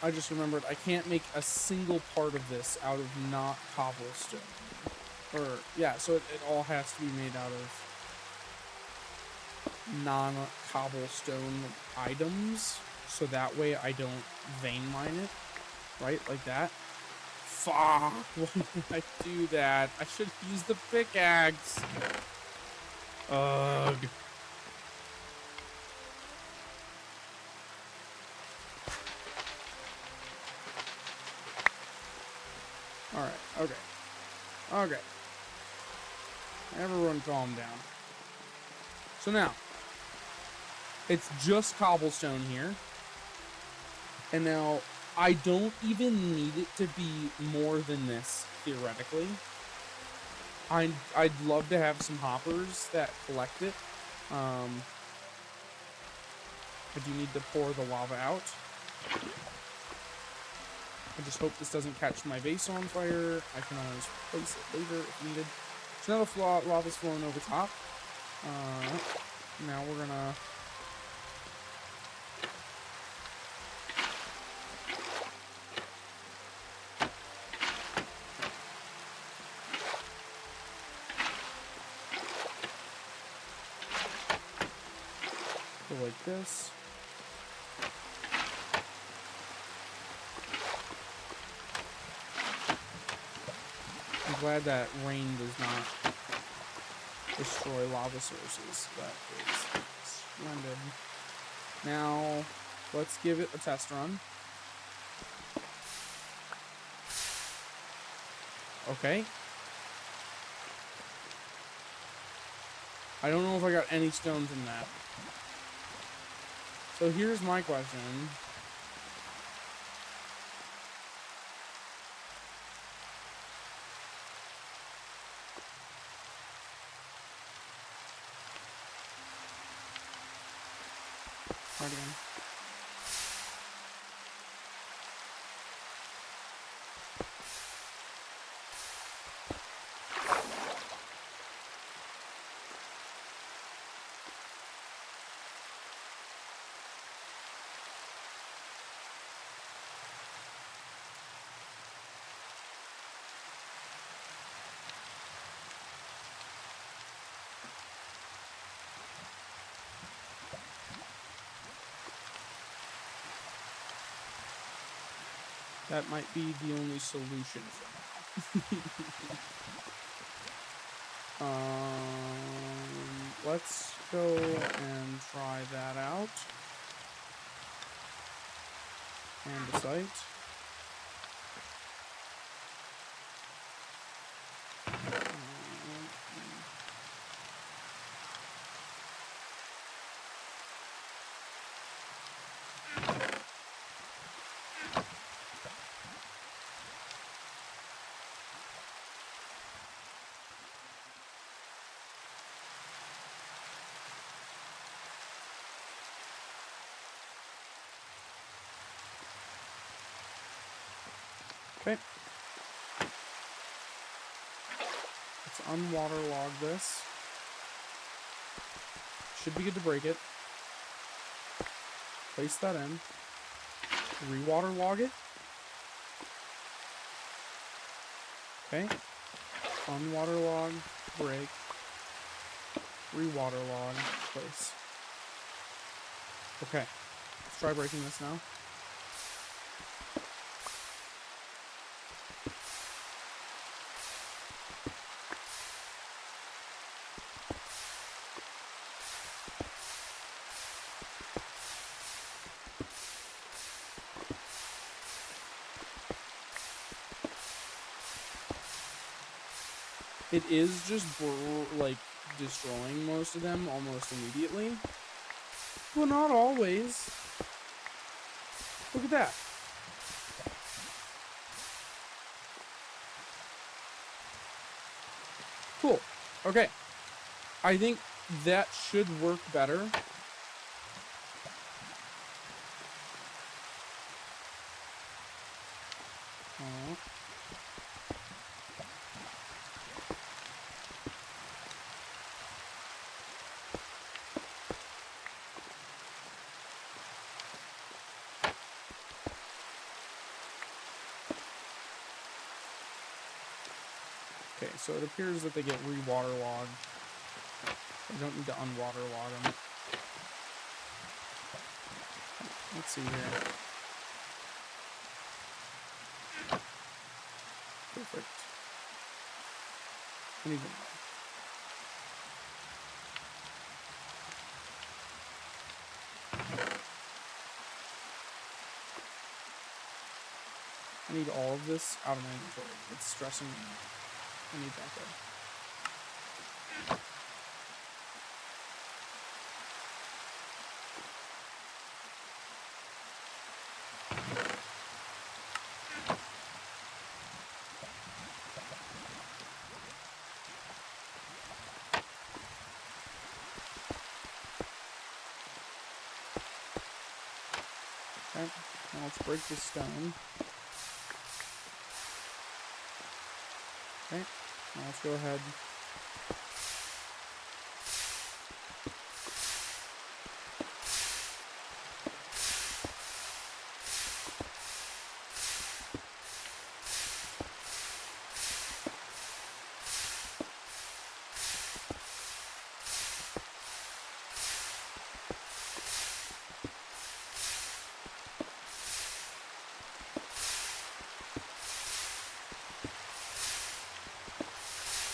I just remembered I can't make a single part of this out of not cobblestone. Or, yeah, so it all has to be made out of non-cobblestone items. So that way I don't vein mine it. Right? Like that. Fuck! Why did I do that? I should use the pickaxe. Ugh. Alright, okay. Okay. Everyone calm down. So now, it's just cobblestone here. And now, I don't even need it to be more than this, theoretically. I'd love to have some hoppers that collect it. I do need to pour the lava out. I just hope this doesn't catch my base on fire. I can always replace it later if needed. So now the lava's flowing over top. Now we're gonna... go like this. I'm glad that rain does not destroy lava sources. That is splendid. Now, let's give it a test run. Okay. I don't know if I got any stones in that. So here's my question. Try it again. That might be the only solution for now. Let's go and try that out. And the site. Okay. Let's unwaterlog this. Should be good to break it. Place that in. Rewaterlog it. Okay. Unwaterlog, break. Rewaterlog, place. Okay. Let's try breaking this now. It is just like destroying most of them almost immediately, but not always. Look at that. Cool. Okay. I think that should work better. Okay, so it appears that they get re-waterlogged. I don't need to unwaterlog them. Let's see here. Perfect. I need one more. I need all of this out of my inventory. It's stressing me out. I need that though. Okay, now let's break this stone. Okay, now let's go ahead.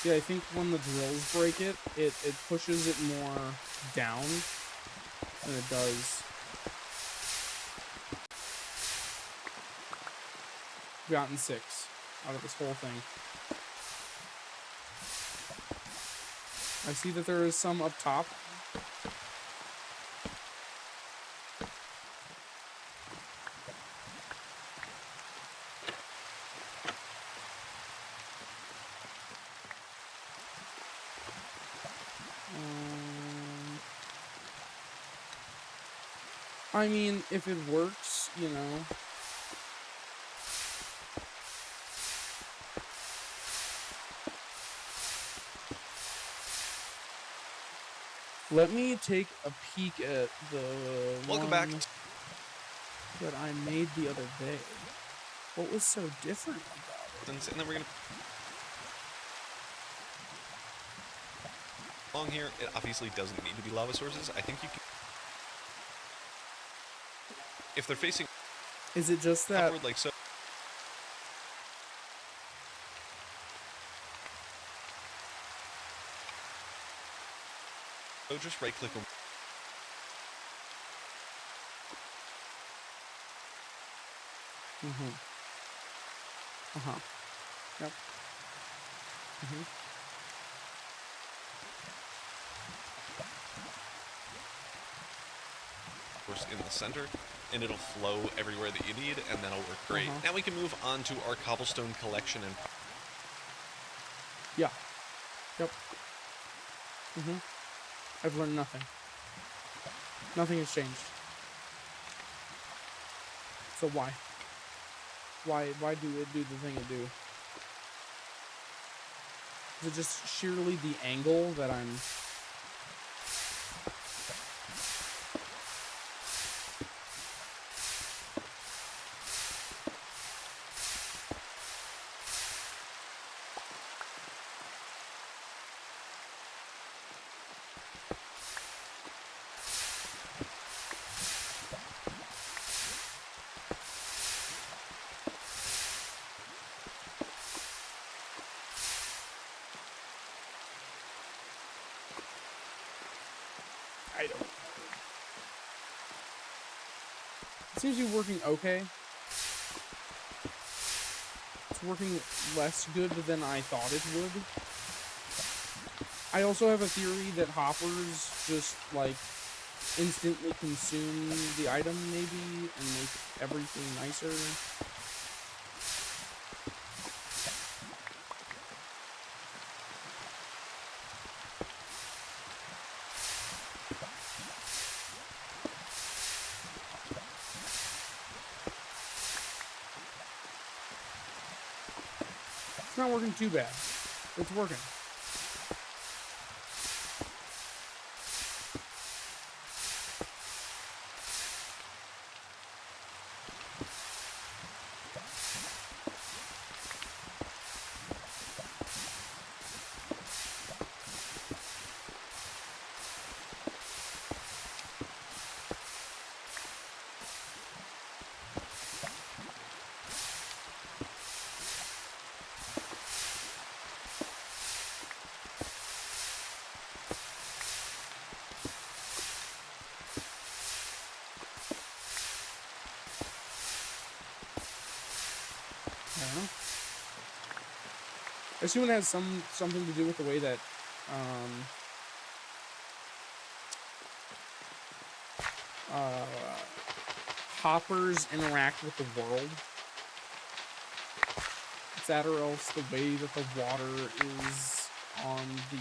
See, I think when the drills break it, it pushes it more down than it does. We've gotten 6 out of this whole thing. I see that there is some up top. I mean, if it works, you know. Let me take a peek at the Welcome one back. that I made the other day. What was so different about it? And then we're gonna along here. It obviously doesn't need to be lava sources. I think you can, if they're facing Is it just that? upward like so. So just right click. Mm-hmm. Uh-huh. Yep. Mm-hmm. In the center, and it'll flow everywhere that you need, and that'll work great. Now we can move on to our cobblestone collection and. Yeah. Yep. Mm-hmm. I've learned nothing. Nothing has changed. So why? Why do it do the thing it do? Is it just sheerly the angle that I'm... I don't know. It seems to be working okay. It's working less good than I thought it would. I also have a theory that hoppers just, like, instantly consume the item, maybe, and make everything nicer. It's not working too bad. It's working. I don't know. I assume it has something to do with the way that hoppers interact with the world. It's that, or else the way that the water is on the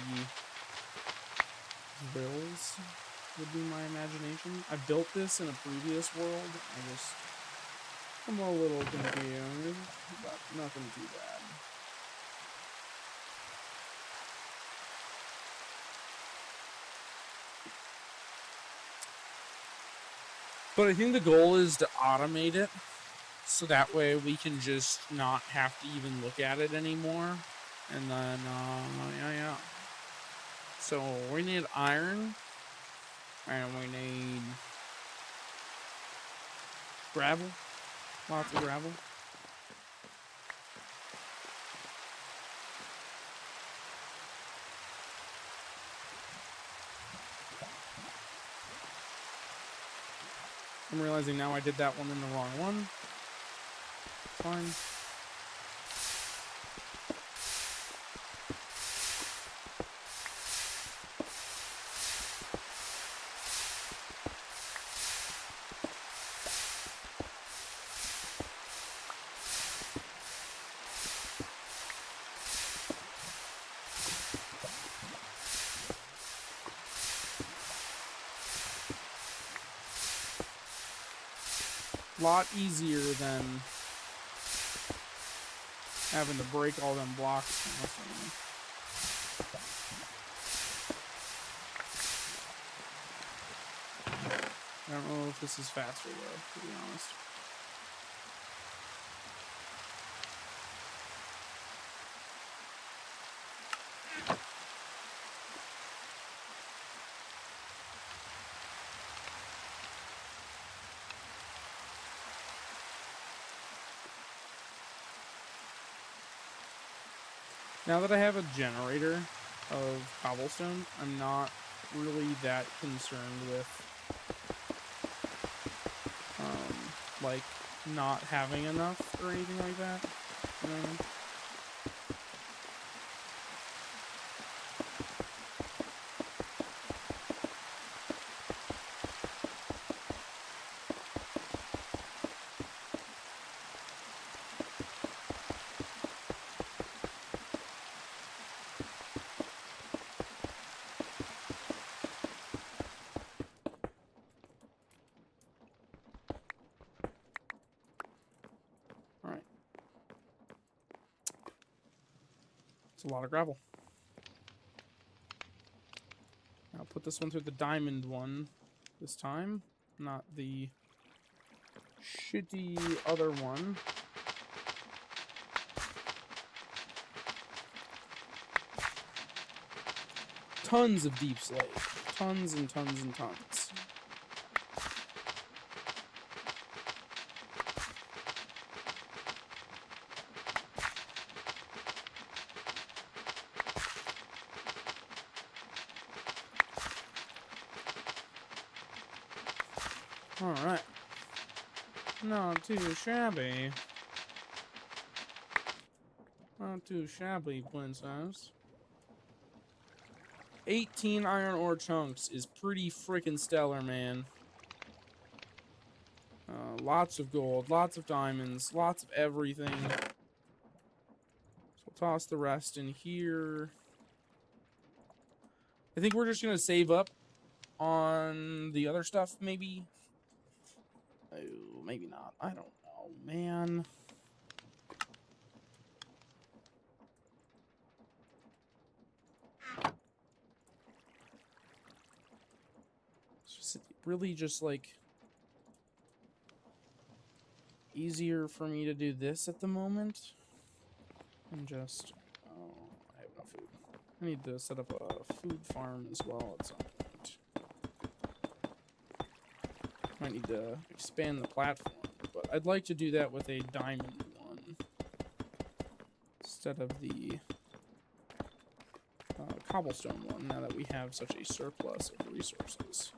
rills would be my imagination. I built this in a previous world. I'm a little confused, but nothing too bad. But I think the goal is to automate it, so that way we can just not have to even look at it anymore. And then, yeah. So we need iron, and we need gravel, lots of gravel. I'm realizing now I did that one in the wrong one. Fine. A lot easier than having to break all them blocks. I don't know if this is faster though, to be honest. Now that I have a generator of cobblestone, I'm not really that concerned with like not having enough or anything like that. You know what I mean? Alright. It's a lot of gravel. I'll put this one through the diamond one this time, not the shitty other one. Tons of deep slate. Tons and tons and tons. Alright. Not too shabby. Not too shabby, princess. 18 iron ore chunks is pretty freaking stellar, man. Lots of gold, lots of diamonds, lots of everything. So we'll toss the rest in here. I think we're just going to save up on the other stuff, maybe. Oh, maybe not. I don't know, man. It's just really just like easier for me to do this at the moment. And just, oh, I have no food. I need to set up a food farm as well at some point. Might need to expand the platform, but I'd like to do that with a diamond one instead of the cobblestone one, now that we have such a surplus of resources.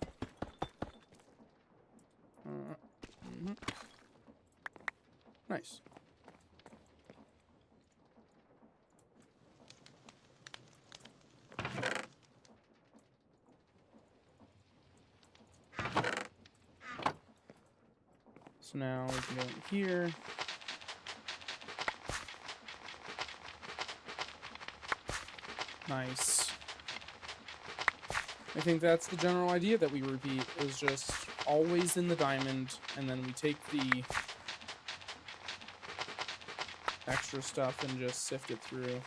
Nice. So now we can go in here. Nice. I think that's the general idea that we repeat, is just always in the diamond, and then we take the extra stuff and just sift it through.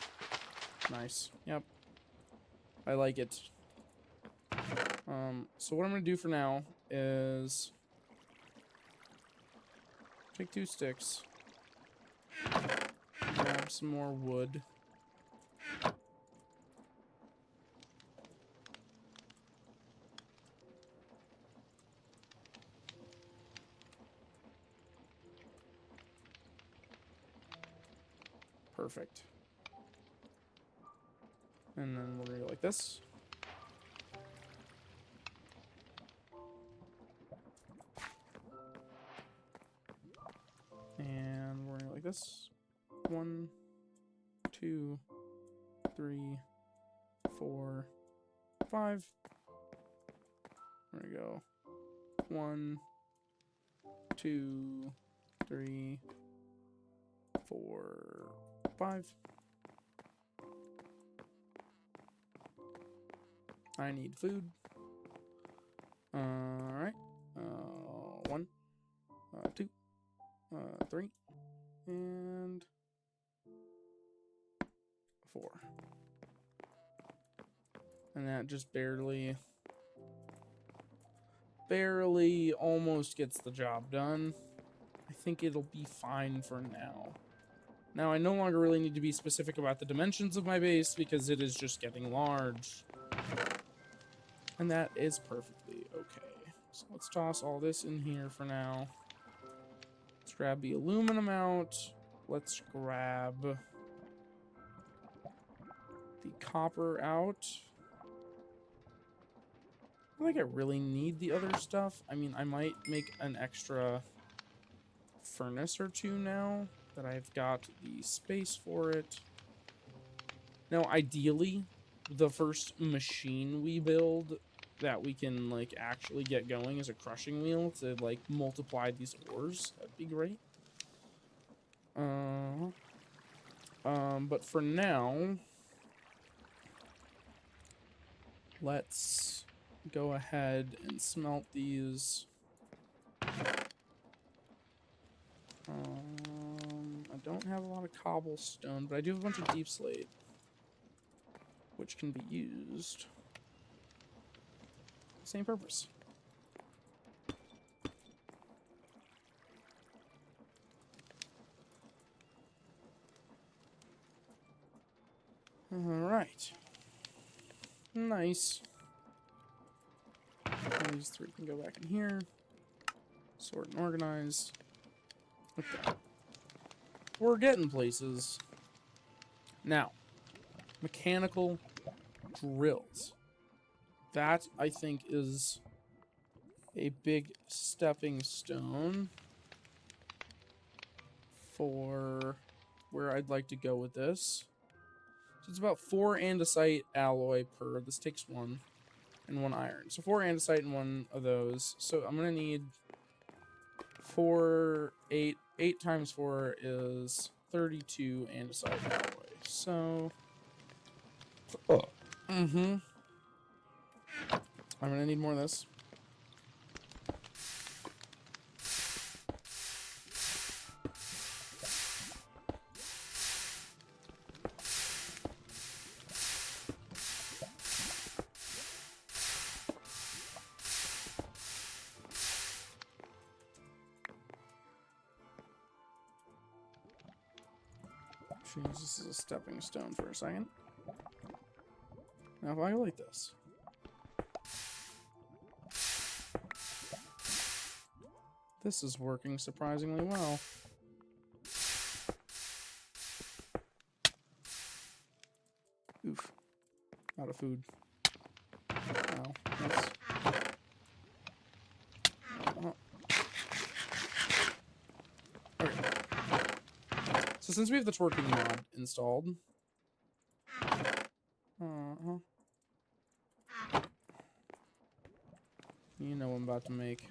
Nice. Yep. I like it. So what I'm going to do for now is take 2 sticks, grab some more wood. Perfect. And then we're going to go like this. And we're going to go like this. 1, 2, 3, 4, 5. There we go. 1, 2, 3, 4, 5. I need food. Alright. 1, 2, 3 and 4. And that just barely almost gets the job done. I think it'll be fine for now. Now, I no longer really need to be specific about the dimensions of my base because it is just getting large. And that is perfectly okay. So let's toss all this in here for now. Let's grab the aluminum out. Let's grab the copper out. I don't think I really need the other stuff. I mean, I might make an extra furnace or two now that I've got the space for it. Now, ideally, the first machine we build that we can, like, actually get going is a crushing wheel to, like, multiply these ores. That'd be great. But for now, let's go ahead and smelt these. I don't have a lot of cobblestone, but I do have a bunch of deep slate, which can be used. Same purpose. Alright. Nice. These 3 can go back in here. Sort and organize. Okay. We're getting places. Now, mechanical drills. That, I think, is a big stepping stone for where I'd like to go with this. So it's about 4 andesite alloy per. This takes 1 and 1 iron. So 4 andesite and 1 of those. So I'm going to need 8 times 4 is 32 andesite alloy. So, I'm going to need more of this. Use this as a stepping stone for a second. Now if I go like this. This is working surprisingly well. Oof. Out of food. Wow. That's... Okay. So since we have the twerking mod installed, you know what I'm about to make.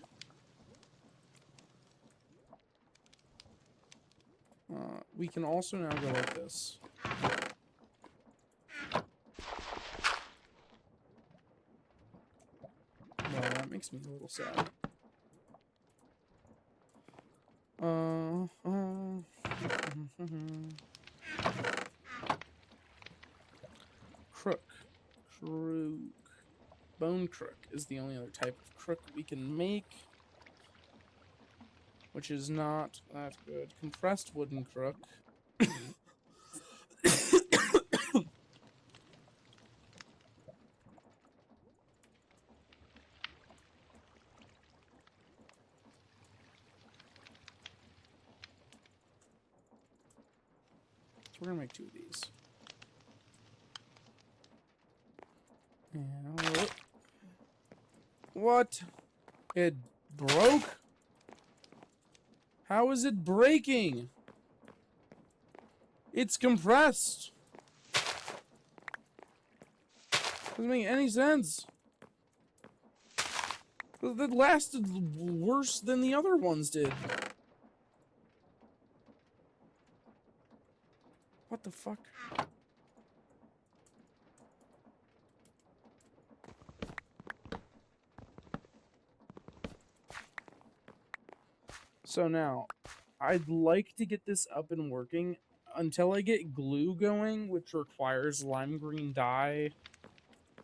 We can also now go like this. Well, that makes me a little sad. Crook. Bone crook is the only other type of crook we can make, which is not that good. Compressed wooden crook. We're gonna make 2 of these. And what? It broke? How is it breaking? It's compressed. Doesn't make any sense. That lasted worse than the other ones did. What the fuck? So now, I'd like to get this up and working until I get glue going, which requires lime green dye,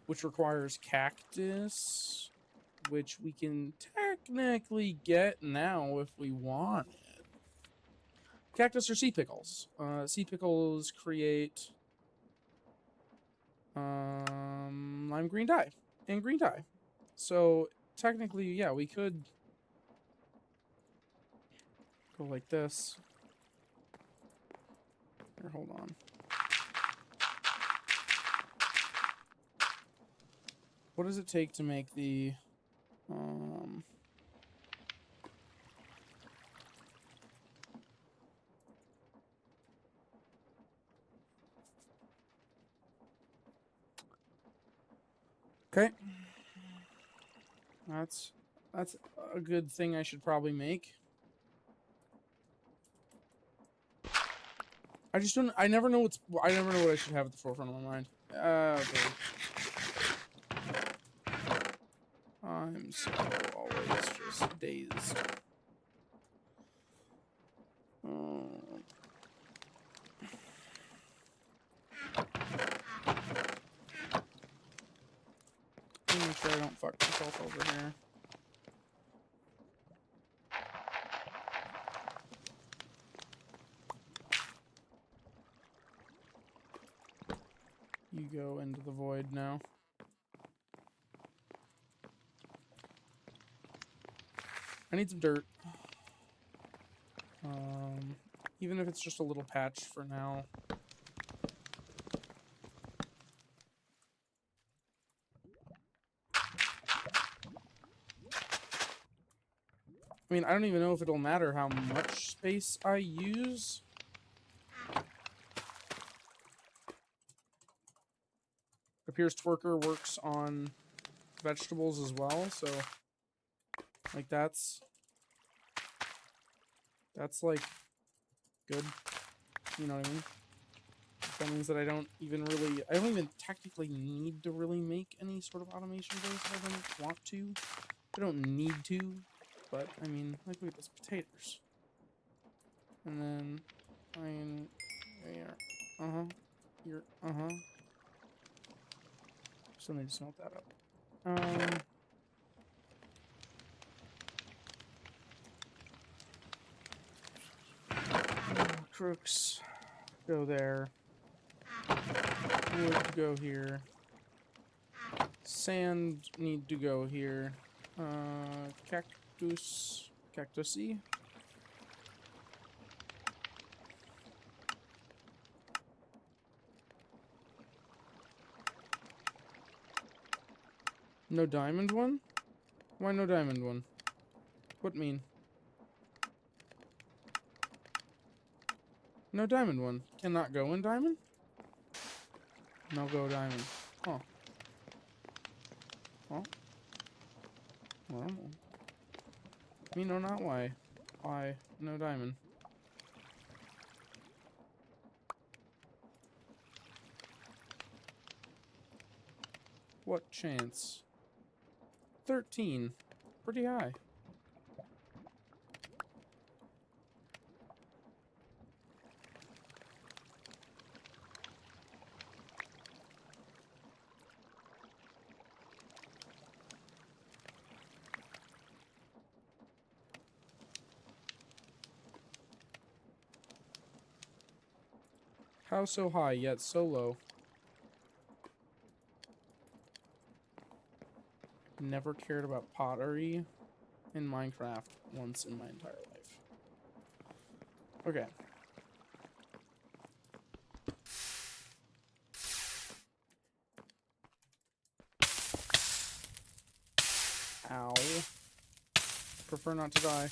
which requires cactus, which we can technically get now if we want it. Cactus or sea pickles. Sea pickles create lime green dye and green dye. So technically, yeah, we could go like this. Here, hold on. What does it take to make the okay. That's a good thing I should probably make. I never know what I should have at the forefront of my mind. Okay. I'm so always just dazed. Let me make sure I don't fuck myself over here. You go into the void now. I need some dirt. Even if it's just a little patch for now. I mean, I don't even know if it'll matter how much space I use. Appears Twerker works on vegetables as well, so like that's like good. You know what I mean? That means that I don't even technically need to really make any sort of automation for this if I don't want to. I don't need to, but I mean, like, look at this, potatoes. And then, here, still need to smelt that up. Crooks, go there. Wood go here. Sand need to go here. Cactusy. No diamond one? Why no diamond one? What mean? No diamond one. Cannot go in diamond? No go diamond. Huh. Well. Well. Me know not why. Why no diamond? What chance? 13. Pretty high. How so high yet so low? Never cared about pottery in Minecraft once in my entire life. Okay. Ow. Prefer not to die.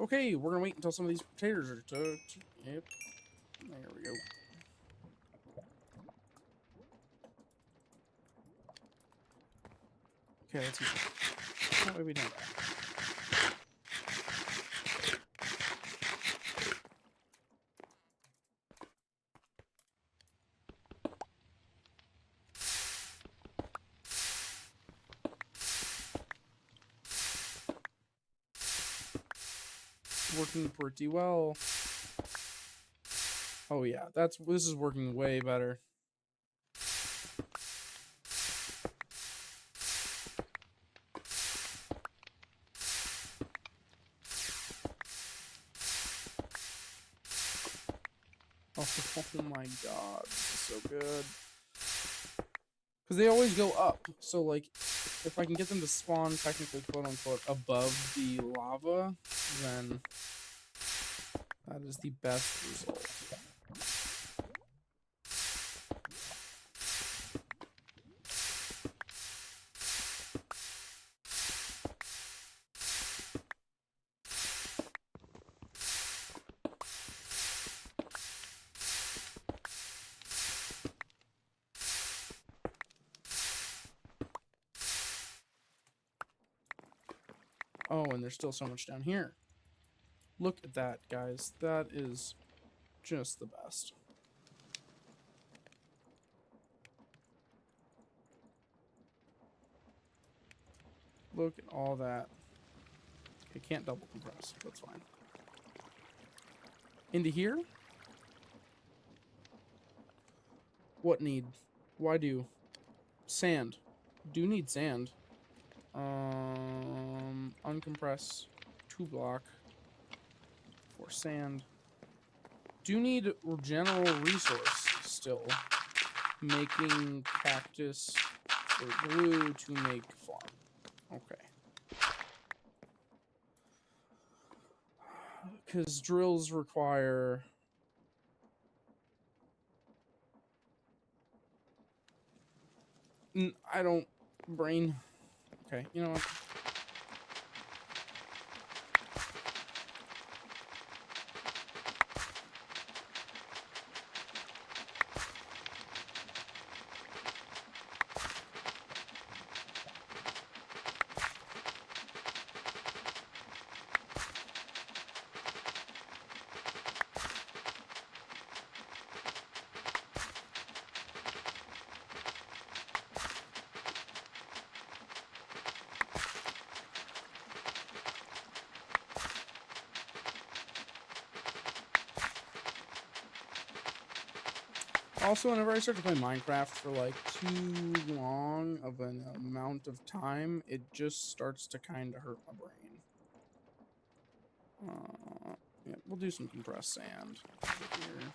Okay, we're gonna wait until some of these potatoes are yep. There we go. Okay, let's use it. That way we don't die. working pretty well. Oh yeah, this is working way better. Oh my god, this is so good. Because they always go up, so like, if I can get them to spawn technically quote-unquote above the lava, then that is the best result. Oh, and there's still so much down here. Look at that, guys. That is just the best. Look at all that. I can't double compress. That's fine. Into here? What need? Why do? Sand. Do need sand. Uncompress 2 block for sand. Do need general resource still. Making cactus for glue to make farm. Okay. Because drills require... I don't... Brain... Okay, you know what? Also, whenever I start to play Minecraft for like too long of an amount of time, it just starts to kind of hurt my brain. Yeah, we'll do some compressed sand over here.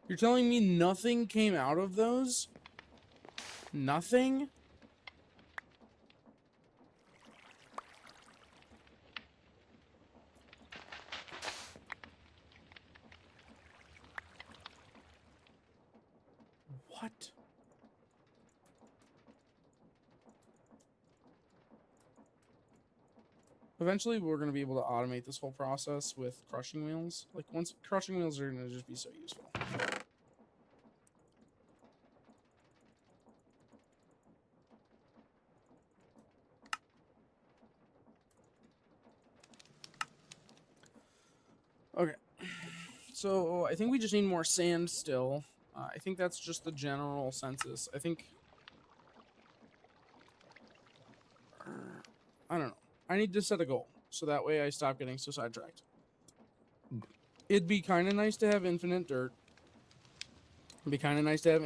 You're telling me nothing came out of those? Nothing? What? Eventually, we're going to be able to automate this whole process with crushing wheels. Like, once crushing wheels are going to just be so useful. Okay. So, I think we just need more sand still. I think that's just the general census. I think... I don't know. I need to set a goal, so that way I stop getting so sidetracked. It'd be kind of nice to have infinite dirt. It'd be kind of nice to have...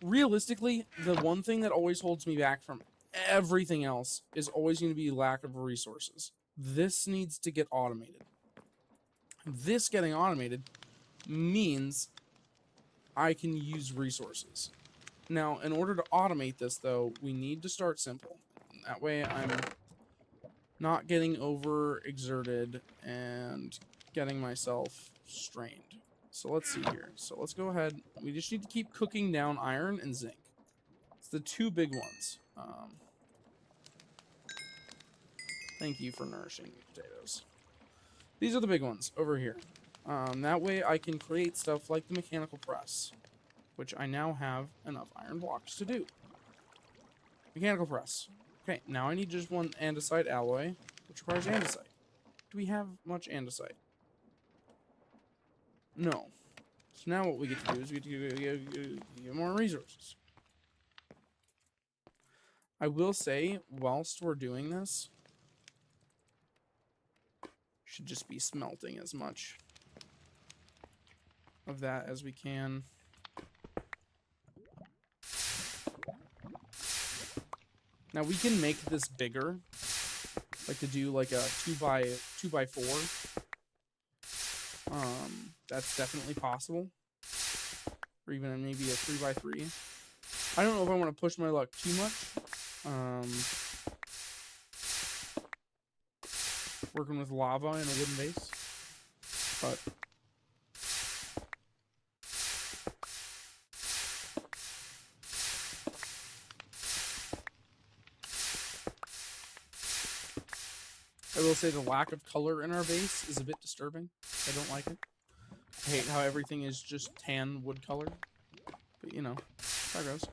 realistically, the one thing that always holds me back from everything else is always going to be lack of resources. This needs to get automated. This getting automated means I can use resources. Now, in order to automate this, though, we need to start simple. That way I'm not getting overexerted and getting myself strained. So let's see here. So let's go ahead. We just need to keep cooking down iron and zinc. It's the two big ones. Thank you for nourishing me, potatoes. These are the big ones over here. That way I can create stuff like the mechanical press, which I now have enough iron blocks to do. Mechanical press. Okay, now I need just one andesite alloy, which requires andesite. Do we have much andesite? No. So now what we get to do is we get to get more resources. I will say, whilst we're doing this, should just be smelting as much of that as we can. Now we can make this bigger, like to do like a 2x4. That's definitely possible, or even maybe a 3x3. I don't know if I want to push my luck too much. Working with lava and a wooden base, but I will say the lack of color in our base is a bit disturbing. I don't like it. I hate how everything is just tan wood color, but you know, that goes.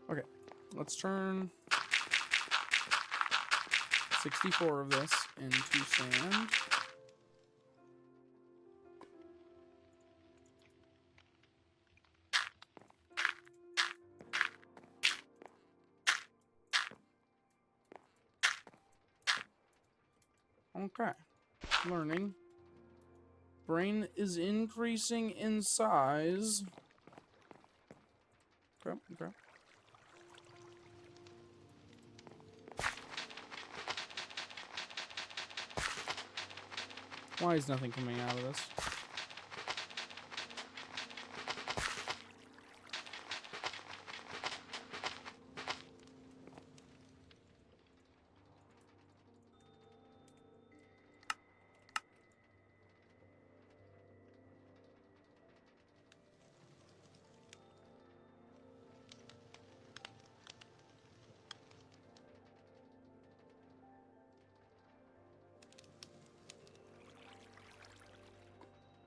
Okay, let's turn 64 of this into sand. Okay, learning. Brain is increasing in size. Okay, okay. Why is nothing coming out of this?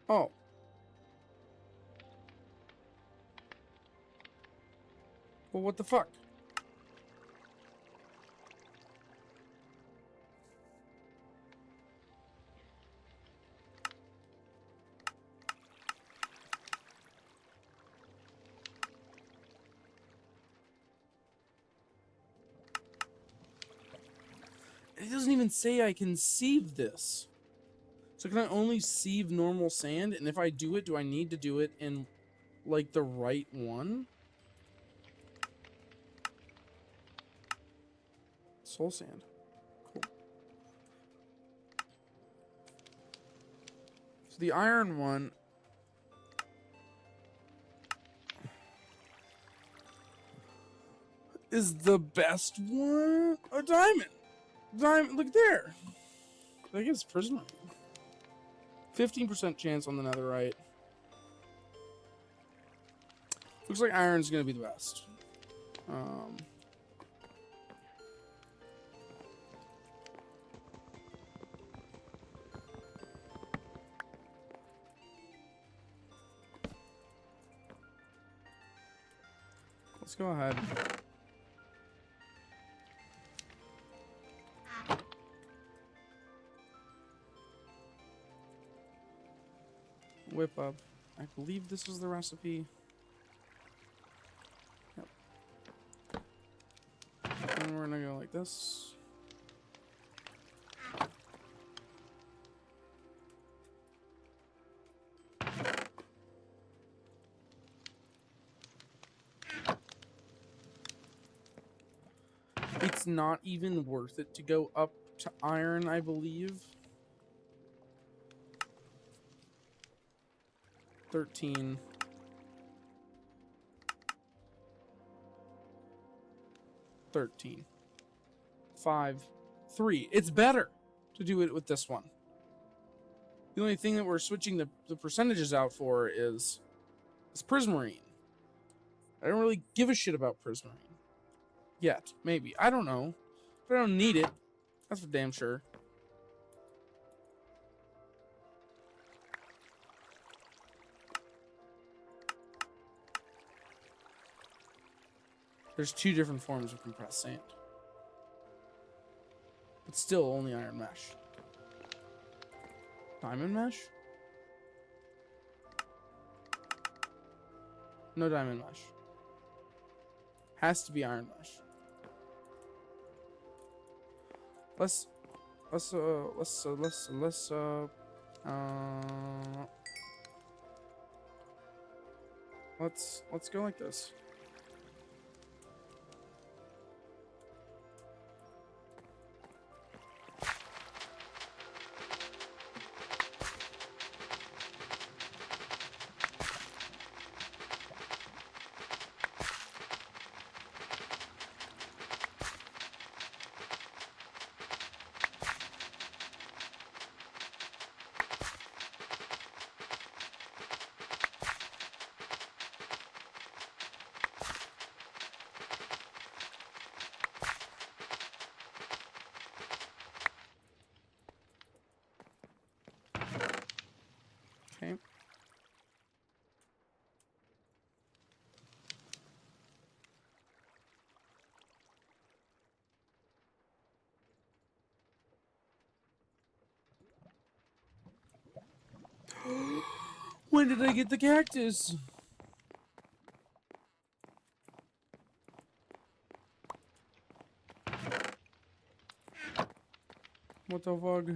Oh. Well, what the fuck? It doesn't even say I can sieve this. So can I only sieve normal sand? And if I do it, do I need to do it in, like, the right one? Soul sand. Cool. So the iron one... is the best one? A diamond! Diamond, look there! I think it's prisoner. 15% chance on the netherite. Looks like iron's gonna be the best. Let's go ahead. Whip up. I believe this is the recipe. Yep. And we're gonna go like this. It's not even worth it to go up to iron, I believe. 13. 13. 5. 3. It's better to do it with this one. The only thing that we're switching the percentages out for is prismarine. I don't really give a shit about prismarine. Yet. Maybe. I don't know. But I don't need it. That's for damn sure. There's 2 different forms of compressed sand. But still only iron mesh. Diamond mesh? No diamond mesh. Has to be iron mesh. Let's go like this. Okay. When did I get the cactus? What the fuck?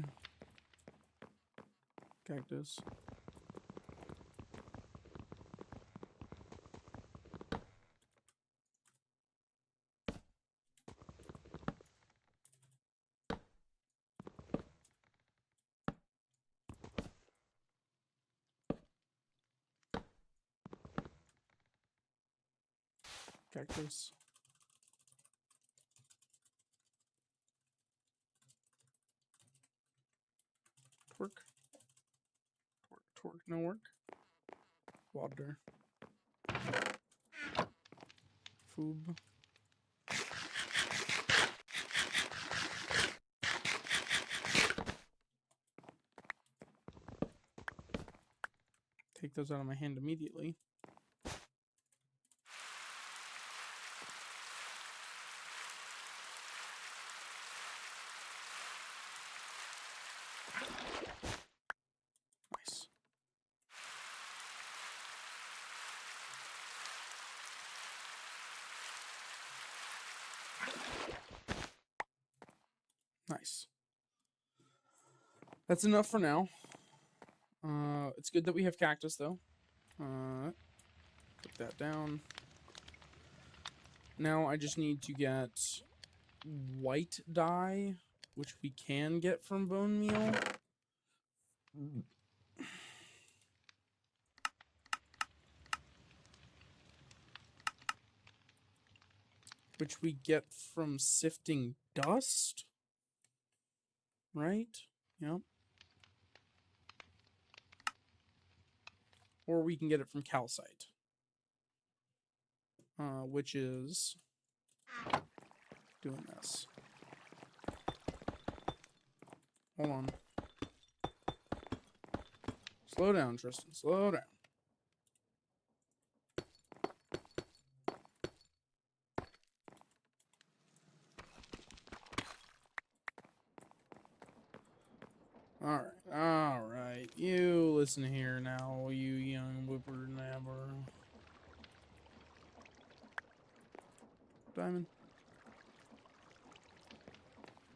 Cactus. Cactus. Twerk. Twerk, no work. Water. Foob. Take those out of my hand immediately. Nice. Nice. That's enough for now. It's good that we have cactus, though. Put that down. Now I just need to get white dye, which we can get from bone meal. Which we get from sifting dust. Right? Yep. Or we can get it from calcite. Which is doing this. Hold on. Slow down, Tristan. Slow down. All right. You listen here now, you young whippersnapper. Diamond.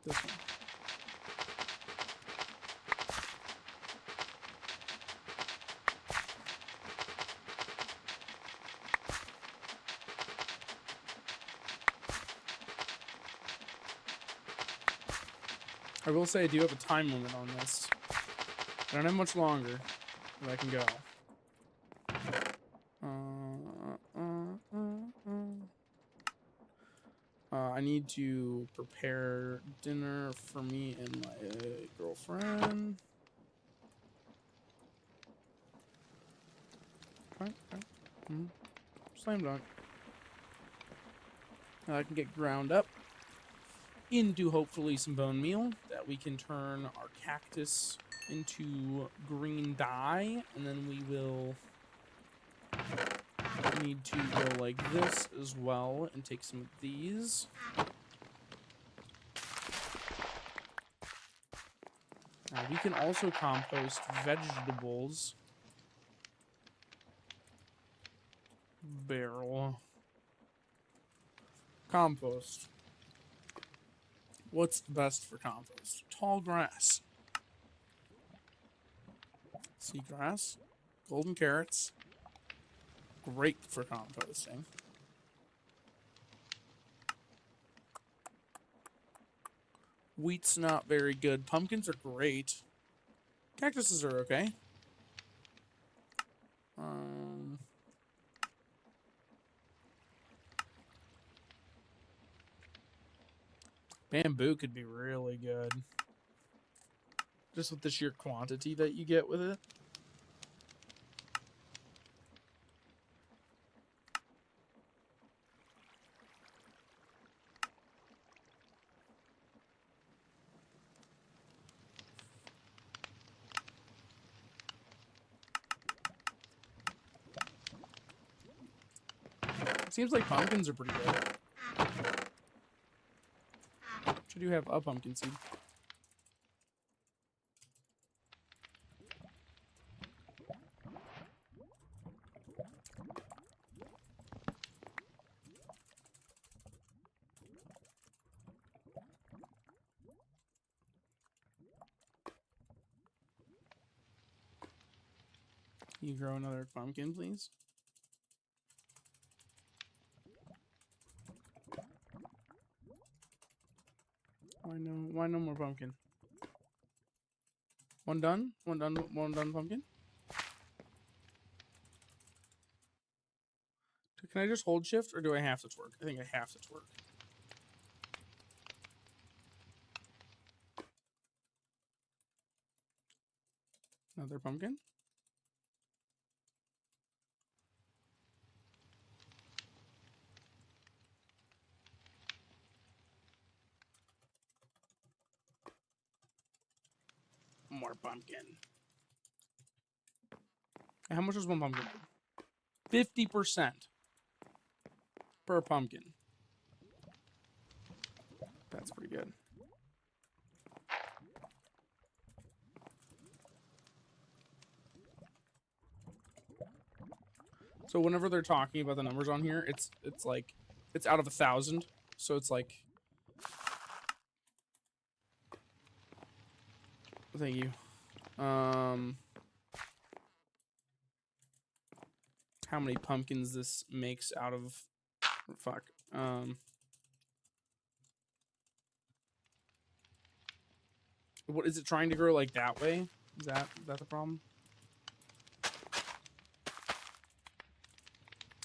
This one. I will say I do have a time limit on this. I don't have much longer that I can go. I need to prepare dinner for me and my girlfriend. Okay. Slam dunk. I can get ground up into hopefully some bone meal that we can turn our cactus into green dye, and then we will need to go like this as well and take some of these. Now we can also compost vegetables. Barrel. Compost. What's best for compost? Tall grass. Seagrass. Golden carrots. Great for composting. Wheat's not very good. Pumpkins are great. Cactuses are okay. Bamboo could be really good. Just with the sheer quantity that you get with it. It seems like pumpkins are pretty good. Should you have a pumpkin seed? Can you grow another pumpkin, please? Why no more pumpkin? One done? One done pumpkin? Can I just hold shift or do I have to twerk? I think I have to twerk. Another pumpkin? More pumpkin. And how much is one pumpkin? 50% per pumpkin. That's pretty good. So whenever they're talking about the numbers on here, it's like it's out of 1,000. So it's like, thank you. How many pumpkins this makes out of, fuck. What is it trying to grow like that way? Is that the problem?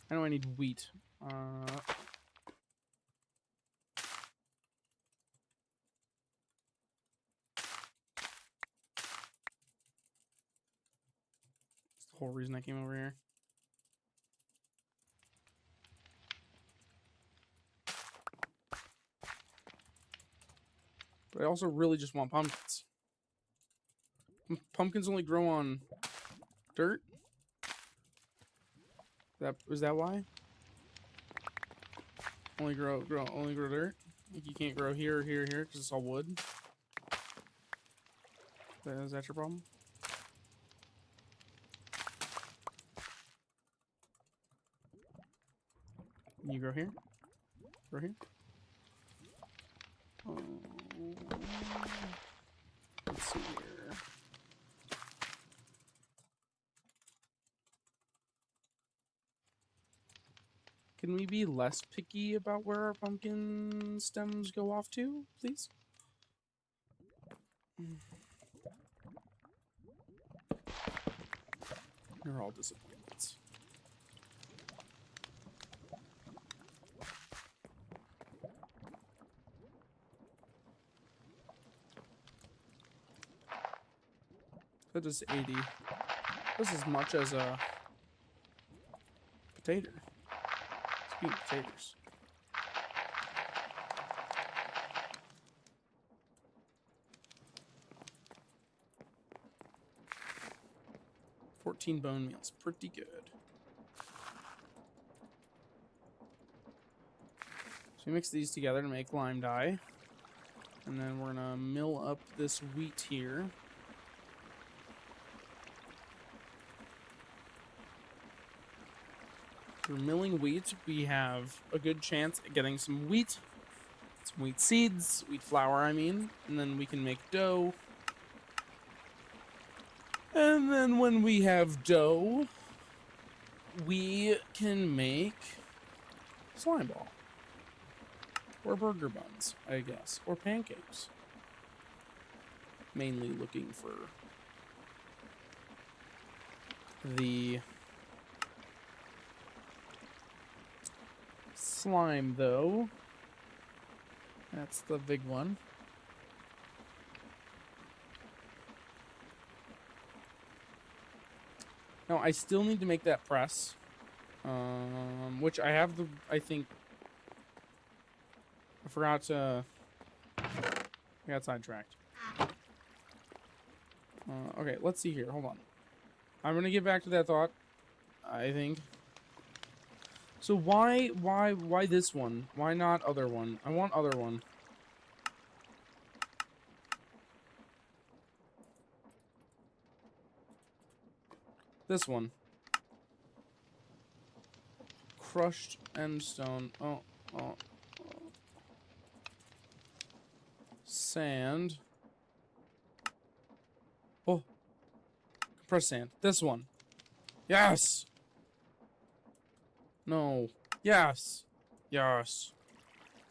I know I need wheat. That's the whole reason I came over here. But I also really just want pumpkins. Pumpkins only grow on dirt? Is that why? Only grow dirt? Like you can't grow here or here or here because it's all wood? Is that your problem? Can you grow here? Grow here? Oh. Let's see here. Can we be less picky about where our pumpkin stems go off to, please? You're all disappointments. That is 80. That's as much as a potato. Speaking of potatoes. 14 bone meals. Pretty good. So we mix these together to make lime dye. And then we're going to mill up this wheat here. Through milling wheat, we have a good chance at getting some wheat seeds, wheat flour, I mean, and then we can make dough. And then when we have dough, we can make slime ball. Or burger buns, I guess. Or pancakes. Mainly looking for the slime, though. That's the big one. Now, I still need to make that press. Which I have the, I think... I forgot to... I got sidetracked. Okay, let's see here. Hold on. I'm gonna get back to that thought, I think. So why this one? Why not other one? I want other one. This one. Crushed endstone. Oh. Sand. Oh. Compressed sand. This one. Yes! No. Yes. Yes.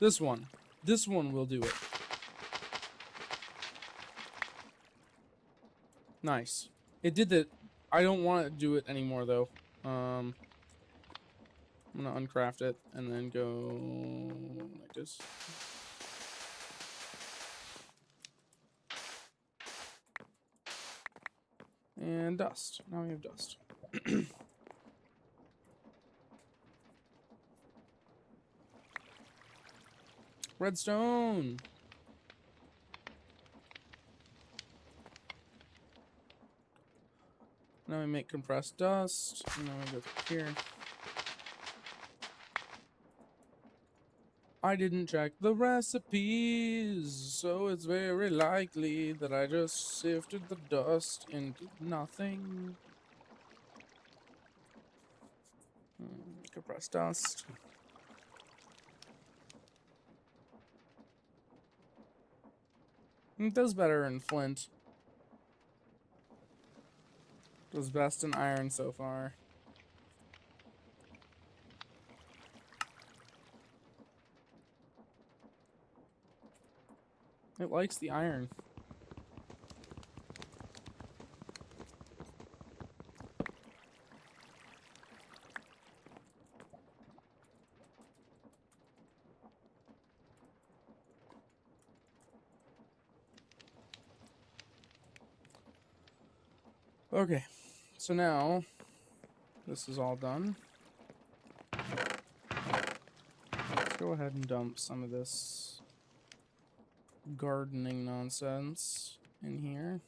This one. This one will do it. Nice. It did that. I don't want to do it anymore, though. I'm gonna uncraft it and then go like this. And dust. Now we have dust. Redstone! Now we make compressed dust. And then we go through here. I didn't check the recipes, so it's very likely that I just sifted the dust and did nothing. Compressed dust. It does better in flint. Does best in iron so far. It likes the iron. Okay, so now this is all done. Let's go ahead and dump some of this gardening nonsense in here.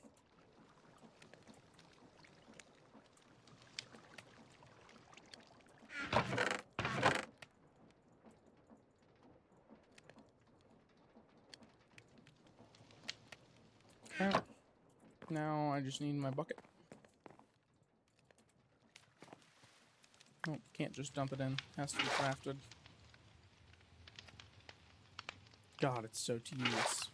Okay. Now I just need my bucket. Oh, can't just dump it in. Has to be crafted. God, it's so tedious.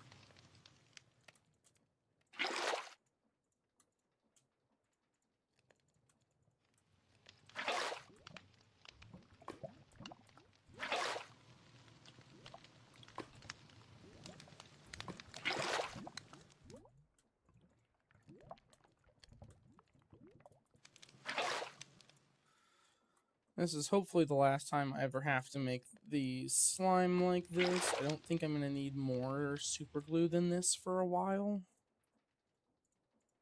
This is hopefully the last time I ever have to make the slime like this. I don't think I'm going to need more super glue than this for a while.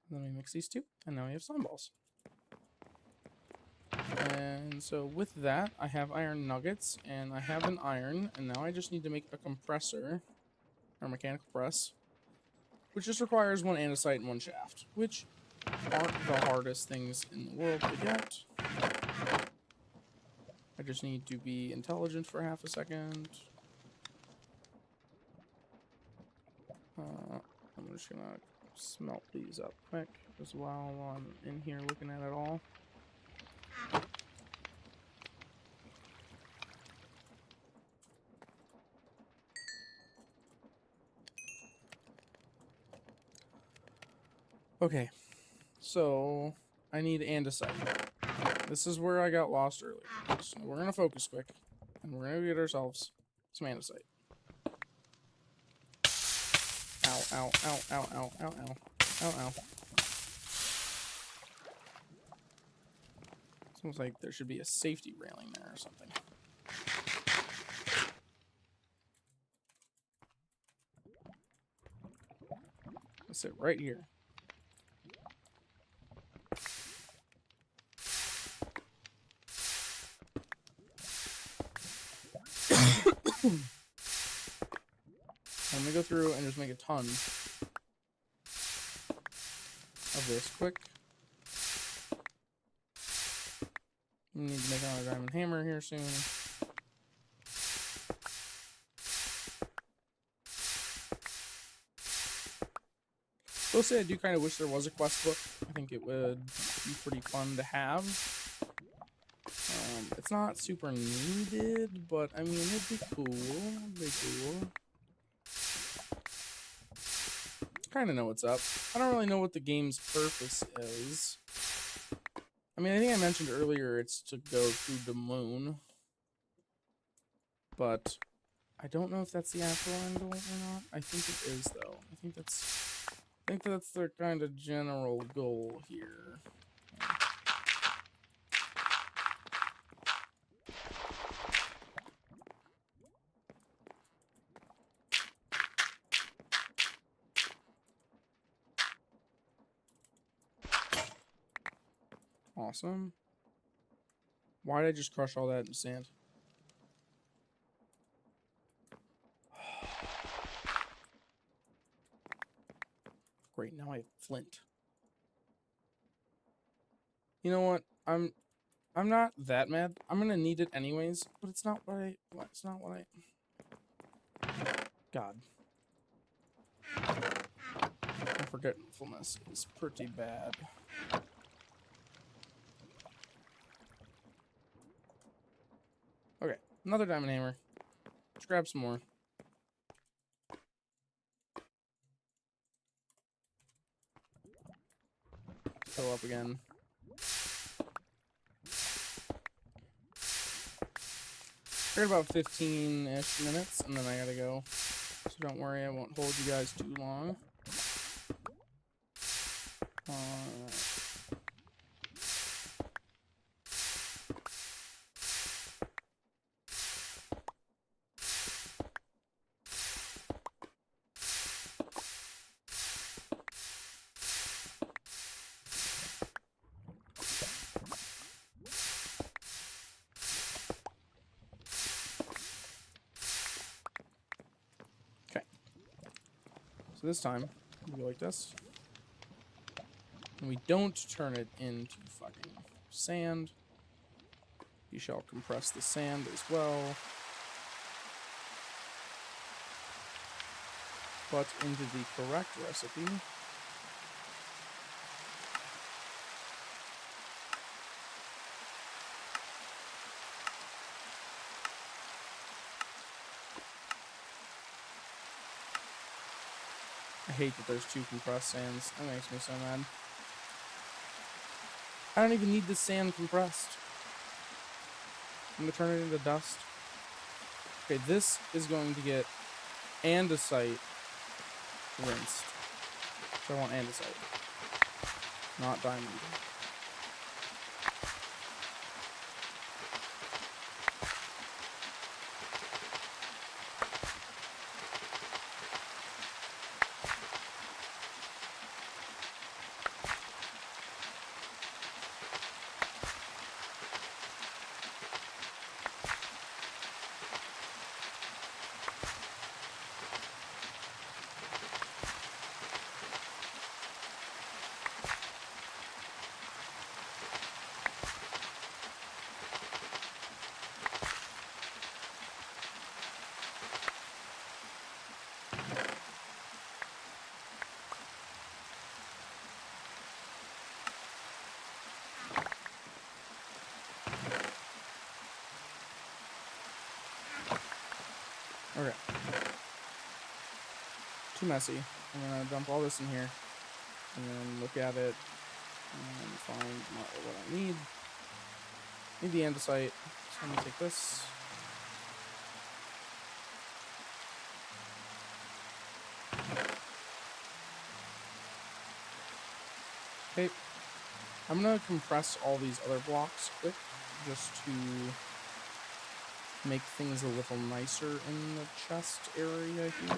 Then we mix these two, and now we have slime balls. And so with that, I have iron nuggets, and I have an iron, and now I just need to make a compressor, or mechanical press, which just requires one andesite and one shaft, which aren't the hardest things in the world to get. I just need to be intelligent for half a second. I'm just gonna smelt these up quick as well while I'm in here looking at it all. Okay, so I need andesite. This is where I got lost earlier. So we're gonna focus quick, and we're gonna get ourselves some andesite. Ow, ow, ow, ow, ow, ow, ow, ow, ow. It's almost like there should be a safety railing there or something. Let's sit right here. I'm gonna go through and just make a ton of this quick. We need to make another diamond hammer here soon. I will say I do kind of wish there was a quest book. I think it would be pretty fun to have. It's not super needed, but I mean, it'd be cool. It'd be cool. Kind of know what's up. I don't really know what the game's purpose is. I mean, I think I mentioned earlier it's to go to the moon. But I don't know if that's the actual end goal or not. I think it is, though. I think that's their kind of general goal here. Awesome. Why did I just crush all that in sand? Great, now I have flint. You know what? I'm not that mad. I'm gonna need it anyways, but it's not what I God. My forgetfulness is pretty bad. Okay, another diamond hammer. Let's grab some more. Fill up again. We're at about 15-ish minutes, and then I gotta go. So don't worry, I won't hold you guys too long. So this time, we go like this. And we don't turn it into fucking sand. You shall compress the sand as well. But into the correct recipe. I hate that there's two compressed sands. That makes me so mad. I don't even need the sand compressed. I'm gonna turn it into dust. Okay, this is going to get andesite rinsed. So I want andesite, not diamond. Okay. Too messy. I'm gonna dump all this in here, and then look at it, and find what I need. Need the andesite, so I'm gonna take this. Okay. I'm gonna compress all these other blocks quick, just to make things a little nicer in the chest area here.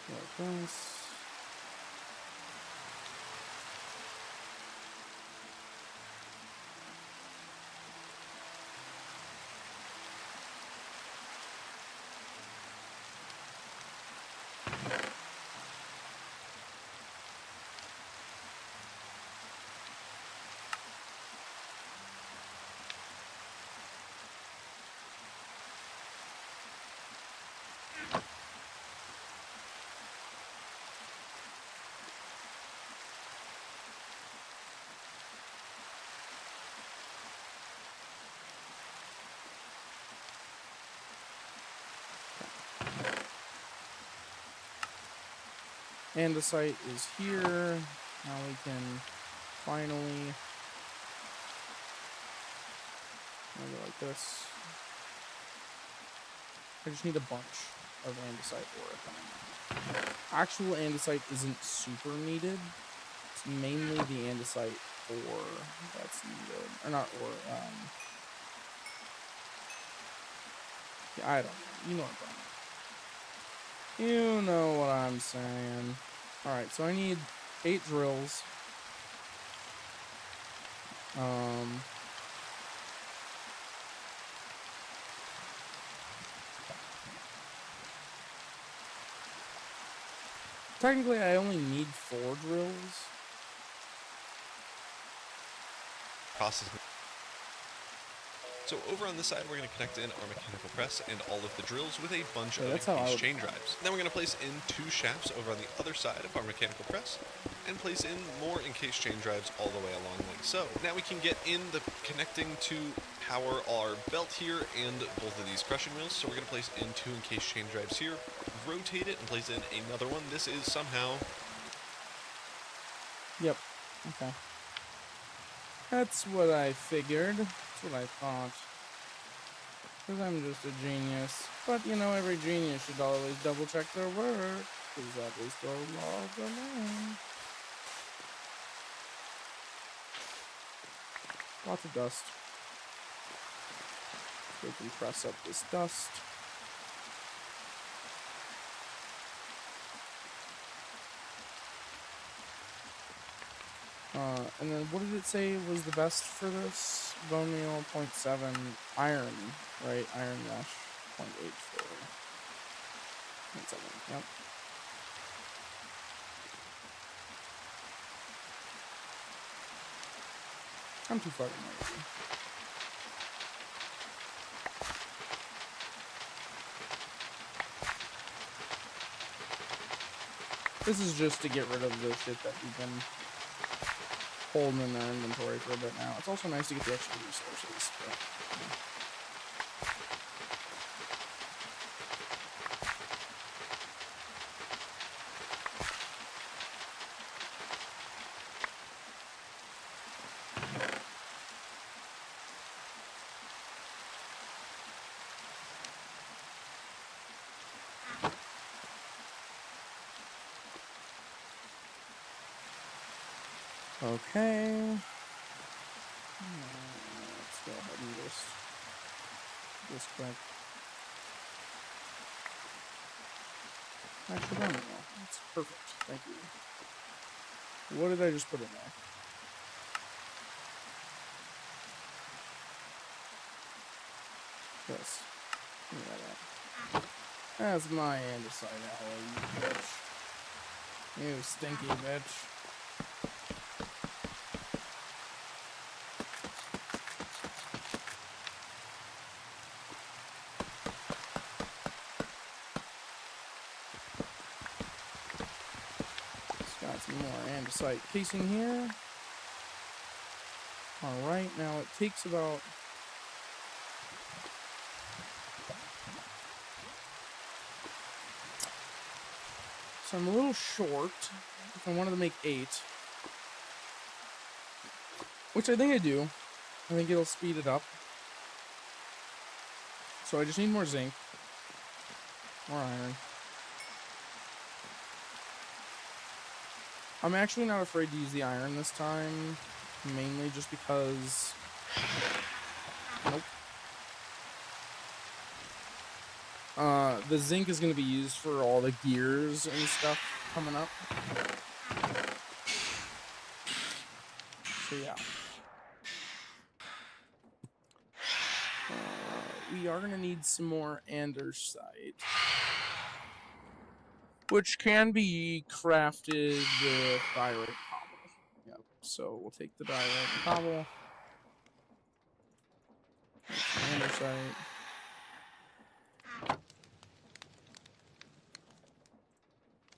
Like this. Andesite is here. Now we can finally go like this. I just need a bunch of andesite ore. Actual andesite isn't super needed. It's mainly the andesite ore that's needed. Or not ore, yeah, I don't know. You know what I'm talking about. You know what I'm saying. Alright, so I need 8 drills. Technically, I only need 4 drills. Process. So over on this side, we're going to connect in our mechanical press and all of the drills with a bunch of encased chain drives. Then we're going to place in 2 shafts over on the other side of our mechanical press and place in more encased chain drives all the way along like so. Now we can get in the connecting to power our belt here and both of these crushing wheels. So we're going to place in 2 encased chain drives here, rotate it, and place in another one. This is somehow... Yep. Okay. That's what I figured. That's what I thought. Because I'm just a genius. But, you know, every genius should always double check their work. Because that is the law of the land. Lots of dust. So we can press up this dust. And then what did it say was the best for this? Bone meal 0.7, iron, right? Iron mesh 0.84. 0.7, yep. I'm too fucking lazy. This is just to get rid of the shit that we've been holding in our inventory for a bit now. It's also nice to get the extra resources. But, okay. Let's go ahead and just do this quick. Actually, no. That's perfect. Thank you. What did I just put in there? This. Give me that. That's my andesite alloy, you bitch. You stinky bitch. Got some more andesite casing here. Alright, now it takes about... So I'm a little short. If I wanted to make 8. Which I think I do. I think it'll speed it up. So I just need more zinc. More iron. I'm actually not afraid to use the iron this time. Mainly just because... Nope. The zinc is going to be used for all the gears and stuff coming up. So yeah. We are going to need some more andesite. Which can be crafted with diorite cobble. Yep. So we'll take the diorite cobble. Andesite.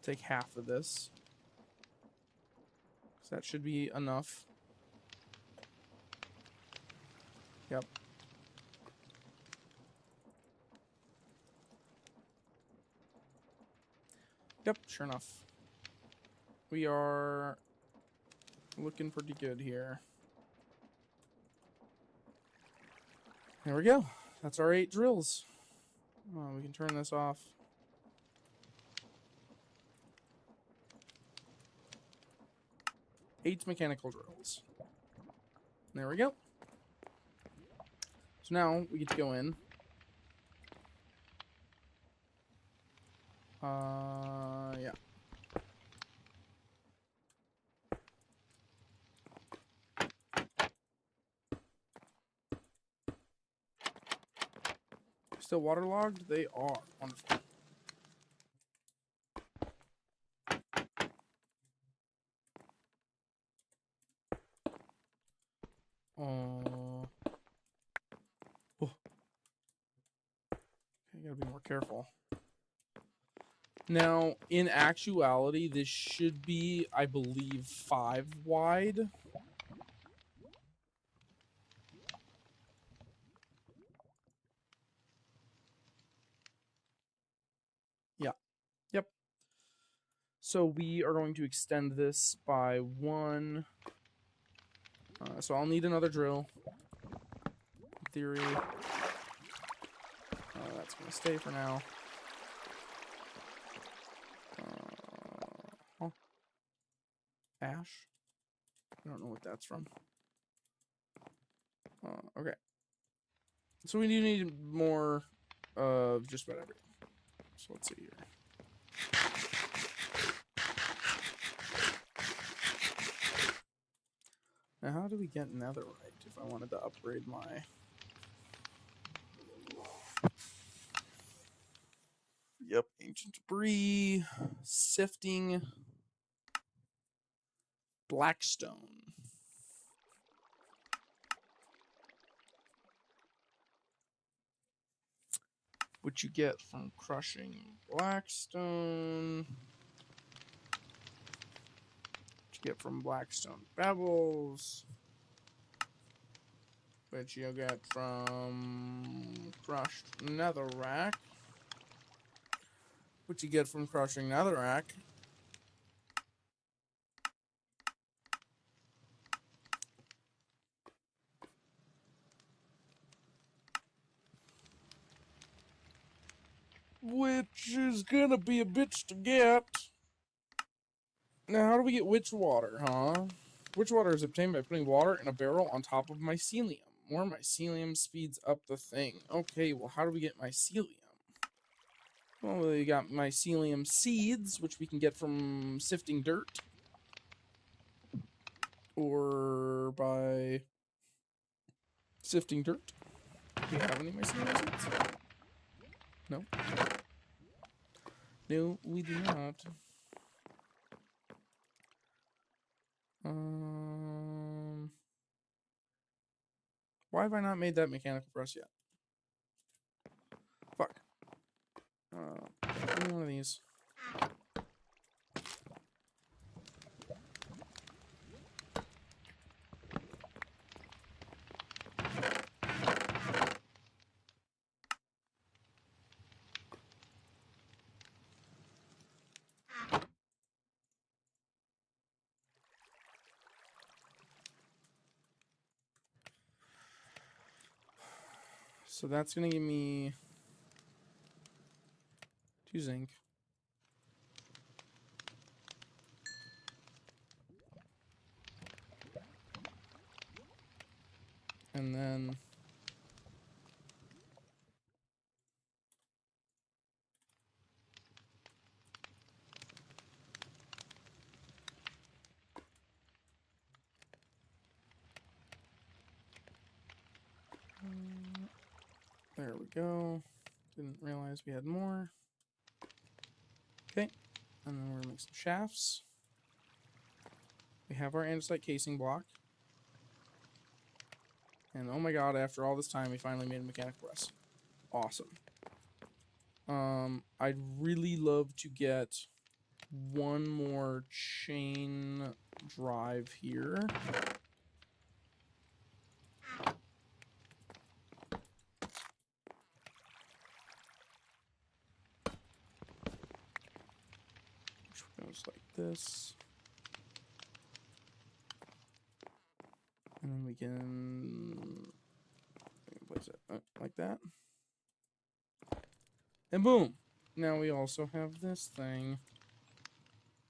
Take half of this. So that should be enough. Yep. Yep, sure enough. We are looking pretty good here. There we go. That's our 8 drills. We can turn this off. Eight mechanical drills. There we go. So now we get to go in. Yeah. Still waterlogged? They are. Wonderful. Oh. Okay, gotta be more careful. Now, in actuality, this should be, I believe, 5 wide. Yeah. Yep. So we are going to extend this by 1. So I'll need another drill. In theory. That's going to stay for now. Huh. Ash? I don't know what that's from. Okay. So we do need more of just about everything. So let's see here. Now, how do we get netherite if I wanted to upgrade my... Yep, ancient debris, sifting, blackstone. What you get from crushing blackstone. What you get from blackstone pebbles. What you get from crushed netherrack. What you get from crushing netherrack. Which is gonna be a bitch to get. Now, how do we get witch water, huh? Witch water is obtained by putting water in a barrel on top of mycelium. More mycelium speeds up the thing. Okay, well, how do we get mycelium? Well, we got mycelium seeds, which we can get from sifting dirt. Or by sifting dirt. Do we have any mycelium seeds? No. No, we do not. Why have I not made that mechanical press yet? Fuck. Give me one of these. So that's gonna give me 2 zinc. And then there we go. Didn't realize we had more. Okay. And then we're gonna make some shafts. We have our andesite casing block. And oh my god, after all this time, we finally made a mechanical press. Awesome. I'd really love to get one more chain drive here. Which goes like this. And then we can place it like that. And boom! Now we also have this thing,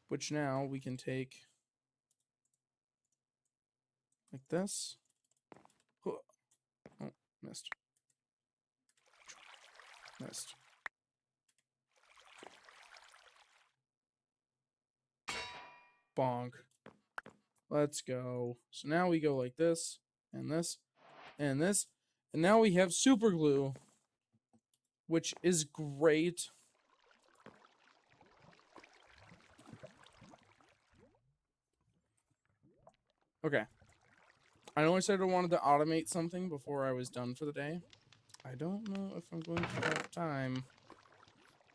which now we can take like this. Oh, missed. Missed. Bonk. Let's go. So now we go like this, and this, and this. And now we have super glue, which is great. Okay. I know I said I wanted to automate something before I was done for the day. I don't know if I'm going to have time.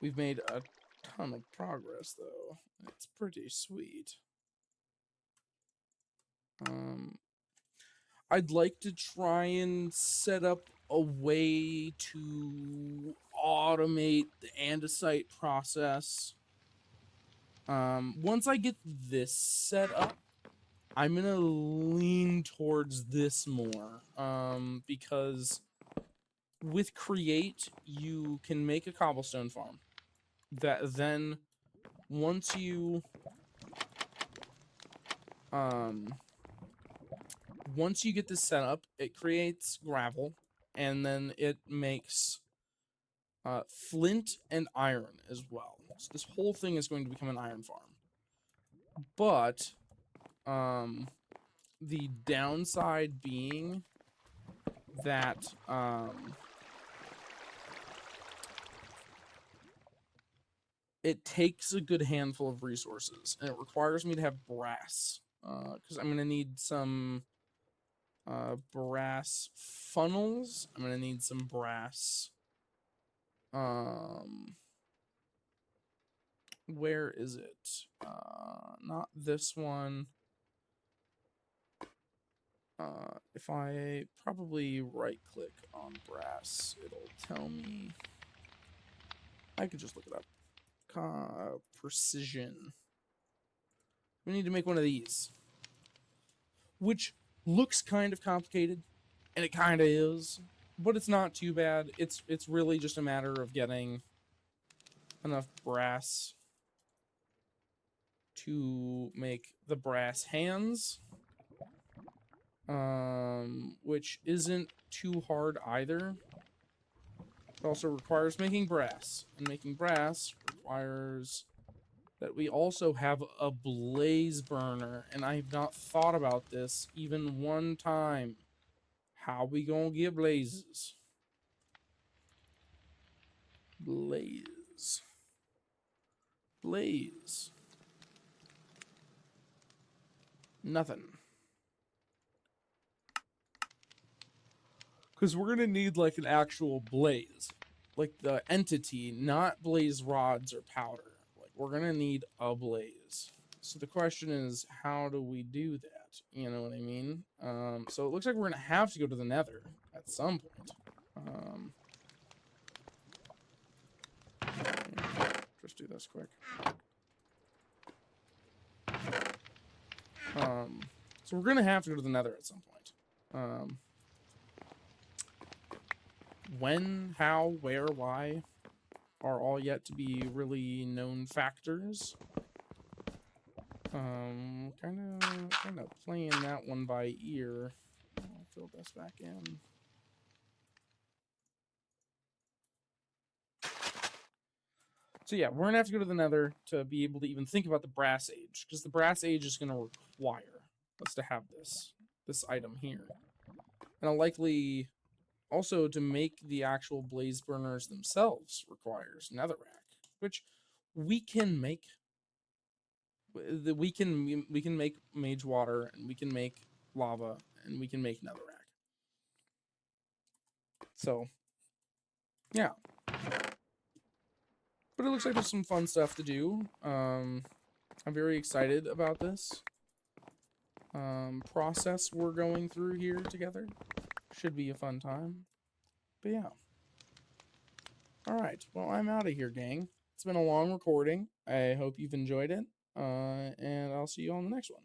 We've made a ton of progress, though. It's pretty sweet. I'd like to try and set up a way to automate the andesite process. Once I get this set up, I'm gonna lean towards this more. Because with Create, you can make a cobblestone farm that then once you get this set up, it creates gravel, and then it makes flint and iron as well. So this whole thing is going to become an iron farm. But the downside being that it takes a good handful of resources, and it requires me to have brass, because I'm going to need some brass funnels. I'm going to need some brass. Where is it? Not this one. If I probably right click on brass, it'll tell me. I could just look it up. Precision. We need to make one of these, which looks kind of complicated, and it kind of is, but it's not too bad. It's really just a matter of getting enough brass to make the brass hands, which isn't too hard either. It also requires making brass, and making brass requires that we also have a blaze burner, and I have not thought about this even one time. How we gonna get blazes? Blaze. Blaze. Nothing. Because we're going to need like an actual blaze. Like the entity, not blaze rods or powder. Like we're going to need a blaze. So the question is, how do we do that? You know what I mean? So it looks like we're going to have to go to the nether at some point. Just do this quick. So we're going to have to go to the nether at some point. When, how, where, why are all yet to be really known factors. Kind of playing that one by ear. I'll fill this back in. So yeah, we're gonna have to go to the nether to be able to even think about the brass age, because the brass age is gonna require us to have this item here, and I'll likely also to make the actual blaze burners themselves requires netherrack, which we can make. We can make mage water, and we can make lava, and we can make netherrack. So yeah. But it looks like there's some fun stuff to do. I'm very excited about this process we're going through here together. Should be a fun time. But yeah. Alright, well, I'm out of here, gang. It's been a long recording. I hope you've enjoyed it. And I'll see you on the next one.